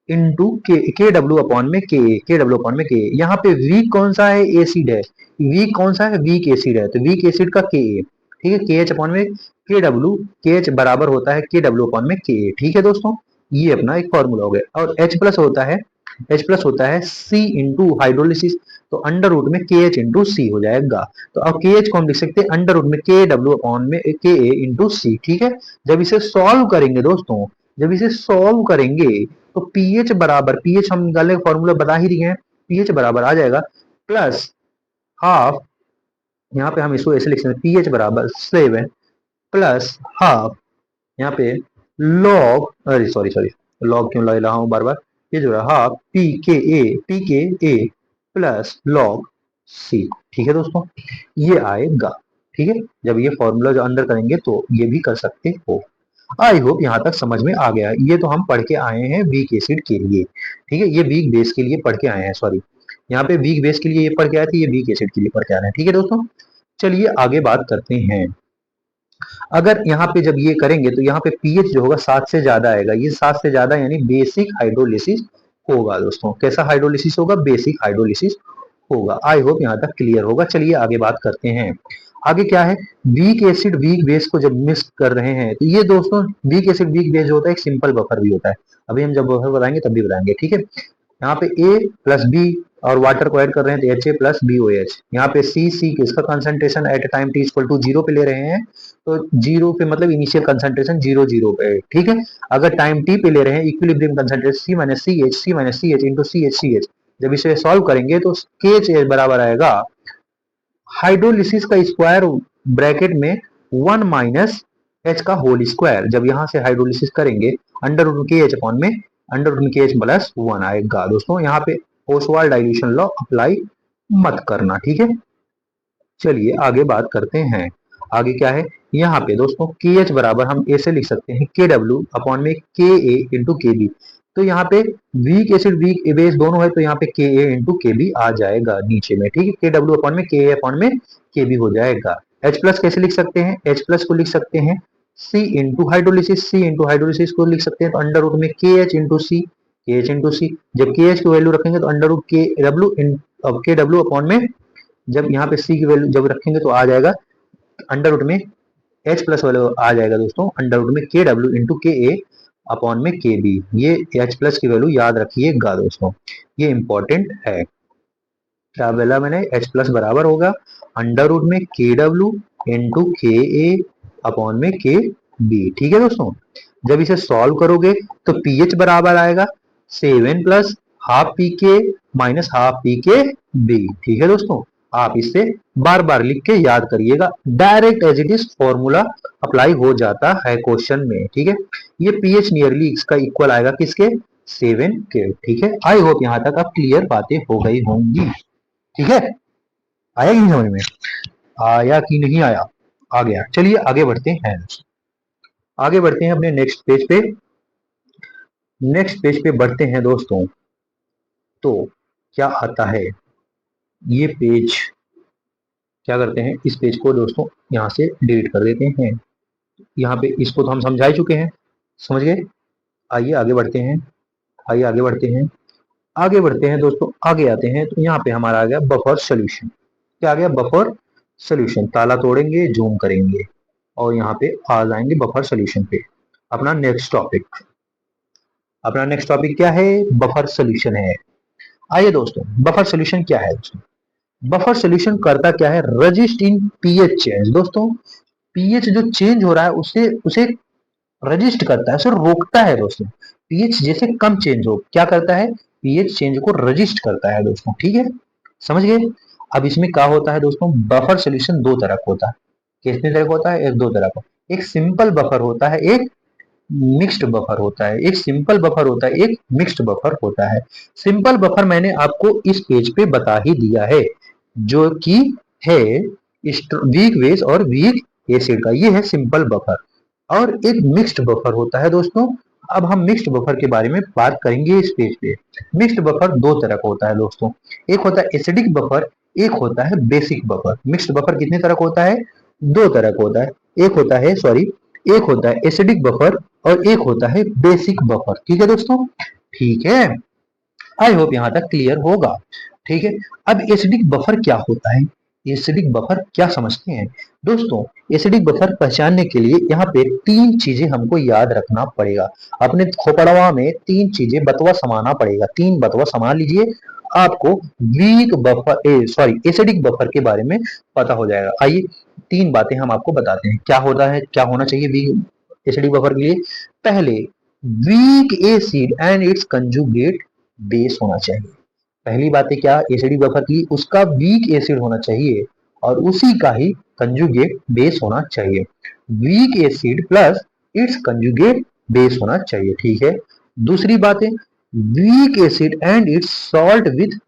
इंटू के डब्ल्यू अपॉन में के डब्ल्यू अपॉन में के। यहाँ पे वीक कौन सा है, एसिड है, वीक कौन सा है, वीक एसिड है, तो वीक एसिड का के, ठीक है, के एच अपॉन में के एच बराबर होता है के डब्ल्यू अपॉन में के, ठीक है दोस्तों। ये अपना एक फॉर्मूला हो गया। और एच प्लस होता है सी इंटू हाइड्रोलिसिस, तो अंडर रूट में के एच इंटू सी हो जाएगा। तो अब के एच को हम लिख सकते हैं अंडर रूट में के डब्ल्यू अपॉन में के ए इंटू सी, ठीक है। जब इसे सॉल्व करेंगे दोस्तों, जब इसे सॉल्व करेंगे तो पीएच बराबर, पीएच हम निकालने का फॉर्मूला बता ही रही है, पीएच बराबर आ जाएगा प्लस हाफ, यहाँ पे हम इसको ऐसे लिख सकते हैं, पीएच बराबर 7 प्लस हाफ, यहाँ पे लॉग, अरे सॉरी सॉरी, लॉग क्यों ला रहा हूँ बार बार, ये जो है half P K a plus log c, ठीक है दोस्तों, ये आएगा, ठीक है। जब ये फॉर्मूला जो अंदर करेंगे तो ये भी कर सकते हो। आई होप यहाँ तक समझ में आ गया है। ये तो हम पढ़ के आए हैं वीक एसिड के लिए, ठीक है, ये वीक बेस के लिए पढ़ के आए हैं, सॉरी, यहाँ पे वीक बेस के लिए ये पढ़ के आए थे, ये वीक एसिड के लिए पढ़ के आ रहे हैं, ठीक है दोस्तों। चलिए आगे बात करते हैं। अगर यहाँ पे जब ये करेंगे तो यहाँ पे पीएच जो होगा 7 से ज्यादा आएगा, ये 7 से ज्यादा यानी बेसिक हाइड्रोलिसिस होगा दोस्तों। कैसा हाइड्रोलिसिस होगा? बेसिक हाइड्रोलिसिस होगा। आई होप यहाँ तक क्लियर होगा। चलिए आगे बात करते हैं। आगे क्या है? वीक एसिड वीक बेस को जब मिक्स कर रहे हैं तो ये दोस्तों वीक एसिड वीक बेस जो होता है एक सिंपल बफर भी होता है। अभी हम जब बफर बताएंगे तब भी बताएंगे, ठीक है। यहाँ पे ए प्लस बी और वाटर को ऐड कर रहे हैं तो H A plus B O H. यहाँ पे सी सी किसका concentration at time T equal to zero पे ले रहे हैं, तो जीरो पे मतलब इनिशियल कंसंट्रेशन जीरो जीरो पे, ठीक है। अगर टाइम टी पे ले रहे हैं equilibrium concentration C minus C H into C H. जब इसे सॉल्व करेंगे तो के एच बराबर आएगा हाइड्रोलिसिस का स्क्वायर ब्रैकेट में 1 माइनस एच का होल स्क्वायर। जब यहां से हाइड्रोलिसिस करेंगे अंडर रूट के एच अपॉन में अंडर रूट के एच प्लस 1 आएगा दोस्तों। यहाँ पे ओसवाल्ड डाइल्यूशन लॉ अप्लाई मत करना, ठीक है। चलिए आगे बात करते हैं। आगे क्या है? यहाँ पे दोस्तों के एच बराबर हम ऐसे लिख सकते हैं के डब्ल्यू अपॉन में के ए इंटू के बी। तो यहाँ पे वीक एसिड वीक बेस दोनों है तो यहाँ पे के ए इंटू के बी आ जाएगा नीचे में, ठीक है। के डब्ल्यू अपॉन में के ए अपॉन में के बी हो जाएगा। एच प्लस कैसे लिख सकते हैं? एच प्लस को लिख सकते हैं सी इंटू हाइड्रोलिसिस, सी इंटू हाइड्रोलिसिस को लिख सकते हैं तो अंडर रूट में के एच इंटू सी, के एच इंटू सी। जब के एच की वैल्यू रखेंगे तो अंडर रूट के डब्ल्यू अपॉन में जब यहाँ पे सी की वैल्यू जब रखेंगे तो आ जाएगा अंडर रूट में एच प्लस वाले आ जाएगा दोस्तों अंडर रूट में के डब्ल्यू इंटू के ए अपॉन में के बी। ये एच प्लस की वैल्यू याद रखिएगा दोस्तों, ये इंपॉर्टेंट है। क्या बोला मैंने? एच प्लस बराबर होगा अंडर रूट में के डब्ल्यू इंटू के ए अपॉन में के बी, ठीक है दोस्तों। जब इसे सॉल्व करोगे तो पीएच बराबर आएगा 7 प्लस हाफ पी के माइनस हाफ पी के बी, ठीक है दोस्तों। आप इसे बार बार लिख के याद करिएगा, direct as it is formula apply हो जाता है क्वेश्चन में, ठीक है। ये पीएच नियरली इसका इक्वल आएगा किसके? 7 के, ठीक है। आई होप यहाँ तक अब क्लियर बातें हो गई होंगी, ठीक है। आया कि नहीं समझ में? आया कि नहीं आया? आ गया। चलिए आगे बढ़ते हैं। आगे बढ़ते हैं अपने नेक्स्ट पेज पे। नेक्स्ट पेज पे बढ़ते हैं दोस्तों। तो क्या आता है ये पेज? क्या करते हैं इस पेज को दोस्तों यहाँ से डिलीट कर देते हैं। यहाँ पे इसको तो हम समझा ही चुके हैं, समझ गए। आइए आगे बढ़ते हैं। आइए आगे बढ़ते हैं। आगे बढ़ते हैं दोस्तों। आगे आते हैं तो यहाँ पे हमारा आ गया बफर सोल्यूशन। क्या आ गया? Buffer solution. ताला तोड़ेंगे, जूम करेंगे और यहाँ पे आ जाएंगे बफर सोल्यूशन पे। अपना नेक्स्ट टॉपिक, अपना नेक्स्ट टॉपिक क्या है? बफर सोल्यूशन है। आइए दोस्तों, बफर सोल्यूशन क्या है दोस्तों? बफर सोल्यूशन करता क्या है? रजिस्ट इन पीएच चेंज। दोस्तों पीएच जो चेंज हो रहा है उसे उसे रजिस्ट करता है, उसे रोकता है दोस्तों। पीएच जैसे कम चेंज हो, क्या करता है? पीएच चेंज को रजिस्ट करता है दोस्तों, ठीक है। समझ गए? अब इसमें क्या होता है दोस्तों? बफर सोल्यूशन दो तरह का होता है। कितने तरह का होता है? एक दो तरह का। एक सिंपल बफर होता है, एक मिक्स्ड बफर होता है। एक सिंपल बफर होता है, एक मिक्स्ड बफर होता है। सिंपल बफर मैंने आपको इस पेज पे बता ही दिया है, जो कि है वीक बेस और वीक एसिड का, ये है सिंपल बफर। और एक मिक्स्ड बफर होता है दोस्तों। अब हम मिक्स्ड बफर के बारे में बात करेंगे इस पेज पे। मिक्स्ड बफर दो तरह का होता है दोस्तों। एक होता है एसिडिक बफर, एक होता है बेसिक बफर। मिक्स्ड बफर कितने तरह का होता है? दो तरह का होता है। एक होता है एसिडिक बफर और एक होता है बेसिक बफर, ठीक है दोस्तों। ठीक है, आई होप यहां तक क्लियर होगा, ठीक है। अब एसिडिक बफर क्या होता है? एसिडिक बफर क्या समझते हैं दोस्तों? एसिडिक बफर पहचानने के लिए यहाँ पे तीन चीजें हमको याद रखना पड़ेगा। अपने खोपड़वा में तीन चीजें बतवा समाना पड़ेगा। तीन बतवा समा लीजिए, आपको वीक बफर एसिडिक बफर के बारे में पता हो जाएगा। आइए तीन बातें हम आपको बताते हैं, क्या होता है, क्या होना चाहिए वीक एसिडिक बफर के लिए। पहले, weak acid and it's conjugate base होना चाहिए। पहली बात है क्या एसिडिक बफर की? उसका वीक एसिड होना चाहिए और उसी का ही कंजुगेट बेस होना चाहिए। Weak acid plus it's conjugate base होना चाहिए, ठीक है। दूसरी बात है weak acid and it's salt with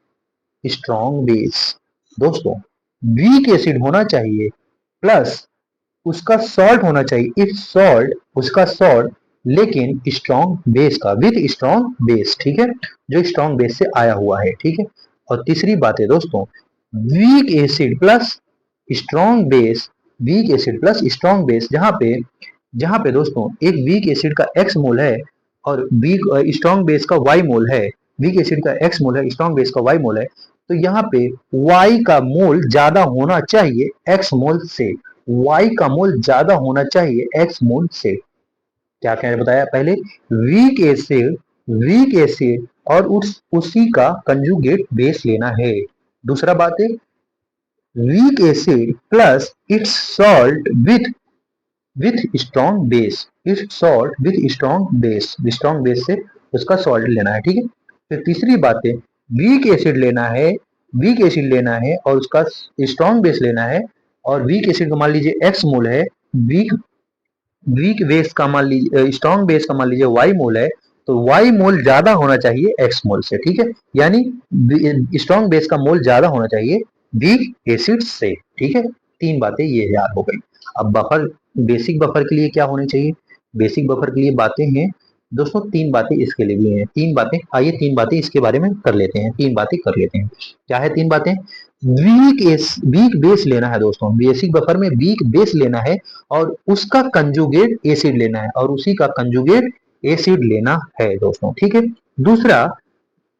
strong base. दोस्तों वीक एसिड होना चाहिए प्लस उसका सॉल्ट होना चाहिए, इफ सॉल्ट उसका सॉल्ट लेकिन स्ट्रॉन्ग बेस का, विद स्ट्रॉन्ग बेस, ठीक है, जो स्ट्रॉन्ग बेस से आया हुआ है, ठीक है। और तीसरी बात है दोस्तों weak acid plus strong base weak acid plus strong base, जहाँ पे दोस्तों एक वीक एसिड का एक्स मोल है और वीक स्ट्रॉन्ग बेस का वाई मोल है। वीक एसिड का एक्स मोल है, स्ट्रॉन्ग बेस का वाई मोल है, तो यहाँ पे वाई का मोल ज्यादा होना चाहिए एक्स मोल से। वाई का मोल ज्यादा होना चाहिए एक्स मोल से। क्या क्या बताया पहले, वीक एसिड और उसी का कंजुगेट बेस लेना है। दूसरा बात है weak acid plus it's salt with strong base, it's salt with strong base से उसका सॉल्ट लेना है, ठीक है। फिर तीसरी बात है वीक एसिड लेना है, वीक एसिड लेना है और उसका स्ट्रॉन्ग बेस लेना है। और वीक एसिड का मान लीजिए एक्स मोल है, वीक वीक बेस का मान लीजिए, स्ट्रॉन्ग बेस का मान लीजिए वाई मोल है, तो वाई मोल ज्यादा होना चाहिए एक्स मोल से, ठीक है। यानी स्ट्रॉन्ग बेस का मोल ज्यादा होना चाहिए वीक एसिड से, ठीक है। तीन बातें ये याद हो गई। अब बफर, बेसिक बफर के लिए क्या होनी चाहिए, बेसिक बफर के लिए बातें हैं दोस्तों, तीन बातें इसके लिए भी हैं। तीन बातें, आइए तीन बातें इसके बारे में कर लेते हैं, तीन बातें कर लेते हैं। क्या है तीन बातें, वीक बेस लेना है दोस्तों, बेसिक बफर में वीक बेस लेना है और उसका कंजुगेट एसिड लेना है और उसी का कंजुगेट एसिड लेना है दोस्तों, ठीक है। दूसरा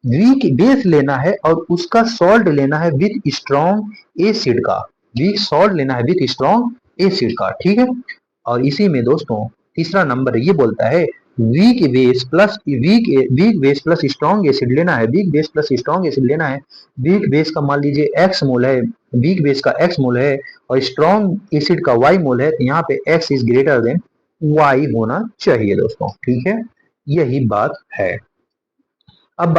वीक बेस लेना है और उसका सॉल्ट लेना है विथ स्ट्रॉन्ग एसिड का, वीक सॉल्ट लेना है विथ स्ट्रॉन्ग एसिड का, ठीक है। और इसी में दोस्तों तीसरा नंबर ये बोलता है weak base plus strong acid लेना है, weak base plus strong acid लेना है। वीक बेस का मान लीजिए एक्स मोल है, वीक बेस का एक्स मोल है और स्ट्रॉन्ग एसिड का वाई मोल है, तो यहाँ पे X is greater than Y होना चाहिए दोस्तों, ठीक है। यही बात है। अब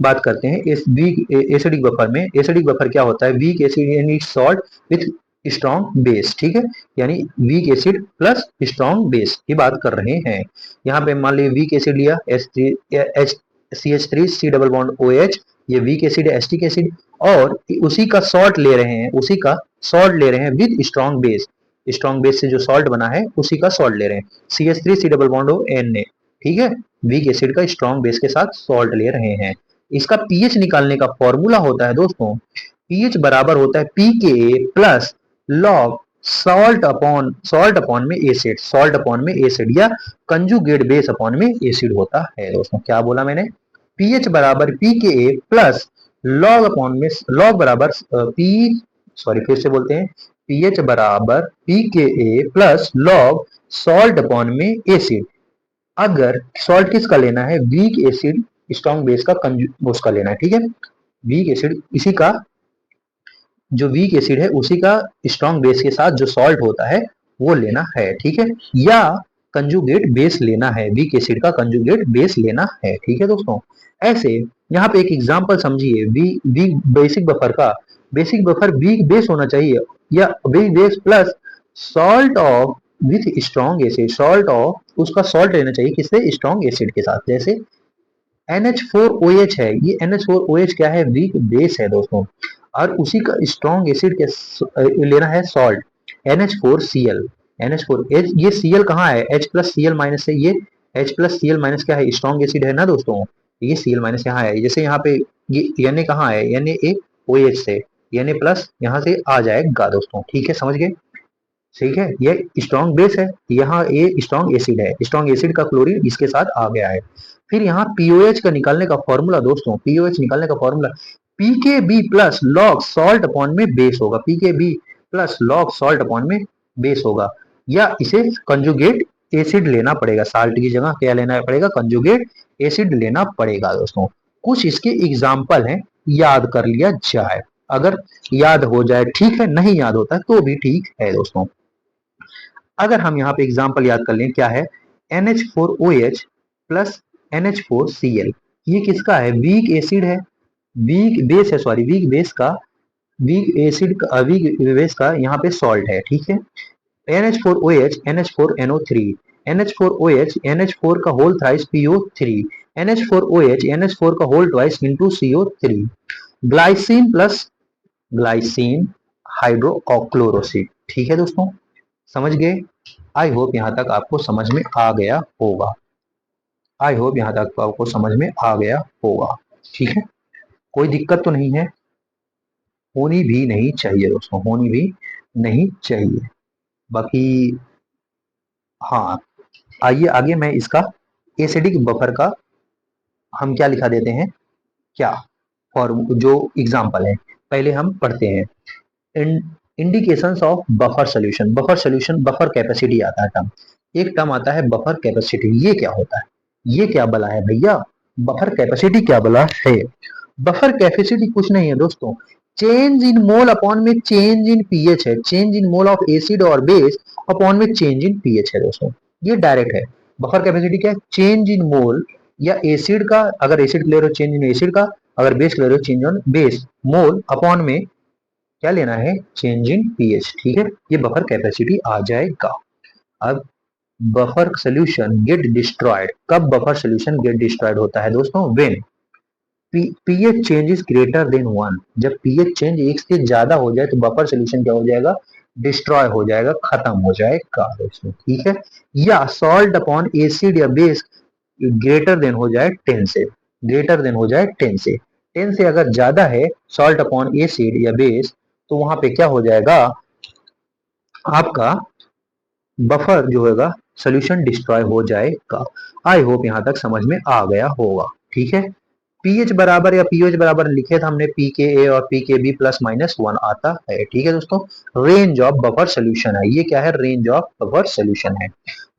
बात करते हैं इस वीक एसिडिक बफर में। एसिडिक बफर क्या होता है, वीक एसिड यानी सॉल्ट विथ स्ट्रॉन्ग बेस, ठीक है। यानी weak acid plus strong base की बात कर रहे हैं। यहाँ पे मान लीजिए वीक एसिड लिया CH3 C double bond OH, ये वीक एसिड है एस्टिक एसिड, और उसी का सॉल्ट ले रहे हैं, उसी का सॉल्ट ले रहे हैं with strong base, strong base से जो सॉल्ट बना है उसी का सॉल्ट ले रहे हैं, CH3 C double bond Na, ठीक है। वीक एसिड का स्ट्रॉन्ग बेस के साथ सॉल्ट ले रहे हैं। इसका पीएच निकालने का फॉर्मूला होता है दोस्तों, पीएच बराबर होता है pKa plus log salt upon में एसिड, सॉल्ट अपॉन में एसिड या कंजुगेट बेस अपॉन में एसिड होता है दोस्तों। क्या बोला मैंने, पीएच बराबर pKa प्लस लॉग अपॉन में लॉग बराबर पी सॉरी फिर से बोलते हैं, पीएच बराबर pKa plus log salt upon में एसिड। अगर सॉल्ट किसका लेना है, वीक एसिड स्ट्रॉन्ग बेस का उसका लेना है, ठीक है। वीक एसिड इसी का, जो वीक एसिड है उसी का स्ट्रॉन्ग बेस के साथ जो सॉल्ट होता है वो लेना है, ठीक है। या कंजुगेट बेस लेना है, वीक एसिड का कंजुगेट बेस लेना है, ठीक है दोस्तों। ऐसे यहाँ पे एक एग्जांपल समझिए, वीक बेसिक बफर का, बेसिक बफर वीक बेस होना चाहिए या weak base plus salt of with strong acid, salt of उसका सॉल्ट लेना चाहिए किससे, स्ट्रॉन्ग एसिड के साथ। जैसे NH4OH है, ये NH4OH क्या है, वीक बेस है दोस्तों, और उसी का स्ट्रॉन्ग एसिड के लेना है सॉल्ट NH4Cl, NH4H, ये Cl कहाँ है, H प्लस Cl माइनस है, ये H प्लस Cl माइनस क्या है, स्ट्रॉन्ग एसिड है ना दोस्तों, ये Cl माइनस यहाँ है। जैसे यहाँ पे ये Na कहाँ है, NaOH से, Na प्लस यहाँ से आ जाएगा दोस्तों, ठीक है, समझ गए। ठीक है, ये स्ट्रॉन्ग बेस है, यहाँ ये स्ट्रॉन्ग एसिड है, स्ट्रॉन्ग एसिड का क्लोरीन इसके साथ आ गया है। फिर यहाँ पीओएच का निकालने का फॉर्मूला दोस्तों, पीओएच निकालने का formula pKb plus log salt upon में बेस होगा, pKb plus log salt upon में बेस होगा, या इसे कंजुगेट एसिड लेना पड़ेगा, साल्ट की जगह क्या लेना पड़ेगा, कंजुगेट एसिड लेना पड़ेगा दोस्तों। कुछ इसके एग्जाम्पल हैं, याद कर लिया जाए, अगर याद हो जाए ठीक है, नहीं याद होता तो भी ठीक है दोस्तों। अगर हम यहाँ पे एग्जाम्पल याद कर लें, क्या है, NH4OH प्लस NH4Cl, ये किसका है, वीक एसिड है, वीक बेस है, सॉरी वीक बेस का, वीक एसिड का, वीक बेस का यहाँ पे सॉल्ट है, ठीक है। NH4OH NH4NO3, NH4OH NH4 का whole thrice PO3, NH4OH NH4 का whole twice into CO3, glycine plus glycine hydrochloride, ठीक है दोस्तों, समझ गए। आई होप यहाँ तक आपको समझ में आ गया होगा, आई होप यहाँ तक आपको समझ में आ गया होगा, ठीक है। कोई दिक्कत तो नहीं है, होनी भी नहीं चाहिए दोस्तों, होनी भी नहीं चाहिए। बाकी हाँ, आइए आगे मैं इसका एसिडिक बफर का हम क्या लिखा देते हैं, क्या और जो एग्जाम्पल है पहले हम पढ़ते हैं। Indications of buffer solution, buffer solution, buffer capacity आता है टर्म, एक टर्म आता है बफर कैपेसिटी। ये क्या होता है, ये क्या बला है भैया, बफर कैपेसिटी क्या बला है। बफर कैपेसिटी कुछ नहीं है दोस्तों, चेंज इन मोल अपॉन में चेंज इन पीएच है, change in mole of acid और बेस अपॉन में चेंज इन पीएच है दोस्तों, ये डायरेक्ट है। बफर कैपेसिटी क्या है, चेंज इन मोल या एसिड का, अगर एसिड ले रहे हो चेंज इन एसिड का, अगर बेस ले रहे हो change on base, mole upon में क्या लेना है, चेंज इन पीएच, ठीक है, ये बफर कैपेसिटी आ जाएगा। अब बफर सोल्यूशन गेट डिस्ट्रॉयड, कब बफर सोल्यूशन गेट डिस्ट्रॉयड होता है दोस्तों, when pH change is greater then 1, जब पीएच चेंज एक से ज्यादा हो जाए तो बफर सोल्यूशन क्या हो जाएगा, डिस्ट्रॉय हो जाएगा, खत्म हो जाएगा दोस्तों, ठीक है। या सॉल्ट अपॉन एसिड या बेस ग्रेटर देन हो जाए 10 से, ग्रेटर देन हो जाए 10 से, 10 से अगर ज्यादा है सॉल्ट अपॉन एसिड या बेस, तो वहां पे क्या हो जाएगा, आपका बफर जो होगा सोल्यूशन डिस्ट्रॉय हो जाएगा। आई होप यहां तक समझ में आ गया होगा, ठीक है। पीएच बराबर या पीओएच बराबर लिखे था हमने, पी के ए और पी के बी प्लस माइनस 1 आता है, ठीक है दोस्तों। रेंज ऑफ बफर सोल्यूशन है, ये क्या है, रेंज ऑफ बफर सोल्यूशन है।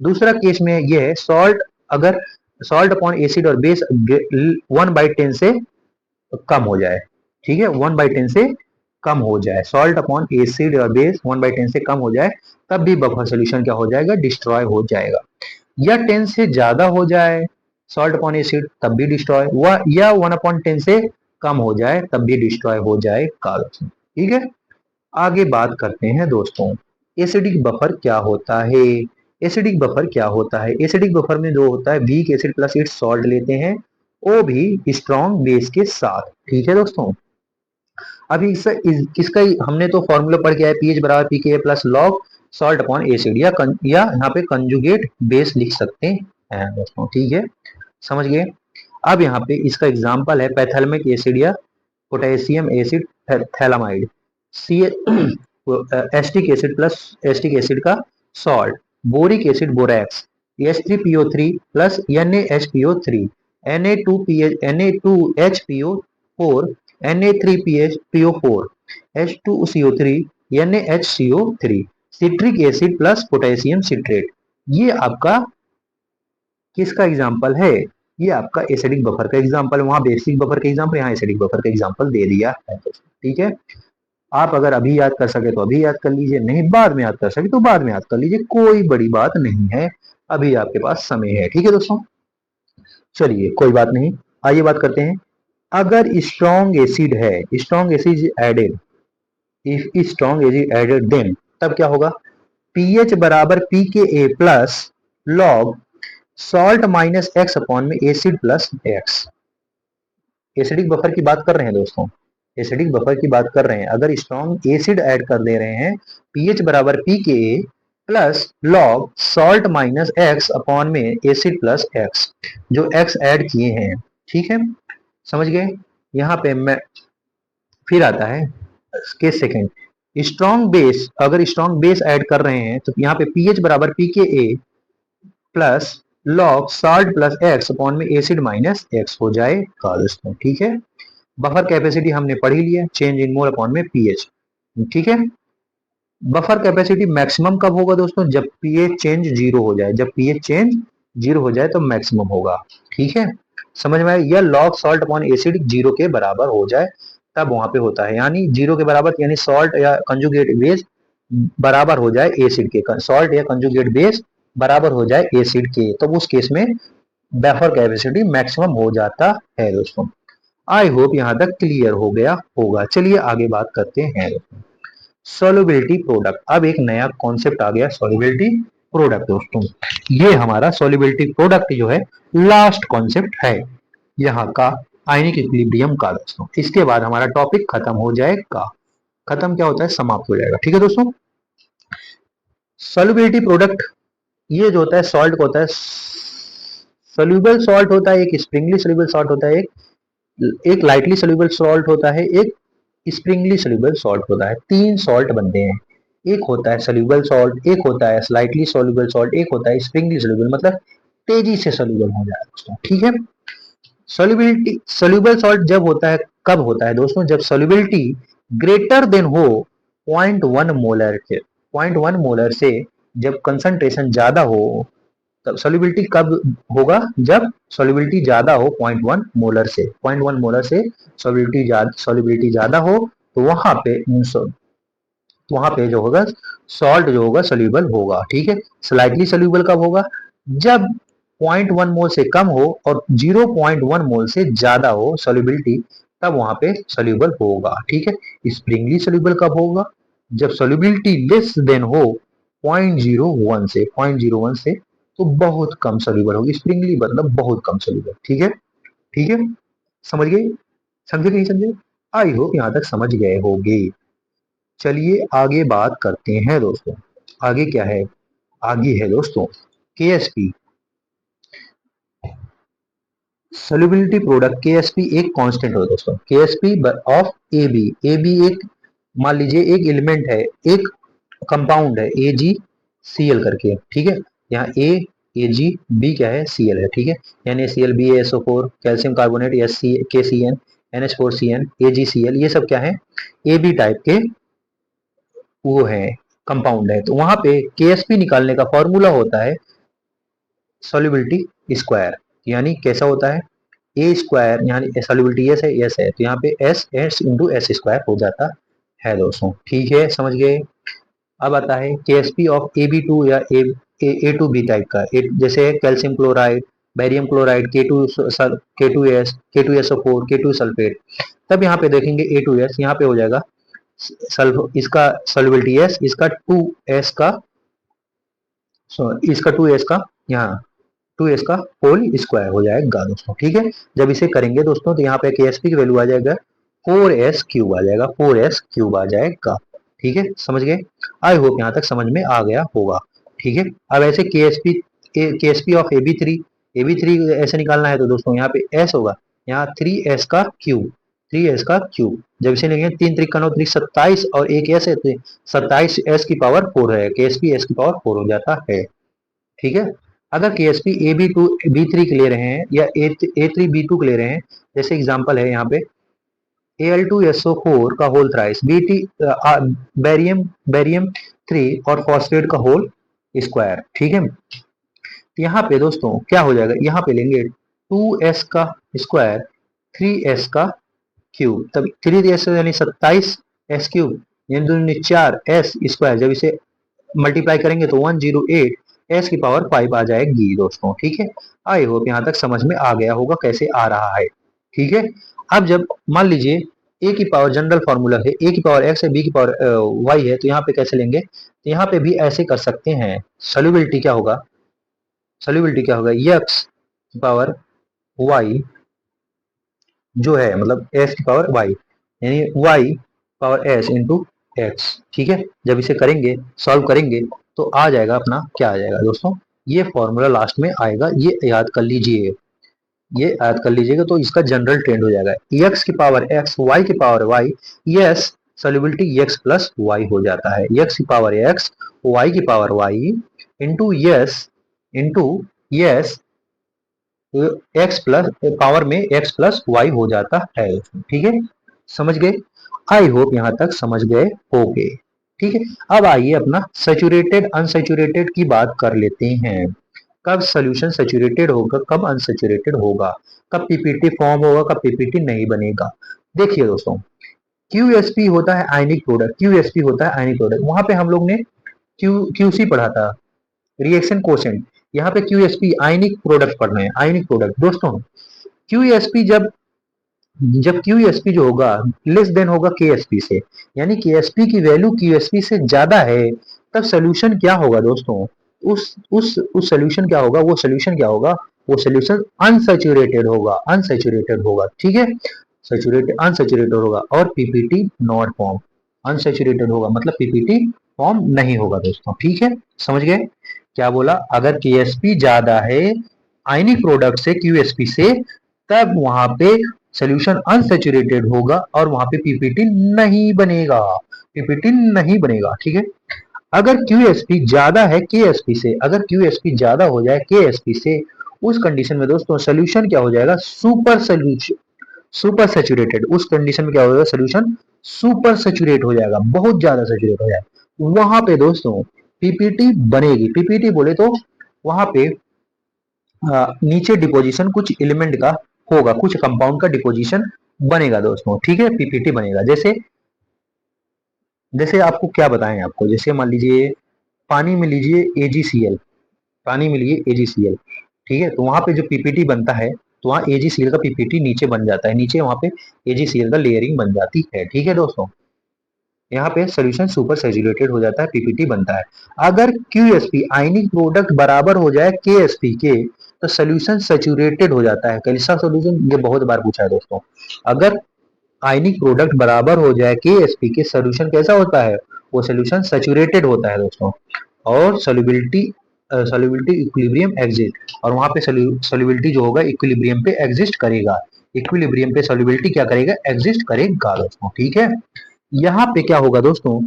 दूसरा केस में ये है सॉल्ट, अगर सॉल्ट अपॉन एसिड और बेस 1/10 से कम हो जाए, ठीक है, 1/10 से कम हो जाए, सॉल्ट अपॉन एसिड और बेस 1/10 से कम हो जाए, तब भी बफर सोल्यूशन क्या हो जाएगा, डिस्ट्रॉय हो जाएगा। या 10 से ज्यादा हो जाए सॉल्ट अपॉन एसिड तब भी डिस्ट्रॉय हुआ, या 1/10 से कम हो जाए तब भी डिस्ट्रॉय हो जाएगा, ठीक है। आगे बात करते हैं दोस्तों, एसिडिक बफर क्या होता है। एसिडिक बफर क्या होता है, एसिडिक बफर में जो होता है weak acid plus it's salt लेते हैं, वो भी स्ट्रॉन्ग बेस के साथ, ठीक है दोस्तों। अभी इसका हमने तो फॉर्मूला पढ़ के आए, पीएच बराबर पी के plus log salt upon acid, या यहाँ पे कंजुगेट बेस लिख सकते हैं दोस्तों, ठीक है, समझ गए। अब यहाँ पे इसका एग्जांपल है पैथेलमिक एसिड या पोटेशियम एसिड थैलामाइड, सी acetic acid plus acetic acid का salt, boric acid borax, H3PO3 प्लस NaHPO3, Na2HPO4, Na3PO4, H2CO3, NaHCO3, citric acid plus potassium citrate, ये आपका किसका एग्जाम्पल है, ये आपका एसिडिक बफर का एग्जाम्पल, वहां बेसिक बफर का एग्जाम्पल, यहाँ एसिडिक बफर का एग्जाम्पल दे दिया है, ठीक है। आप अगर अभी याद कर सके तो अभी याद कर लीजिए, नहीं बाद में याद कर सके तो बाद में याद कर लीजिए, कोई बड़ी बात नहीं है, अभी आपके पास समय है, ठीक है दोस्तों। चलिए कोई बात नहीं, आइए बात करते हैं। अगर स्ट्रॉन्ग एसिड है, strong acid added, if strong acid added then, तब क्या होगा, पीएच बराबर p K a plus log salt minus X upon में acid plus X. Acidic buffer की बात कर रहे हैं दोस्तों, एसिडिक बफर की बात कर रहे हैं, अगर स्ट्रॉन्ग एसिड ऐड कर दे रहे हैं, पीएच बराबर p K a plus log salt minus X upon में एसिड प्लस एक्स, जो एक्स ऐड किए हैं, ठीक है, समझ गए। यहाँ पे मैं फिर आता है केस सेकेंड, स्ट्रॉन्ग बेस, अगर स्ट्रॉन्ग बेस ऐड कर रहे हैं तो यहाँ पे पीएच बराबर p K a plus log salt plus X upon में एसिड माइनस एक्स हो जाएगा दोस्तों, ठीक है। बफर कैपेसिटी हमने पढ़ ही लिया, चेंज इन मोल अपॉन में पीएच, ठीक है। बफर कैपेसिटी मैक्सिमम कब होगा दोस्तों, जब पीएच चेंज जीरो हो जाए, जब पीएच चेंज जीरो हो जाए तो मैक्सिमम होगा, ठीक है, समझ में आया। या log salt upon acid zero के बराबर हो जाए तब वहां पे होता है, यानी जीरो के बराबर, यानी सॉल्ट या कंजुगेट बेस बराबर हो जाए एसिड के, सॉल्ट या कंजुगेट बेस बराबर हो जाए एसिड के, तो उस केस में बफर कैपेसिटी मैक्सिमम हो जाता है दोस्तों। आई होप यहाँ तक क्लियर हो गया होगा। चलिए आगे बात करते हैं सोल्युबिलिटी प्रोडक्ट। अब एक नया कॉन्सेप्ट आ गया, सोल्युबिलिटी प्रोडक्ट दोस्तों, ये हमारा सोल्युबिलिटी प्रोडक्ट जो है लास्ट कॉन्सेप्ट है यहाँ का आयनिक इक्विलिब्रियम का दोस्तों, इसके बाद हमारा टॉपिक खत्म हो जाएगा, खत्म क्या होता है, समाप्त हो जाएगा, ठीक है दोस्तों। सोल्युबिलिटी प्रोडक्ट, ये जो होता है सॉल्ट को होता है, सोल्यूबल सॉल्ट होता है, एक स्प्रिंगली सोल्यूबल सॉल्ट होता है, एक लाइटली सोल्यूबल सॉल्ट होता है, एक स्प्रिंगली सोल्यूबल सॉल्ट होता है, तीन सॉल्ट बनते हैं। एक होता है सोल्यूबल सॉल्ट, एक होता है स्लाइटली सोल्यूबल सॉल्ट, एक होता है स्प्रिंगली सोल्यूबल, मतलब तेजी से सोल्यूबल हो जाए दोस्तों, ठीक है। सोल्यूबिलिटी, सोल्यूबल सॉल्ट जब होता है, कब होता है दोस्तों, जब सोल्यूबिलिटी ग्रेटर देन हो 0.1 मोलर के, 0.1 मोलर से जब कंसंट्रेशन ज्यादा हो, तब सोल्यूबिलिटी कब होगा, जब सोल्यूबिलिटी ज्यादा हो 0.1 मोलर से, 0.1 मोलर से सोल्यूबिलिटी ज्यादा हो, तो वहां पे जो होगा सॉल्ट जो होगा सोल्यूबल होगा, ठीक है। स्लाइटली सोल्यूबल कब होगा, जब 0.1 मोल से कम हो और 0.1 मोल से ज्यादा हो सोल्यूबिलिटी, तब वहां पे सोल्यूबल होगा, ठीक है। स्प्रिंगली सोल्यूबल कब होगा, जब सोल्यूबिलिटी लेस देन हो 0.01 से, 0.01 से, तो बहुत कम सोल्यूबल होगी। स्प्रिंगली मतलब बहुत कम सोल्यूबल, ठीक है, ठीक है। समझ गए, समझे नहीं समझे? आई होप यहाँ तक समझ गए होगे। चलिए आगे बात करते हैं दोस्तों। आगे क्या है, आगे है दोस्तों केएसपी, सोल्यूबिलिटी प्रोडक्ट। केएसपी एक कांस्टेंट हो दोस्तों, केएसपी ऑफ एबी, एबी एक, मान लीजिए एक एलिमेंट है, एक कंपाउंड है एजी सीएल करके, ठीक है। यहाँ ए एजी, बी क्या है, सीएल है, ठीक है। यानी CL, B SO four, calcium carbonate, S C K C N, NH4CN, AgCl, ये सब क्या है, ए बी टाइप के वो है, कंपाउंड है। तो वहां पे केएसपी निकालने का फॉर्मूला होता है सॉल्युबिलिटी स्क्वायर, यानी कैसा होता है, ए स्क्वायर, यानी सॉल्युबिलिटी एस है, एस है, तो यहाँ पे S S into S square हो जाता है दोस्तों, ठीक है, समझ गए। अब आता है KSP of A B two या ए टू बी टाइप का, जैसे calcium chloride, barium chloride, K two S O four, K two sulphate. तब यहाँ पे देखेंगे ए टू एस, यहाँ पे हो जाएगा सल्फ, इसका सॉल्युबिलिटी एस, इसका टू एस का, इसका टू एस का, यहाँ टू एस का होल स्क्वायर हो जाएगा दोस्तों, ठीक है। जब इसे करेंगे दोस्तों, तो यहाँ पे केएसपी की वैल्यू आ जाएगा 4s क्यूब आ जाएगा, 4s क्यूब आ जाएगा, ठीक है, समझ गए। आई होप यहाँ तक समझ में आ गया होगा, ठीक है। अब ऐसे KSP of A B three ऐसे निकालना है, तो दोस्तों यहाँ पे एस होगा, यहाँ 3s का क्यूब, 3s का क्यूब, जब इसे लेंगे 3 त्रिक 27 और एक एस है, तो 27s की पावर 4 है, केएसपी एस की पावर 4 हो जाता है, ठीक है। अगर KSP A B two B three के ले रहे हैं या ए थ्री बी टू के ले रहे हैं, जैसे एग्जांपल है यहाँ पे Al2SO4 का whole thrice, BT barium barium 3 और फॉस्फेट का होल स्क्वायर, ठीक है। तो यहाँ पे दोस्तों क्या हो जाएगा, यहाँ पे लेंगे 2s का स्क्वायर, 3s का क्यूब, तब 3s यानी 27s क्यूब, यानी दूनी 4s स्क्वायर, जब इसे मल्टीप्लाई करेंगे तो 108 एस की पावर 5 आ जाएगी दोस्तों, ठीक है। आई होप यहाँ तक समझ में आ गया होगा कैसे आ रहा है, ठीक है। अब जब मान लीजिए ए की पावर, जनरल फॉर्मूला है ए की पावर एक्स है, बी की पावर वाई है, तो यहाँ पे कैसे लेंगे, तो यहाँ पे भी ऐसे कर सकते हैं। सोल्यूबिलिटी क्या होगा, सोल्यूबिलिटी क्या होगा, एक्स की पावर वाई जो है, मतलब एस की पावर वाई, यानी Y power S into X, ठीक है। जब इसे करेंगे, सॉल्व करेंगे, तो आ जाएगा अपना, क्या आ जाएगा दोस्तों, ये फॉर्मूला लास्ट में आएगा, ये याद कर लीजिए, ये याद कर लीजिएगा, तो इसका जनरल ट्रेंड हो जाएगा, एक्स की पावर एक्स, वाई की power Y, S solubility X plus Y हो जाता है, एक्स की पावर एक्स, वाई की power Y, into S, into S, X plus power में एक्स प्लस वाई हो जाता है, ठीक है, समझ गए। आई होप यहाँ तक समझ गए होगे, ठीक है। अब आइए अपना सेचुरेटेड अनसेचुरेटेड की बात कर लेते हैं। कब सोल्यूशन सेचुरेटेड होगा, कब अनसेचुरेटेड होगा, कब पीपीटी फॉर्म होगा, कब पीपीटी नहीं बनेगा। देखिए दोस्तों, क्यूएसपी होता है आयनिक प्रोडक्ट, क्यूएसपी होता है आयनिक प्रोडक्ट, वहां पे हम लोग ने क्यूसी पढ़ा था, रिएक्शन कोशेंट। यहाँ पे क्यूएसपी आयनिक प्रोडक्ट पढ़ रहे हैं, आयनिक प्रोडक्ट दोस्तों। क्यूएसपी जब जब क्यूएसपी जो होगा लेस देन होगा केएसपी से, यानी केएसपी की वैल्यू क्यूएसपी से ज्यादा है, तब सोल्यूशन क्या होगा दोस्तों, उस सोल्यूशन क्या होगा, वो सोल्यूशन क्या होगा, वो सोल्यूशन अनसेचुरेटेड होगा, अनसेचुरेटेड होगा, ठीक है। सेचुरेटेड अनसेचुरेटेड होगा, और पीपीटी नॉट फॉर्म, अनसेचुरेटेड होगा मतलब पीपीटी फॉर्म नहीं होगा दोस्तों, ठीक है, समझ गए। क्या बोला, अगर केएसपी ज्यादा है आयनिक प्रोडक्ट से क्यूएसपी से, तब वहां पे सोल्यूशन अनसेचुरेटेड होगा और वहां पे पीपीटी नहीं बनेगा, पीपीटी नहीं बनेगा। ठीक है, अगर क्यूएसपी ज्यादा है केएसपी से, अगर क्यूएसपी ज्यादा हो जाए केएसपी से, उस कंडीशन में दोस्तों सोल्यूशन क्या हो जाएगा, सुपर सोल्यूशन, सुपर सेचुरेटेड। उस कंडीशन में क्या हो जाएगा, सोल्यूशन सुपर सेचुरेट हो जाएगा, बहुत ज्यादा सेचुरेट हो जाएगा। वहां पे दोस्तों पीपीटी बनेगी। पीपीटी बोले तो वहां पे नीचे डिपोजिशन कुछ एलिमेंट का होगा, कुछ कंपाउंड का डिपोजिशन बनेगा दोस्तों। ठीक है, पीपीटी बनेगा। जैसे जैसे आपको क्या बताएं, आपको जैसे मान लीजिए पानी में लीजिए एजीसीएल, पानी में लिए एजीसीएल। ठीक है, तो वहां पे जो पीपीटी बनता है, तो वहाँ एजीसीएल का पीपीटी नीचे बन जाता है, नीचे वहां पे एजीसीएल का लेयरिंग बन जाती है। ठीक है दोस्तों, यहाँ पे सोल्यूशन सुपर सैचुरेटेड हो जाता है, पीपीटी बनता है। अगर क्यूएसपी आयनिक प्रोडक्ट बराबर हो जाए केएसपी के, तो सोल्यूशन सैचुरेटेड हो जाता है। कैसा सोल्यूशन, ये बहुत बार पूछा है दोस्तों। अगर आयनिक प्रोडक्ट बराबर हो जाए केएसपी के, सोल्यूशन कैसा होता है, वो सोल्यूशन सैचुरेटेड होता है दोस्तों। और सोल्युबिलिटी इक्विलिब्रियम एग्जिस्ट, और वहां पे सोल्युबिलिटी जो होगा इक्विलिब्रियम पे एग्जिस्ट करेगा, इक्विलिब्रियम पे सोल्युबिलिटी क्या करेगा, एग्जिस्ट करेगा दोस्तों। ठीक है, यहाँ पे क्या होगा दोस्तों,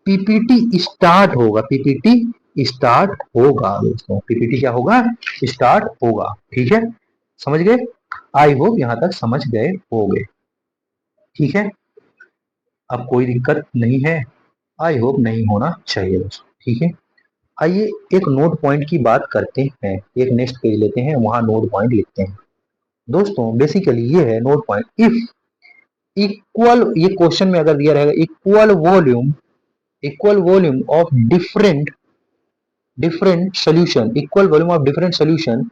पीपीटी स्टार्ट होगा, पीपीटी स्टार्ट होगा दोस्तों, पीपीटी क्या होगा, स्टार्ट होगा। ठीक है, समझ गए? आई होप यहाँ तक समझ गए होंगे। ठीक है, अब कोई दिक्कत नहीं है, आई होप नहीं होना चाहिए दोस्तों। ठीक है, आइए एक नोट पॉइंट की बात करते हैं, एक नेक्स्ट पेज लेते हैं, वहां नोट पॉइंट लिखते हैं दोस्तों। बेसिकली ये है नोट पॉइंट, इफ इक्वल, ये क्वेश्चन में अगर दिया रहेगा equal volume of different different solution, equal volume of different solution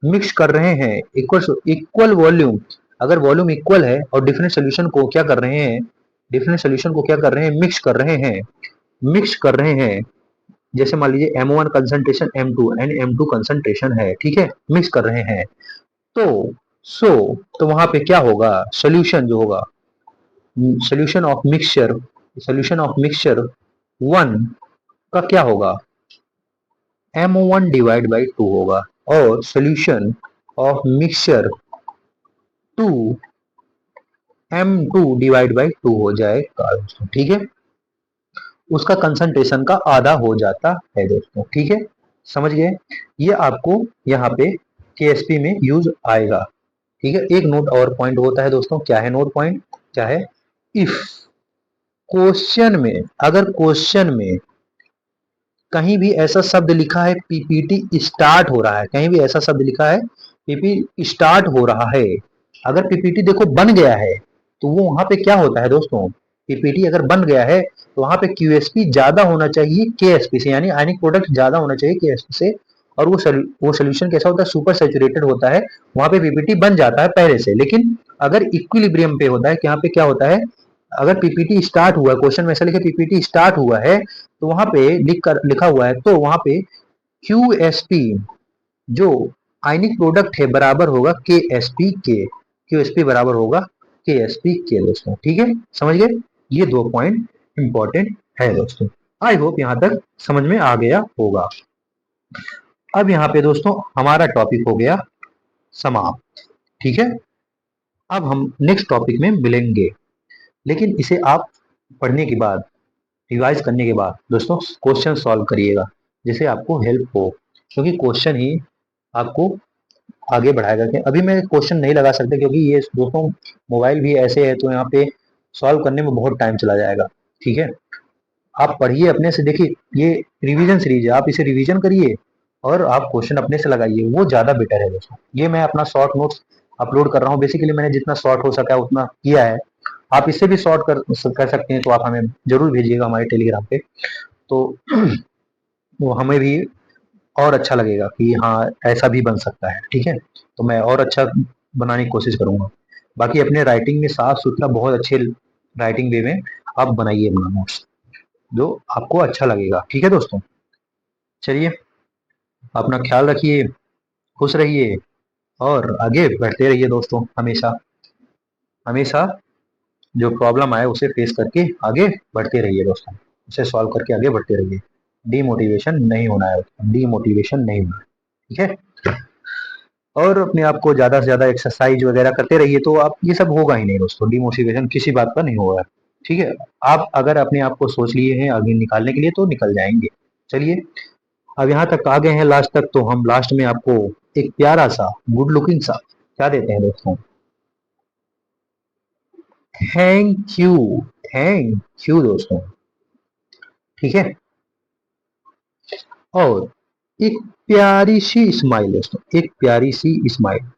mix कर रहे हैं, इक्वल वॉल्यूम, अगर वॉल्यूम इक्वल है और डिफरेंट सोल्यूशन को क्या कर रहे हैं, डिफरेंट सोल्यूशन को क्या कर रहे हैं, मिक्स कर रहे हैं, मिक्स कर रहे हैं। जैसे मान लीजिए M1 concentration M2 and M2 concentration है, ठीक है, मिक्स कर रहे हैं। तो सो तो वहां पे क्या होगा, सोल्यूशन जो होगा, सोल्यूशन ऑफ मिक्सचर वन का क्या होगा, M1 डिवाइड बाई 2 होगा, और solution of mixture 2 M2 divide by 2 हो जाएगा दोस्तों। ठीक है, उसका कंसंट्रेशन का आधा हो जाता है दोस्तों। ठीक है, समझ गए? ये आपको यहाँ पे केएसपी में यूज आएगा। ठीक है, एक नोट और पॉइंट होता है दोस्तों, क्या है नोट पॉइंट, क्या है, इफ क्वेश्चन में, अगर क्वेश्चन में कहीं भी ऐसा शब्द लिखा है पीपीटी स्टार्ट हो रहा है, कहीं भी ऐसा शब्द लिखा है पीपीटी स्टार्ट हो रहा है, अगर पीपीटी देखो बन गया है, तो वो वहां पे क्या होता है दोस्तों, पीपीटी अगर बन गया है तो वहां पे क्यूएसपी ज्यादा होना चाहिए केएसपी से, यानी आयनिक प्रोडक्ट ज्यादा होना चाहिए केएसपी से, और वो सोल्यूशन कैसा होता है, सुपर सैचुरेटेड होता है, वहां पे पीपीटी बन जाता है पहले से। लेकिन अगर इक्विलिब्रियम पे होता है, यहाँ पे क्या होता है, अगर पीपीटी स्टार्ट हुआ है, क्वेश्चन में ऐसा लिखे पीपीटी स्टार्ट हुआ है, तो वहां पे लिखा हुआ है, तो वहां पे क्यूएसपी जो आयनिक प्रोडक्ट है बराबर होगा केएसपी के, क्यूएसपी बराबर होगा केएसपी के दोस्तों। ठीक है, समझ गए? ये दो पॉइंट इंपॉर्टेंट है दोस्तों। आई होप यहां तक समझ में आ गया होगा। अब यहाँ पे दोस्तों हमारा टॉपिक हो गया समाप्त। ठीक है, अब हम नेक्स्ट टॉपिक में मिलेंगे, लेकिन इसे आप पढ़ने के बाद, रिवाइज करने के बाद दोस्तों क्वेश्चन सॉल्व करिएगा, जिससे आपको हेल्प हो, क्योंकि क्वेश्चन ही आपको आगे बढ़ाएगा। कि अभी मैं क्वेश्चन नहीं लगा सकता, क्योंकि ये दोस्तों मोबाइल भी ऐसे है, तो यहाँ पे सॉल्व करने में बहुत टाइम चला जाएगा। ठीक है, आप पढ़िए अपने से, देखिए ये रिवीजन सीरीज है, आप इसे रिवीजन करिए और आप क्वेश्चन अपने से लगाइए, वो ज्यादा बेटर है दोस्तों। ये मैं अपना शॉर्ट नोट्स अपलोड कर रहा हूँ, बेसिकली मैंने जितना शॉर्ट हो सका उतना किया है। आप इससे भी शॉर्ट कर सकते हैं, तो आप हमें जरूर भेजिएगा हमारे टेलीग्राम पे, तो वो हमें भी और अच्छा लगेगा कि हाँ ऐसा भी बन सकता है। ठीक है, तो मैं और अच्छा बनाने की कोशिश करूंगा। बाकी अपने राइटिंग में साफ सुथरा, बहुत अच्छे राइटिंग वे में आप बनाइए अपना नोट्स, जो आपको अच्छा लगेगा। ठीक है दोस्तों, चलिए अपना ख्याल रखिए, खुश रहिए और आगे बढ़ते रहिए दोस्तों। हमेशा हमेशा जो प्रॉब्लम आए उसे फेस करके आगे बढ़ते रहिए दोस्तों, उसे सॉल्व करके आगे बढ़ते रहिए। डीमोटिवेशन नहीं होना है, डीमोटिवेशन नहीं होना है। ठीक है, और अपने आप को ज्यादा से ज्यादा एक्सरसाइज वगैरह करते रहिए, तो आप ये सब होगा ही नहीं दोस्तों, डिमोटिवेशन किसी बात का नहीं होगा। ठीक है, आप अगर अपने आप को सोच लिए हैं आगे निकालने के लिए तो निकल जाएंगे। चलिए, अब यहाँ तक आ गए हैं लास्ट तक, तो हम लास्ट में आपको एक प्यारा सा गुड लुकिंग सा क्या देते हैं दोस्तों, थैंक यू। थैंक यू दोस्तों। ठीक है, और एक प्यारी सी स्माइल दोस्तों, एक प्यारी सी स्माइल,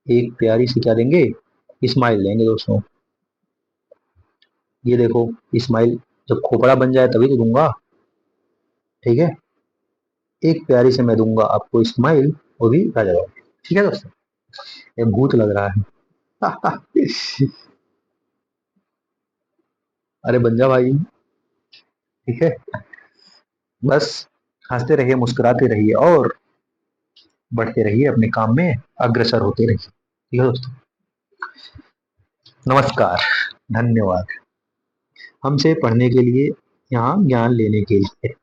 एक प्यारी सी क्या देंगे, स्माइल देंगे दोस्तों। ये देखो, स्माइल जब खोपड़ा बन जाए तभी तो दूंगा। ठीक है, एक प्यारी से मैं दूंगा आपको स्माइल, वो भी लाजवाब। ठीक है दोस्तों, ये भूत लग रहा है। अरे बन जा भाई। ठीक है, बस हंसते रहिए, मुस्कुराते रहिए और बढ़ते रहिए अपने काम में, अग्रसर होते रहिए। ठीक है दोस्तों, नमस्कार, धन्यवाद हमसे पढ़ने के लिए, यहाँ ज्ञान लेने के लिए।